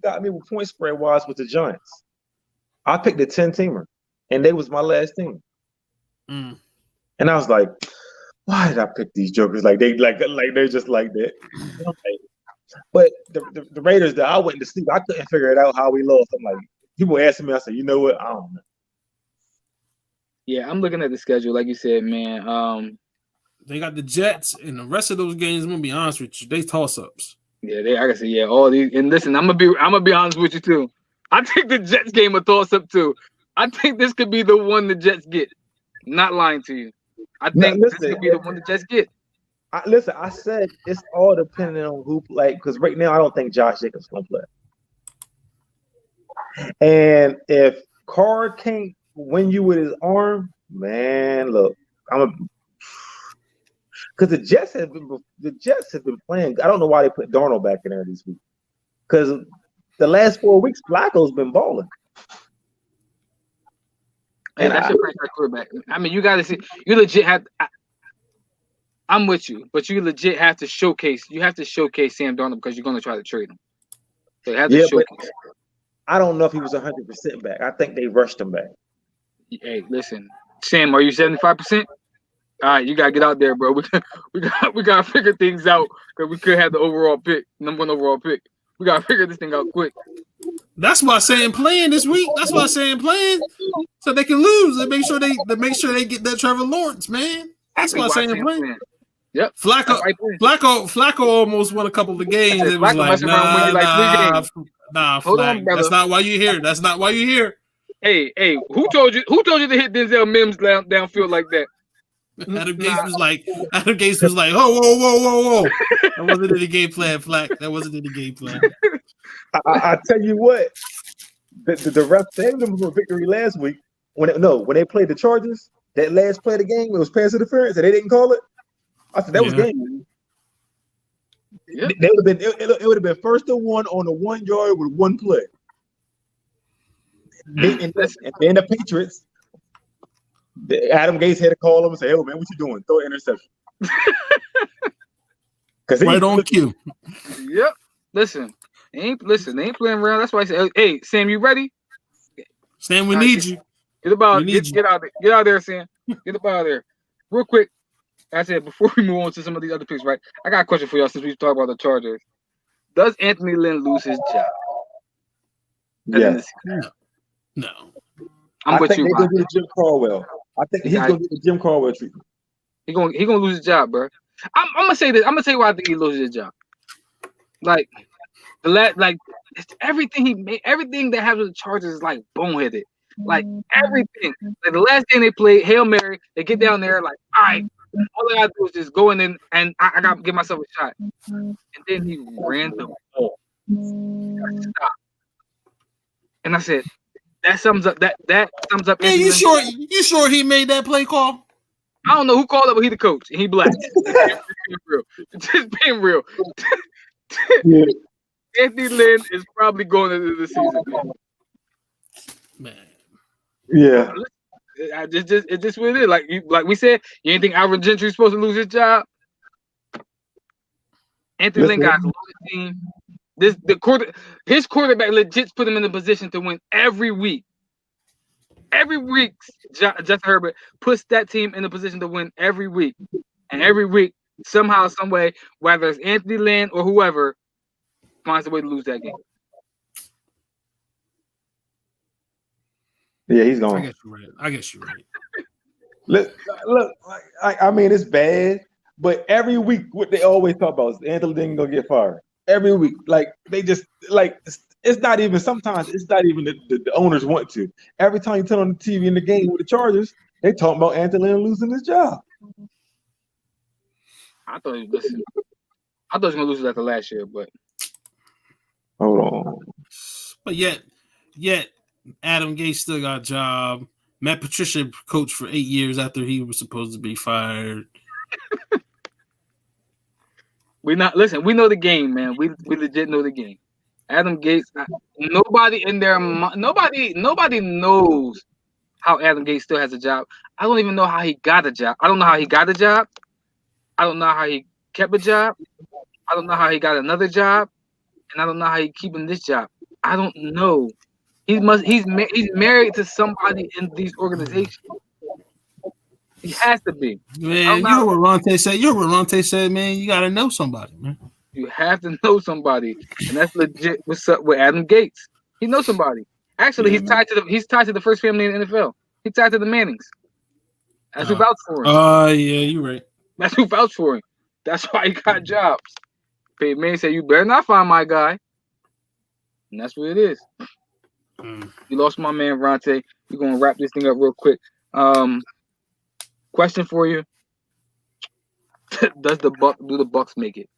got me with point spread wise with the Giants? I picked a 10-teamer, and they was my last team. And I was like, why did I pick these jokers? Like they're just like that. But the Raiders, I went to sleep. I couldn't figure it out how we lost. I'm like, people asking me, I said, you know what? I don't know. Yeah, I'm looking at the schedule, like you said, man. They got the Jets, and the rest of those games. I'm gonna be honest with you, they toss ups. Yeah, I can say all these. And listen, I'm gonna be honest with you too. I think the Jets game a toss up too. I think this could be the one the Jets get. Not lying to you. I think this could be the one the Jets get. I said it's all depending on who play. Because right now, I don't think Josh Jacobs gonna play. And if Carr can't win you with his arm, man, look, because the Jets have been playing. I don't know why they put Darnold back in there this week. Because the last 4 weeks, Flacco's been balling. And that's your franchise quarterback. I mean, you got to see. You legit have. I'm with you, but you legit have to showcase. You have to showcase Sam Darnold because you're going to try to trade him. So you have to showcase. But I don't know if he was 100% back. I think they rushed him back. Hey, listen, Sam, are you 75%? All right, you gotta get out there, bro. We gotta figure things out because we could have the number one overall pick. We gotta figure this thing out quick. That's why I'm saying playing this week. That's why I'm saying playing so they can lose. They make sure they get that Trevor Lawrence, man. That's why I'm saying playing. Yep. Flacco almost won a couple of games. It was Flacco like, messing around when you like 3 games. Hold Flack. on, brother. That's not why you here. That's not why you here. Hey, who told you to hit Denzel Mims downfield like that? Adam Gates was like, whoa. That wasn't in the game plan, Flack. That wasn't in the game plan. I tell you what, the ref saved them for a victory last week. When they played the Chargers, that last play of the game, it was pass interference, and they didn't call it. I said that was game. Yeah. They would have been. It would have been 1st and 1 on the 1 yard with 1 play. And then the Patriots, Adam Gates had to call him and say, "Hey, man, what you doing? Throw an interception." Right on cue. Yep. Listen, they ain't playing around. That's why I said, "Hey, Sam, you ready? Sam, we need you. Get out there. Get out there, Sam. Get up out of there, real quick." I said before we move on to some of these other picks, right? I got a question for y'all since we talked about the Chargers. Does Anthony Lynn lose his job? Yes. No. I think they're gonna get Jim Caldwell. I think he's gonna get the Jim Caldwell treatment. He gonna lose his job, bro. I'm gonna say this. I'm gonna tell you why I think he loses his job. Like it's everything he made, everything that happens with the Chargers is like boneheaded. Like everything. Like the last game they played, Hail Mary, they get down there like, all right, all I gotta do is just go in and I gotta give myself a shot. And then he ran the ball. Stop. And I said, that sums up that sums up. Hey, you sure he made that play call? I don't know who called it, but he the coach and he black. Just being real. Yeah. Anthony Lynn is probably going into the season, man. Yeah. It's just what it is. Like we said, you ain't think Alvin Gentry's supposed to lose his job? Anthony Lynn got a loaded team. His quarterback legit put him in a position to win every week. Every week, Justin Herbert puts that team in a position to win every week. And every week, somehow, some way, whether it's Anthony Lynn or whoever, finds a way to lose that game. Yeah, he's going. I guess you're right. Look, I mean, it's bad, but every week, what they always talk about is Anthony Lynn gonna get fired. Every week, like they just like it's not even. Sometimes it's not even the owners want to. Every time you turn on the TV in the game with the Chargers, they talking about Anthony Lynn losing his job. I thought he was gonna lose it after last year, but hold on. But yet, Adam Gase still got a job. Matt Patricia coached for 8 years after he was supposed to be fired. We know the game, man. We legit know the game. Adam Gates, nobody knows how Adam Gates still has a job. I don't even know how he got a job. I don't know how he got a job. I don't know how he kept a job. I don't know how he got another job, and I don't know how he keeping this job. I don't know. He's married to somebody in these organizations. He has to be. Man, you know what Rontay said? You know what Rontay said, man? You got to know somebody, man. You have to know somebody. And that's legit what's up with Adam Gates. He knows somebody. Actually, he's tied to the first family in the NFL. He's tied to the Mannings. That's who vouched for him. Yeah, you're right. That's who vouched for him. That's why he got jobs. Peyton Manning said, you better not find my guy. And that's what it is. You lost my man, Rontay. We're going to wrap this thing up real quick. Question for you. Do the Bucks make it?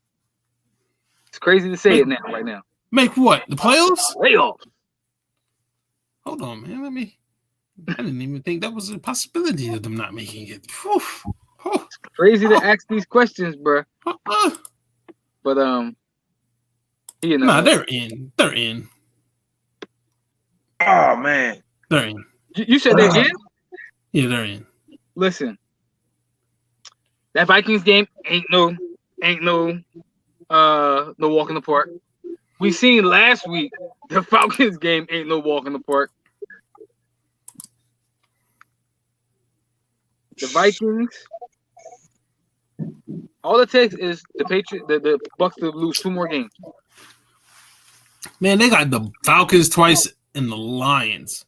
It's crazy to say it now, right now. Make what? The playoffs? Playoffs. Hold on, man. I didn't even think that was a possibility of them not making it. It's crazy to ask these questions, bro. But you know. Nah, they're in. They're in. Oh man, they're in. You said they're in? Yeah, they're in. Listen, that Vikings game ain't no walk in the park. We seen last week the Falcons game ain't no walk in the park. The Vikings, all it takes is the Bucks to lose 2 more games. Man, they got the Falcons twice and the Lions.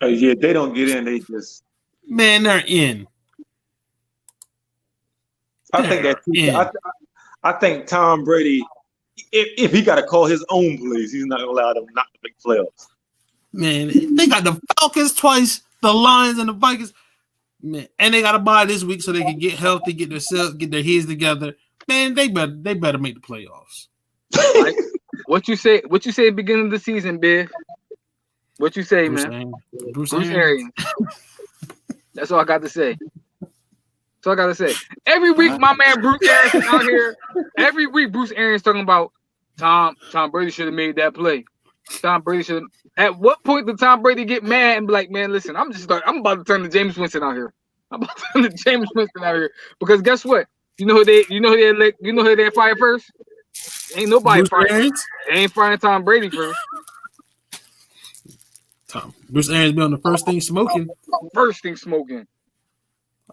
Yeah, they don't get in. They just. Man, they're in. I think that. I think Tom Brady, if he got to call his own plays, he's not gonna allow them not to make playoffs. Man, they got the Falcons twice, the Lions and the Vikings. Man, and they got to buy this week so they can get healthy, get their heads together. Man, they better make the playoffs. Like, what you say? What you say at the beginning of the season, Biff? What you say, man? Bruce Arians. That's all I got to say. That's all I got to say. Every week, my man Bruce Arians is out here. Every week, Bruce Arians talking about Tom Brady should have made that play. Tom Brady should have. At what point did Tom Brady get mad and be like, man, listen, I'm about to turn to James Winston out here. I'm about to turn to James Winston out here. Because guess what? You know who they fired first? Ain't nobody firing. They ain't firing Tom Brady first. Bruce Arians be on the first thing smoking. First thing smoking.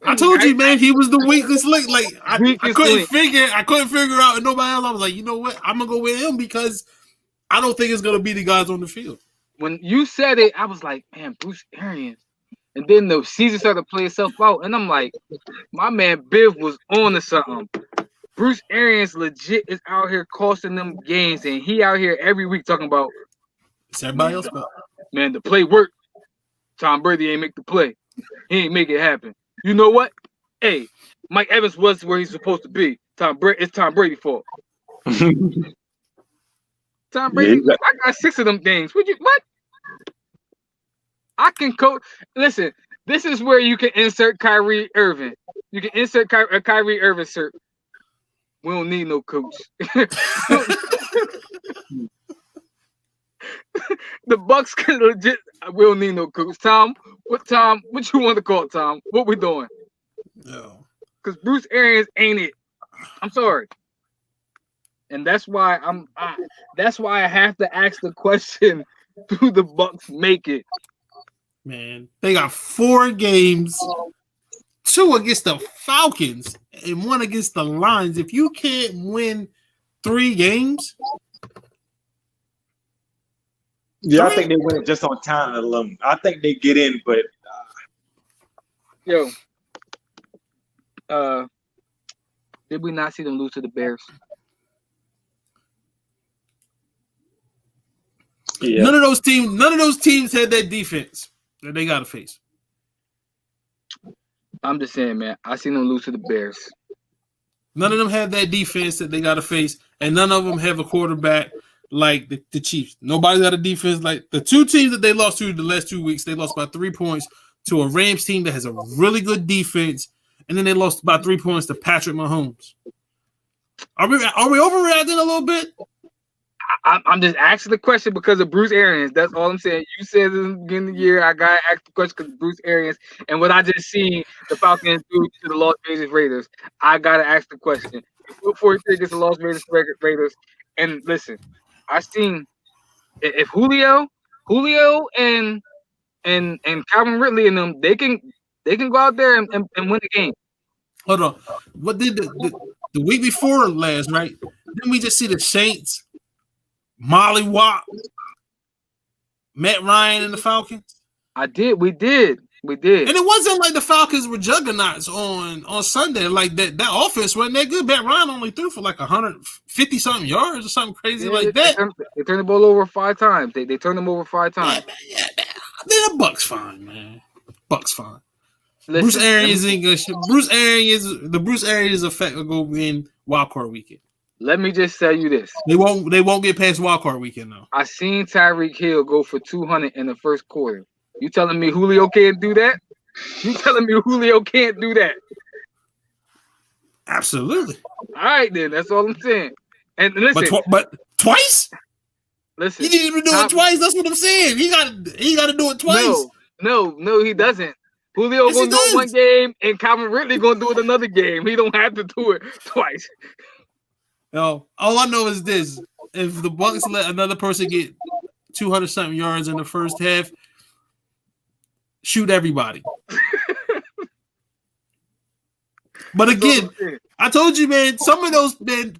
I told you, man, he was the weakest link. Like I couldn't figure out, and nobody else. I was like, you know what? I'm gonna go with him because I don't think it's gonna be the guys on the field. When you said it, I was like, man, Bruce Arians. And then the season started to play itself out, and I'm like, my man Biff was on to something. Bruce Arians legit is out here costing them games, and he out here every week talking about. It's everybody else, man, the play worked. Tom Brady ain't make the play. He ain't make it happen. You know what? Hey, Mike Evans was where he's supposed to be. It's Tom Brady's fault. Tom Brady, I got 6 of them things. What? I can coach. Listen, this is where you can insert Kyrie Irving. You can insert a Kyrie Irving shirt. We don't need no coach. The Bucks can legit. We don't need no coach. Tom, what you want to call it, Tom? What we doing? No. Because Bruce Arians ain't it. I'm sorry. And that's why that's why I have to ask the question: do the Bucks make it? Man, they got 4 games, 2 against the Falcons and 1 against the Lions. If you can't win 3 games, yeah, I think they win it just on talent alone. I think they get in, but did we not see them lose to the Bears? Yeah. None of those teams had that defense that they got to face. I'm just saying, man. I seen them lose to the Bears. None of them have that defense that they got to face, and none of them have a quarterback like the Chiefs. Nobody's got a defense like the 2 teams that they lost to the last 2 weeks. They lost by 3 points to a Rams team that has a really good defense, and then they lost by 3 points to Patrick Mahomes. Are we overreacting a little bit? I'm just asking the question because of Bruce Arians. That's all I'm saying. You said in the beginning of the year, I got to ask the question because of Bruce Arians. And what I just seen the Falcons do to the Las Vegas Raiders, I got to ask the question. Before you against the Las Vegas Raiders, and listen, I seen if Julio and Calvin Ridley and them, they can go out there and win the game. Hold on. What did the week before last, right? Didn't we just see the Saints Molly Watt, Matt Ryan, and the Falcons? We did. And it wasn't like the Falcons were juggernauts on Sunday. Like that offense wasn't that good. Matt Ryan only threw for like 150-something yards or something crazy like that. They turned the ball over 5 times. They turned them over 5 times. Yeah. The Bucks fine, man. Bucks fine. Listen, Bruce Arians English. The Bruce Arians effect will go in wild card weekend. Let me just tell you this. They won't get past wild card weekend though. I seen Tyreek Hill go for 200 in the first quarter. You telling me Julio can't do that? Absolutely. All right, then. That's all I'm saying. And listen, but twice? Listen, he didn't even do it twice. That's what I'm saying. He got to do it twice. No, he doesn't. Julio gonna do it one game, and Calvin Ridley gonna do it another game. He don't have to do it twice. No, all I know is this: if the Bucks let another person get 200-something yards in the first half, shoot everybody. But again, I told you, man, some of those, man,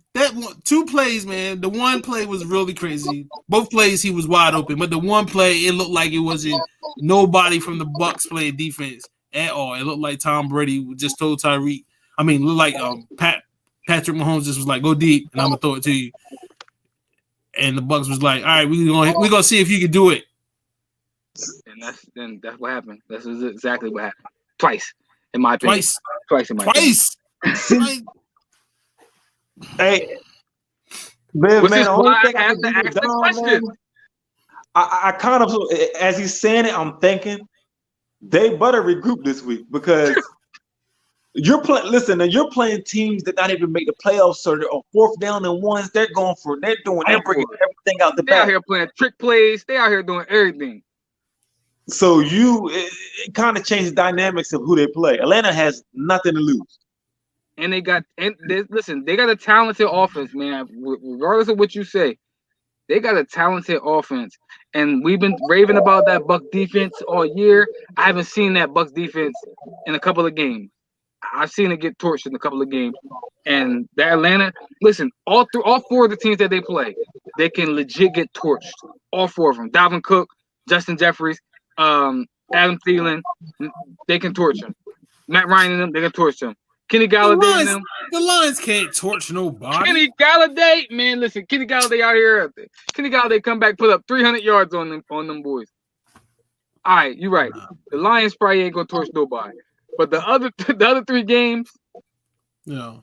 two plays, man, the one play was really crazy. Both plays, he was wide open. But the one play, it looked like it wasn't nobody from the Bucs playing defense at all. It looked like Tom Brady just told Tyreek. I mean, looked like Patrick Mahomes just was like, go deep, and I'm going to throw it to you. And the Bucs was like, all right, we're gonna see if you can do it. And that's what happened. That's exactly what happened. Twice, in my opinion. Twice in my opinion. Hey, man, Which man, is the only why thing I have can to do ask with the Don, question. man, I kind of, as he's saying it, I'm thinking they better regroup this week because you're playing. Listen, you're playing teams that not even make the playoffs, so they're on 4th down and ones. They're bringing everything out the They out back. here playing trick plays. They out here doing everything. So it kind of changes the dynamics of who they play. Atlanta has nothing to lose. And they got a talented offense, man. Regardless of what you say, they got a talented offense. And we've been raving about that Buck defense all year. I haven't seen that Bucks defense in a couple of games. I've seen it get torched in a couple of games. And the Atlanta, listen, all 4 of the teams that they play, they can legit get torched. All 4 of them. Dalvin Cook, Justin Jeffries, Adam Thielen, they can torch him. Matt Ryan and them, they can torch him. Kenny Galladay and them. The Lions can't torch nobody. Kenny Galladay, man, listen, Kenny Galladay out here. Kenny Galladay come back, put up 300 yards on them boys. All right, you're right. The Lions probably ain't gonna torch nobody. But the other 3 games, yeah.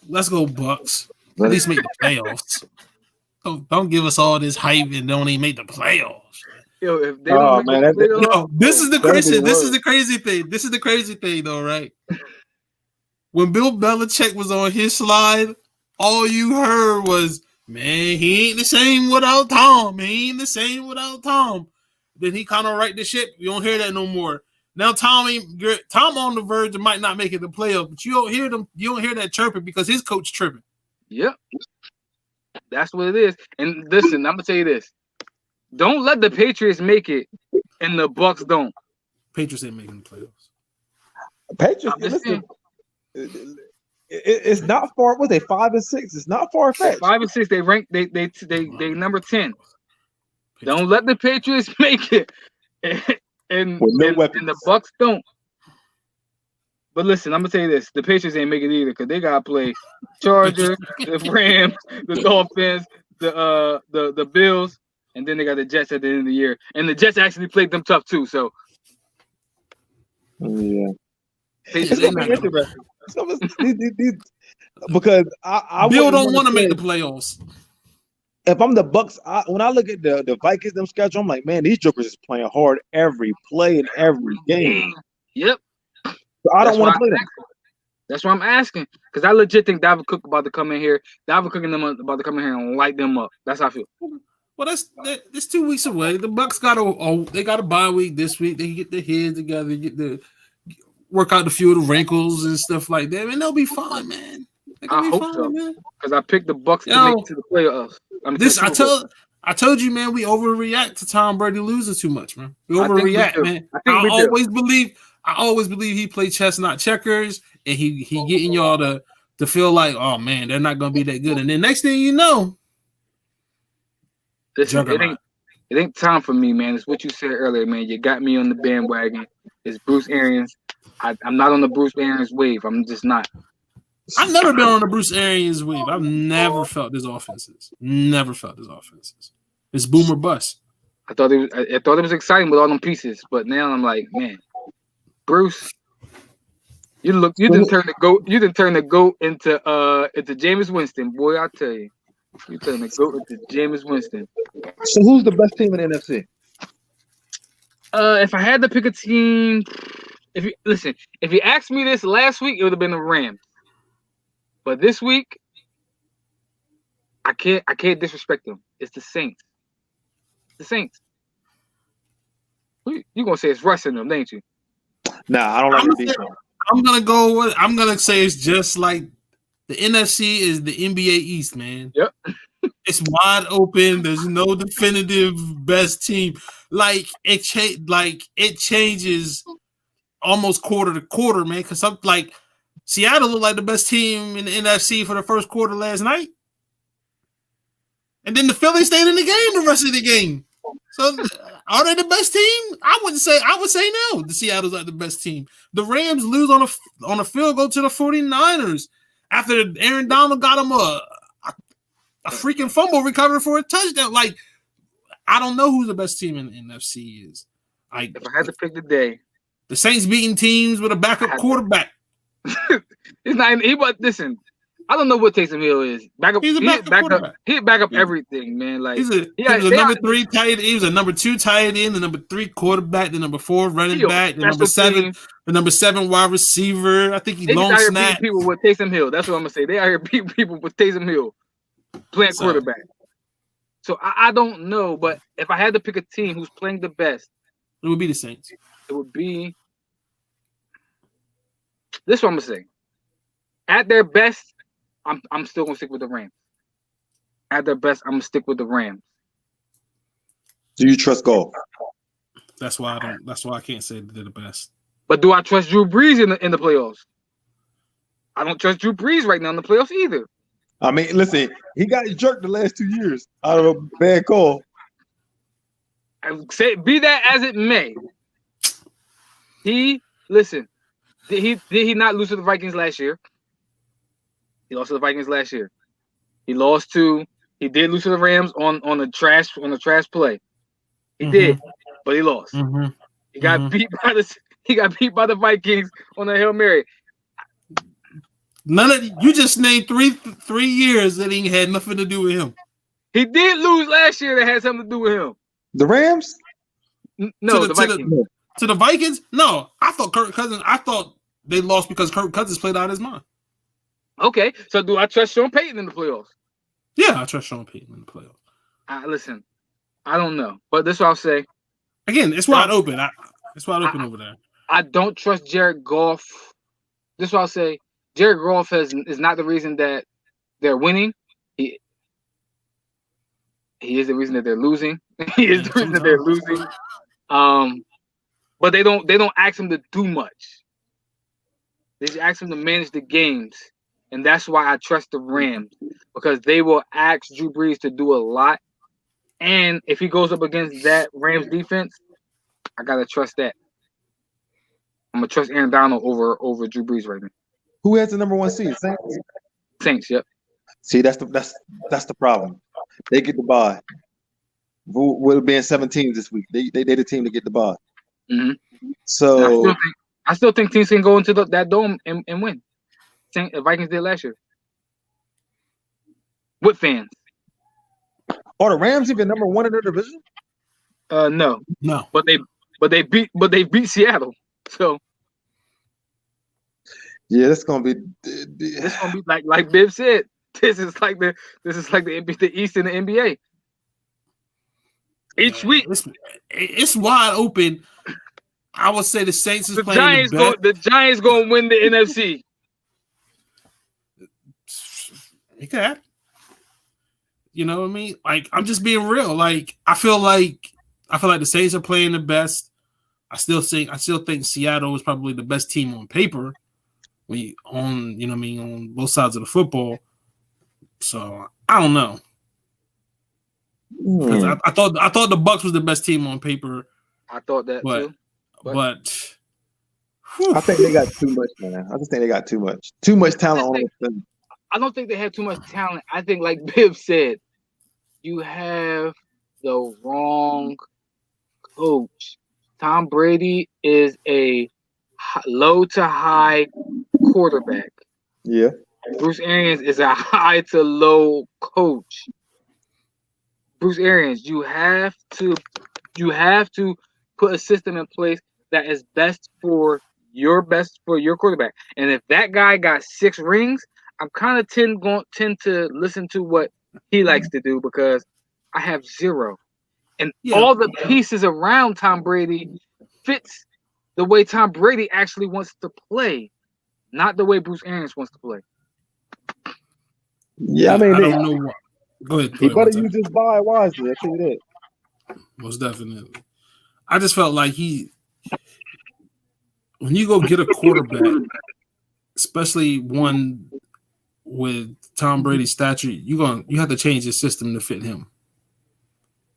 Let's go Bucks. At least make the playoffs. Don't give us all this hype and don't even make the playoffs. Yo, if they don't make the playoffs, this is the crazy. This is the crazy thing. This is the crazy thing, though, right? When Bill Belichick was on his slide, all you heard was, "Man, he ain't the same without Tom. He ain't the same without Tom." Then he kind of right the ship. You don't hear that no more. Now Tom on the verge of might not make it the playoff, but you don't hear them. You don't hear that chirping because his coach tripping. Yep, that's what it is. And listen, I'm gonna tell you this: don't let the Patriots make it, and the Bucks don't. Patriots ain't making the playoffs. Patriots, listen, it's not far. What they 5 and 6? It's not far fetched. 5 and 6. They rank. They number 10. Don't let the Patriots make it, and the Bucks don't. But listen, I'm gonna tell you this: the Patriots ain't make it either because they gotta play Chargers, the Rams, the Dolphins, the Bills, and then they got the Jets at the end of the year. And the Jets actually played them tough too. So yeah, Patriots it's gonna be interesting. Because I Bill don't want to make the playoffs. If I'm the Bucks, when I look at the Vikings them schedule, I'm like, man, these jokers is playing hard every play and every game. Yep. So I don't want to play them. That's why I'm asking, because I legit think Dalvin Cook about to come in here. Dalvin Cook and them about to come in here and light them up. That's how I feel. Well, that's 2 weeks away. The Bucks got a bye week this week. They can get their heads together, work out a few of the wrinkles and stuff like that, and they'll be fine, man. I hope so, because I picked the Bucks to make it to the playoffs. I told you, man, we overreact to Tom Brady losing too much, man. We overreact, man. I always believe he played chess, not checkers, and he getting y'all to feel like, oh man, they're not gonna be that good. And then next thing you know, listen, it ain't time for me, man. It's what you said earlier, man. You got me on the bandwagon. It's Bruce Arians. I'm not on the Bruce Arians wave. I'm just not. I've never been on the Bruce Arians wave. I've never felt his offenses. It's boom or bust. I thought it was exciting with all them pieces, but now I'm like, man, Bruce, you didn't turn the goat into Jameis Winston, boy. I tell you, you turned the goat into Jameis Winston. So who's the best team in the NFC? If I had to pick a team, if you asked me this last week, it would have been the Rams. But this week, I can't disrespect them. It's the Saints. You gonna say it's Russ in them, ain't you? Nah, I don't like the defense. I'm gonna say it's just like the NFC is the NBA East, man. Yep. It's wide open. There's no definitive best team. Like it changes almost quarter to quarter, man. Because something like Seattle looked like the best team in the NFC for the first quarter last night, and then the Phillies stayed in the game the rest of the game. So are they the best team? I would say no. The Seattle's like the best team. The Rams lose on a field goal to the 49ers after Aaron Donald got him a freaking fumble recovery for a touchdown. Like, I don't know who the best team in the NFC is. Like, if I had to pick the day, the Saints beating teams with a backup quarterback. It's not even. Listen, I don't know what Taysom Hill is. He's a backup quarterback. He'd back up everything, man. Like he was a number 3 tight end. He was a number 2 tight end, the number 3 quarterback, the number 4 running back, the number 7 wide receiver. I think he long snap. People with Taysom Hill. That's what I'm gonna say. They out here beating people with Taysom Hill playing quarterback. So I don't know, but if I had to pick a team who's playing the best, it would be the Saints. It would be. This is what I'm gonna say. At their best, I'm still gonna stick with the Rams. At their best, I'm gonna stick with the Rams. Do you trust Goff? That's why I can't say they're the best. But do I trust Drew Brees in the playoffs? I don't trust Drew Brees right now in the playoffs either. I mean, listen, he got jerked the last 2 years out of a bad call. Be that as it may, did he not lose to the Vikings last year? He lost to the Vikings last year. He did lose to the Rams on a trash play. He did, but he lost. He got beat by the Vikings on a Hail Mary. You just named three years that he had nothing to do with him. He did lose last year that had something to do with him. The Rams? No, the Vikings. To the Vikings? No, I thought they lost because Kirk Cousins played out of his mind. Okay, so do I trust Sean Payton in the playoffs? Yeah, I trust Sean Payton in the playoffs. Listen, I don't know, but this is what I'll say. Again, it's wide open. It's wide open over there. I don't trust Jared Goff. This is what I'll say. Jared Goff is not the reason that they're winning. He is the reason that they're losing. He is the reason that they're losing. But they don't ask him to do much. They just ask him to manage the games. And that's why I trust the Rams, because they will ask Drew Brees to do a lot. And if he goes up against that Rams defense, I gotta trust that. I'm gonna trust Aaron Donald over Drew Brees right now. Who has the number 1 seed? Saints. Saints, yep. See, that's the problem. They get the bye. Would have been 17 this week. They the team to get the bye. Mm-hmm. So I still think teams can go into that dome and win. The Vikings did last year with fans. Are the Rams even number 1 in their division? No. But they beat Seattle. So yeah, that's gonna be. It's gonna be like Biv said. This is like the East in the NBA. Each week, it's wide open. I would say the Saints is playing the Giants gonna win the NFC. Okay. You know what I mean? Like, I'm just being real. Like, I feel like the Saints are playing the best. I still think Seattle is probably the best team on paper. On both sides of the football. So I don't know. Because I thought the Bucks was the best team on paper. I thought that too. But I think they got too much, man. I just think they got too much. Too much talent on them. I don't think they have too much talent. I think, like Biv said, you have the wrong coach. Tom Brady is a low to high quarterback. Yeah. Bruce Arians is a high to low coach. Bruce Arians, you have to put a system in place that is best for your quarterback. And if that guy got 6 rings, I'm kind of tend to listen to what he likes to do, because I have 0. And all the pieces around Tom Brady fits the way Tom Brady actually wants to play, not the way Bruce Arians wants to play. Yeah, I mean, I don't know what. Go ahead. He better use his buy wisely. I tell you that. Most definitely. I just felt like when you go get a quarterback, especially one with Tom Brady's stature, you have to change the system to fit him.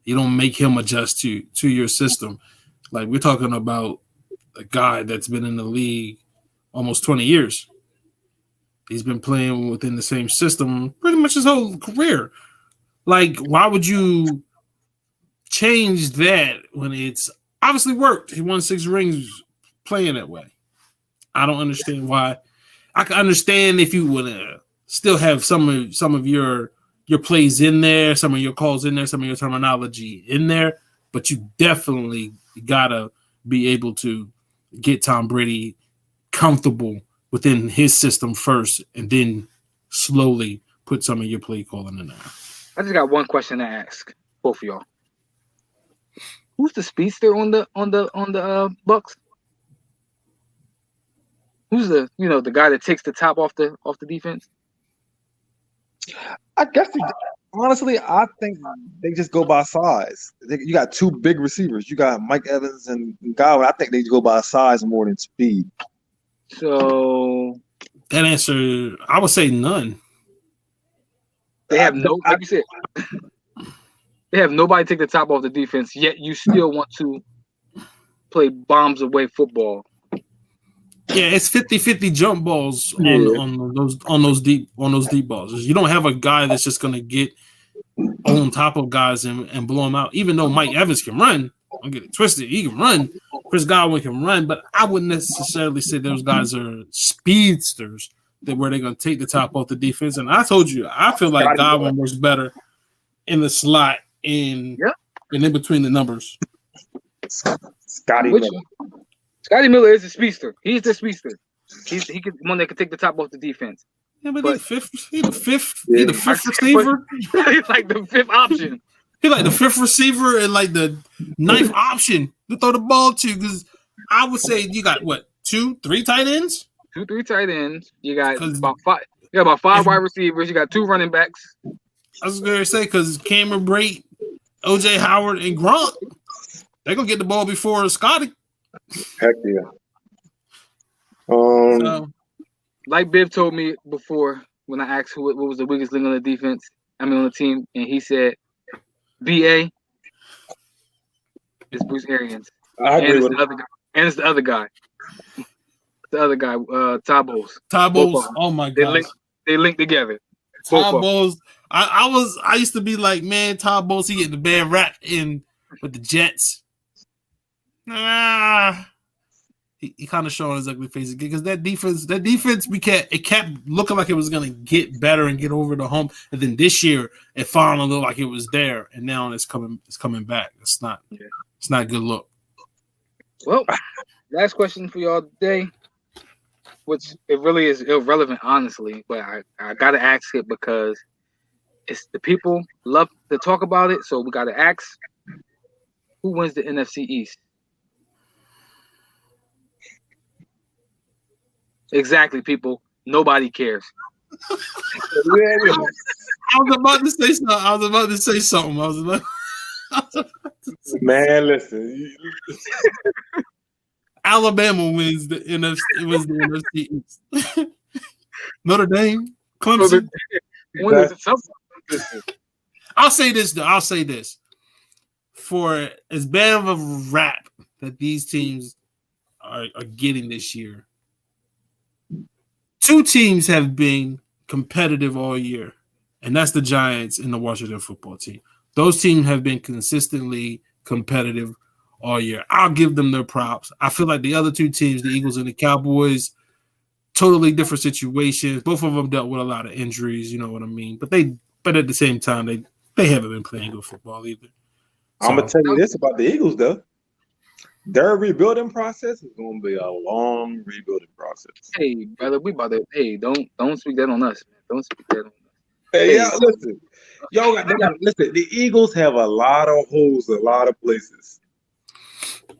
You don't make him adjust to your system. Like, we're talking about a guy that's been in the league almost 20 years. He's been playing within the same system pretty much his whole career. Like, why would you change that when it's obviously worked? He won 6 rings playing that way. I don't understand why. I can understand if you would still have some of your plays in there, some of your calls in there, some of your terminology in there, but you definitely gotta be able to get Tom Brady comfortable within his system first, and then slowly put some of your play calling in there. I just got one question to ask both of y'all. Who's the speedster on the Bucks? Who's the guy that takes the top off the defense? I guess honestly, I think they just go by size. You got 2 big receivers. You got Mike Evans and Godwin. I think they go by size more than speed. So that answer, I would say none. They have like you said, they have nobody take the top off the defense. Yet you still want to play bombs away football. Yeah, it's 50-50 jump balls on those deep balls. You don't have a guy that's just going to get on top of guys and blow them out. Even though Mike Evans can run, don't get it twisted. He can run. Chris Godwin can run, but I wouldn't necessarily say those guys are speedsters where they're going to take the top off the defense. And I told you, I feel like Godwin works better in the slot and in between the numbers. Scotty Miller. Scotty Miller is a speedster. He's the speedster. He's one that can take the top off the defense. Yeah, but he's the fifth receiver. He's like the 5th option. He's like the 5th receiver and like the 9th option to throw the ball to. Because I would say you got what, 2-3 tight ends? 2-3 tight ends. You got about 5. You got about 5 wide receivers. You got 2 running backs. I was going to say because Cameron Brate, OJ Howard, and Gronk, they're gonna get the ball before Scotty. Heck yeah. Like Biv told me before when I asked what was the weakest link on the defense, on the team, and he said BA is Bruce Arians. I agree with him. And it's the other guy. The other guy, Todd Bowles. Todd Bowles. Oh my god. They link together. Todd Bowles. I used to be like, man, Todd Bowles, he getting the bad rap in with the Jets. He kind of showing his ugly face again because that defense it kept looking like it was gonna get better and get over the hump, and then this year it finally looked like it was there, and now it's coming back. It's not a good look. Well, last question for y'all today, which it really is irrelevant, honestly, but I gotta ask it because it's the people love to talk about it, so we gotta ask: who wins the NFC East? Exactly, people. Nobody cares. I was about to say something. Man, listen. Alabama wins the NFC East. Notre Dame, Clemson. I'll say this though. I'll say this. For as bad of a rap that these teams are getting this year, 2 teams have been competitive all year, and that's the Giants and the Washington football team. Those teams have been consistently competitive all year. I'll give them their props. I feel like the other 2 teams, the Eagles and the Cowboys, totally different situations. Both of them dealt with a lot of injuries, you know what I mean? But at the same time, they haven't been playing good football either. So, I'm going to tell you this about the Eagles, though. Their rebuilding process is going to be a long rebuilding process. Hey, brother, we about to. Hey, don't speak that on us, man. Don't speak that on us. Hey, yeah, listen. Listen. The Eagles have a lot of holes, a lot of places.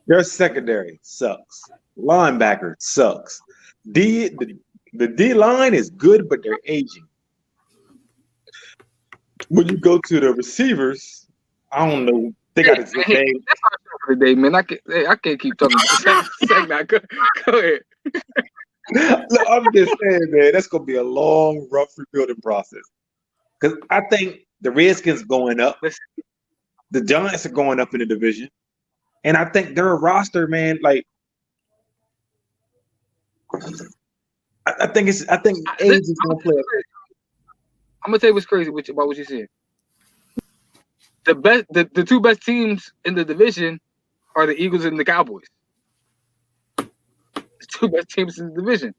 Their secondary sucks. Linebacker sucks. The D line is good, but they're aging. When you go to the receivers, I don't know. They got a name. for the day, man. I can't keep talking about Sack now. Go ahead. Look, I'm just saying, man, that's gonna be a long, rough rebuilding process. Because I think the Redskins going up, Listen, the Giants are going up in the division, and I think their roster, man, like I think age is gonna play. I'm gonna tell you what's crazy about what you said. The two best teams in the division are the Eagles and the Cowboys. The two best teams in the division.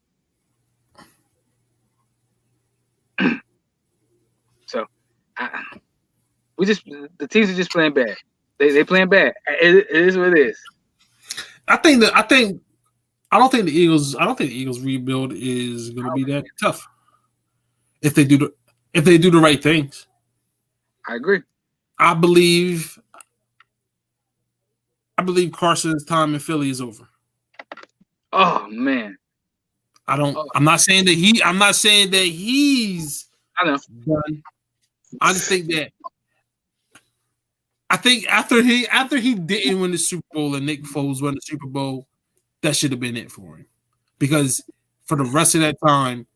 So, the teams are just playing bad. They playing bad. It is what it is. I don't think the Eagles rebuild is going to be that tough if they do the right things. I agree. I believe Carson's time in Philly is over. Oh man. I'm not saying that he's I know. done. I just think that after he didn't win the Super Bowl and Nick Foles won the Super Bowl, that should have been it for him. Because for the rest of that time,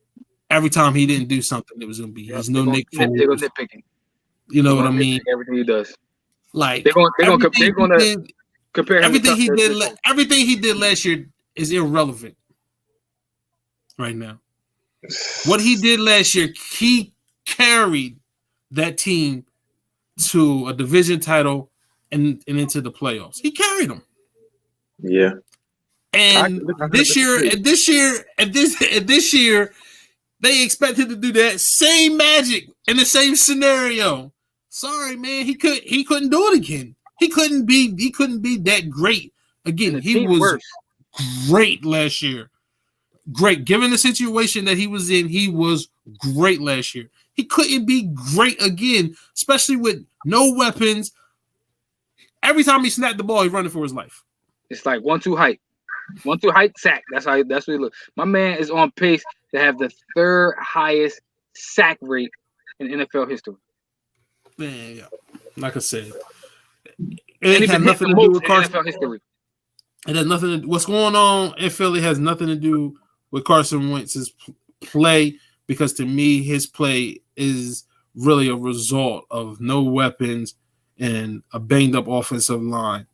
every time he didn't do something, it was going to be he's no Nick Foles. They're going to nitpicking. You know what I mean? Everything he does. Like they're going to compare everything he did. Everything he did last year is irrelevant right now. What he did last year, he carried that team to a division title and into the playoffs. He carried them. Yeah. And this year, they expect him to do that same magic in the same scenario. Sorry, man, he couldn't do it again. He couldn't be that great again. He was great last year. Great, given the situation that he was in, he was great last year. He couldn't be great again, especially with no weapons. Every time he snapped the ball, he's running for his life. It's like 1-2 height. 1-2 height sack. That's what he looks. My man is on pace to have the third highest sack rate in NFL history. Man, yeah. Like I said, it had nothing to do with Carson. NFL history. It has nothing. What's going on in Philly has nothing to do with Carson Wentz's play, because to me, his play is really a result of no weapons and a banged up offensive line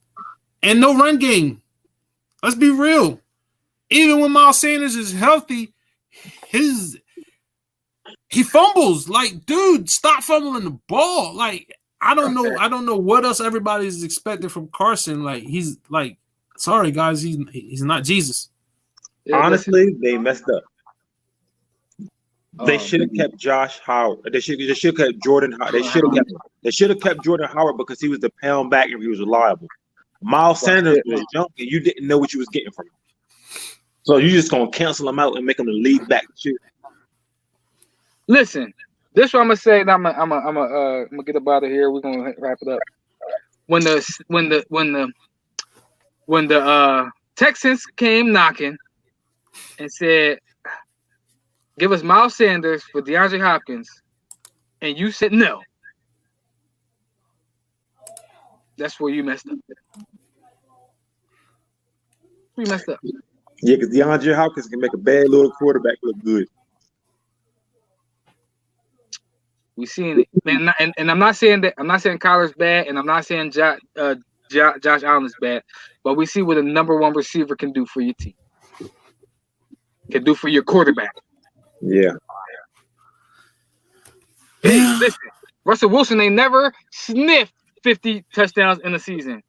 and no run game. Let's be real. Even when Miles Sanders is healthy, he fumbles. Like, dude, stop fumbling the ball. Like, I don't know what else everybody's expecting from Carson. Like, he's like, sorry guys, he's not Jesus. Honestly, they messed up. They should have kept Josh Howard. They should have kept Jordan Howard. They should have kept Jordan Howard because he was the pound back and he was reliable. Miles Sanders was young and you didn't know what you was getting from him. So you just gonna cancel him out and make him the lead back to. Listen, this is what I'm gonna say. Now I'm gonna get up out of here. We're gonna wrap it up. When the Texans came knocking and said, "Give us Miles Sanders for DeAndre Hopkins," and you said no, that's where you messed up. We messed up. Yeah, because DeAndre Hopkins can make a bad little quarterback look good. We seen it, man, and I'm not saying that. I'm not saying Kyler's bad, and I'm not saying Josh Allen is bad, but we see what a number one receiver can do for your team, can do for your quarterback. Yeah. Hey, listen, Russell Wilson ain't never sniffed 50 touchdowns in a season.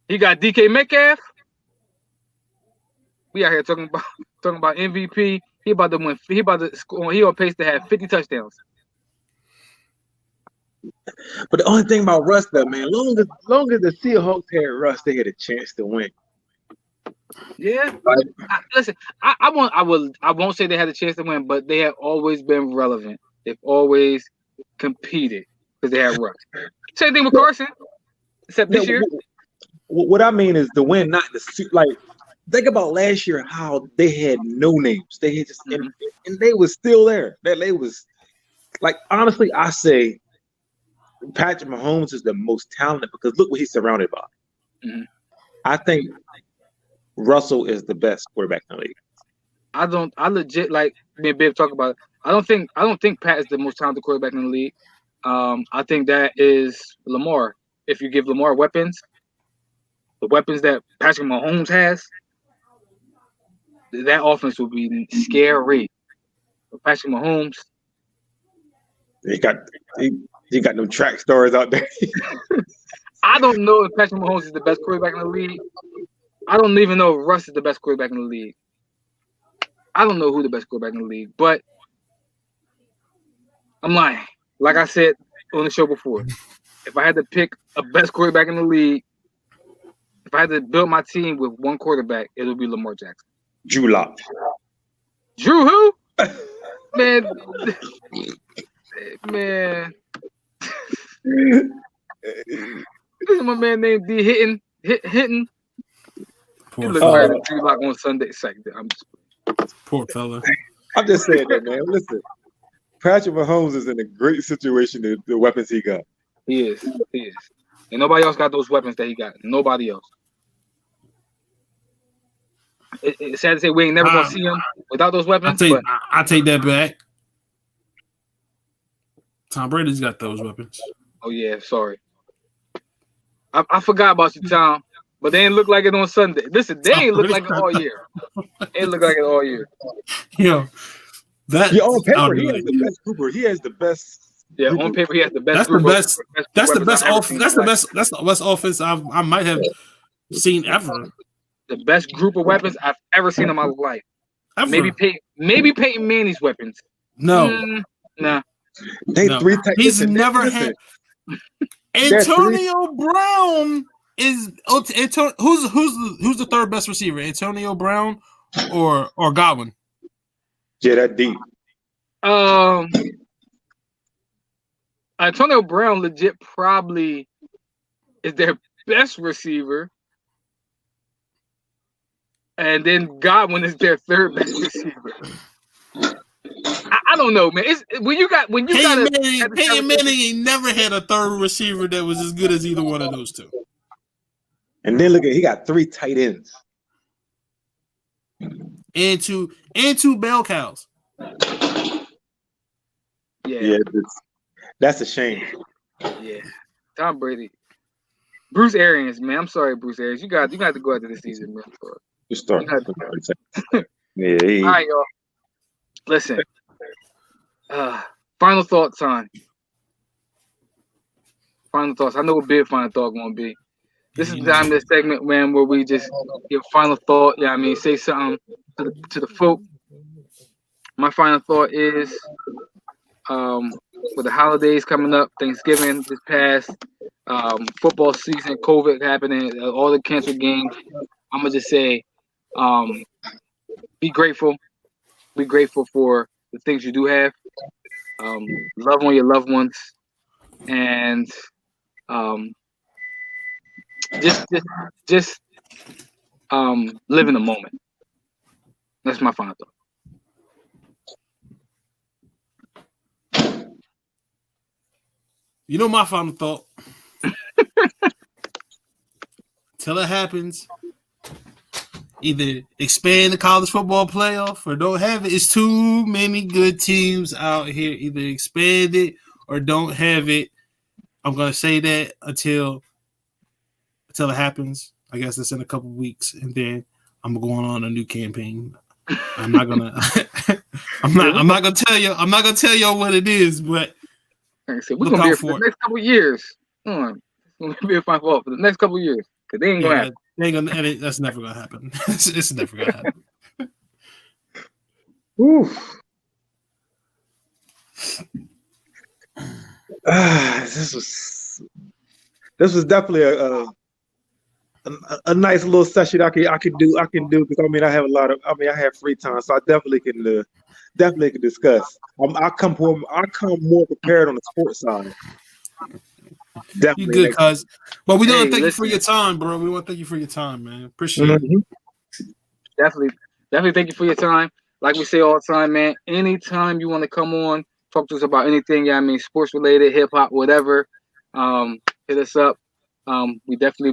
He got DK Metcalf. We out here talking about MVP. He about to win. He about to score. He on pace to have 50 touchdowns. But the only thing about Russ, though, man, long as the Seahawks had Russ, they had a chance to win. Yeah, listen, I won't say they had a chance to win, but they have always been relevant. They've always competed because they had Russ. Same thing with Carson, except this year. What I mean is the win, not the suit. Like, think about last year, how they had no names. They had just and they was still there. They was like, honestly, I say Patrick Mahomes is the most talented because look what he's surrounded by. I think Russell is the best quarterback in the league. I legit like me and Biv talk about it. I don't think Pat is the most talented quarterback in the league. I think that is Lamar. If you give Lamar weapons, the weapons that Patrick Mahomes has, that offense will be scary. But Patrick Mahomes, He got no track stars out there. I don't know if Patrick Mahomes is the best quarterback in the league. I don't even know if Russ is the best quarterback in the league. I don't know who the best quarterback in the league, but I'm lying. Like I said on the show before, if I had to pick a best quarterback in the league, if I had to build my team with one quarterback, it would be Lamar Jackson. Drew Lock. Drew who? Man. Man. This is my man named D Hitting. He looked better than Drew Lock on Sunday. I'm just poor fella. I'm just saying that, man. Listen, Patrick Mahomes is in a great situation. The weapons he got. He is. And nobody else got those weapons that he got. Nobody else. It's sad to say we ain't never gonna see him without those weapons. I take that back. Tom Brady's got those weapons. Oh yeah, sorry. I forgot about you, Tom. But they ain't look like it on Sunday. Listen, they ain't look like it all year. They ain't look like it all year. Yo, on paper he has the best Cooper. He has the best. Yeah, on paper he has the best. That's the best offense I might have seen ever. The best group of weapons I've ever seen in my life. Ever. Maybe Peyton Manning's weapons. No. Nah. Three. He's never had. Antonio Brown is who's the third best receiver? Antonio Brown or Godwin? Yeah, that deep. Antonio Brown legit probably is their best receiver. And then Godwin is their third best receiver. I don't know, man. Peyton Manning ain't never had a third receiver that was as good as either one of those two. And then he got 3 tight ends. And two bell cows. Yeah, that's a shame. Yeah, Tom Brady, Bruce Arians, man. I'm sorry, Bruce Arians. You got to go after this season, man. Just start. Yeah. All right, y'all. Listen. Final thoughts on. Final thoughts. I know what big final thought gonna be. This is the time of this segment, man, where we just give final thought. Yeah, I mean, say something to the folk. My final thought is, with the holidays coming up, Thanksgiving just passed, football season, COVID happening, all the canceled games. I'm gonna just say, be grateful. Be grateful for the things you do have. Love on your loved ones, and just live in the moment. That's my final thought. You know my final thought. Till it happens, either expand the college football playoff or don't have it. It's too many good teams out here. Either expand it or don't have it. I'm gonna say that until it happens. I guess it's in a couple weeks, and then I'm going on a new campaign. I'm not gonna. I'm not gonna tell you. I'm not gonna tell y'all what it is, but like I said, we're gonna be here for the next couple of years. It's gonna be a final thought for the next couple of years because they ain't gonna happen. That's never gonna happen. It's never gonna happen. Oof. This was definitely a nice little session I can do because I have free time, so I definitely can discuss. I come more prepared on the sports side. Definitely. You good, cuz. But we want to thank you for your time, bro. We want to thank you for your time, man. Appreciate it. Definitely thank you for your time. Like we say all the time, man. Anytime you want to come on, talk to us about anything, sports related, hip hop, whatever. Hit us up. We definitely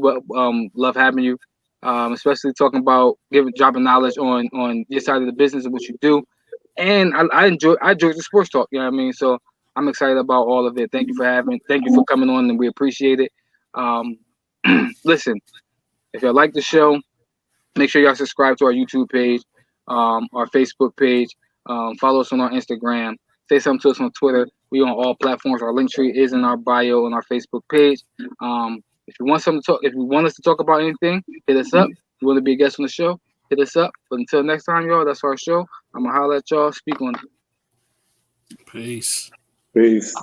love having you. especially talking about dropping knowledge on your side of the business and what you do. And I enjoy the sports talk. You know what I mean? So I'm excited about all of it. Thank you for coming on, and we appreciate it. Um, listen, if y'all like the show, make sure y'all subscribe to our YouTube page, our Facebook page. Follow us on our Instagram. Say something to us on Twitter. We on all platforms. Our link tree is in our bio on our Facebook page. If you want something to talk, if you want us to talk about anything, hit us up. If you want to be a guest on the show, hit us up. But until next time, y'all, that's our show. I'm gonna holler at y'all. Speak on it. Peace. Peace.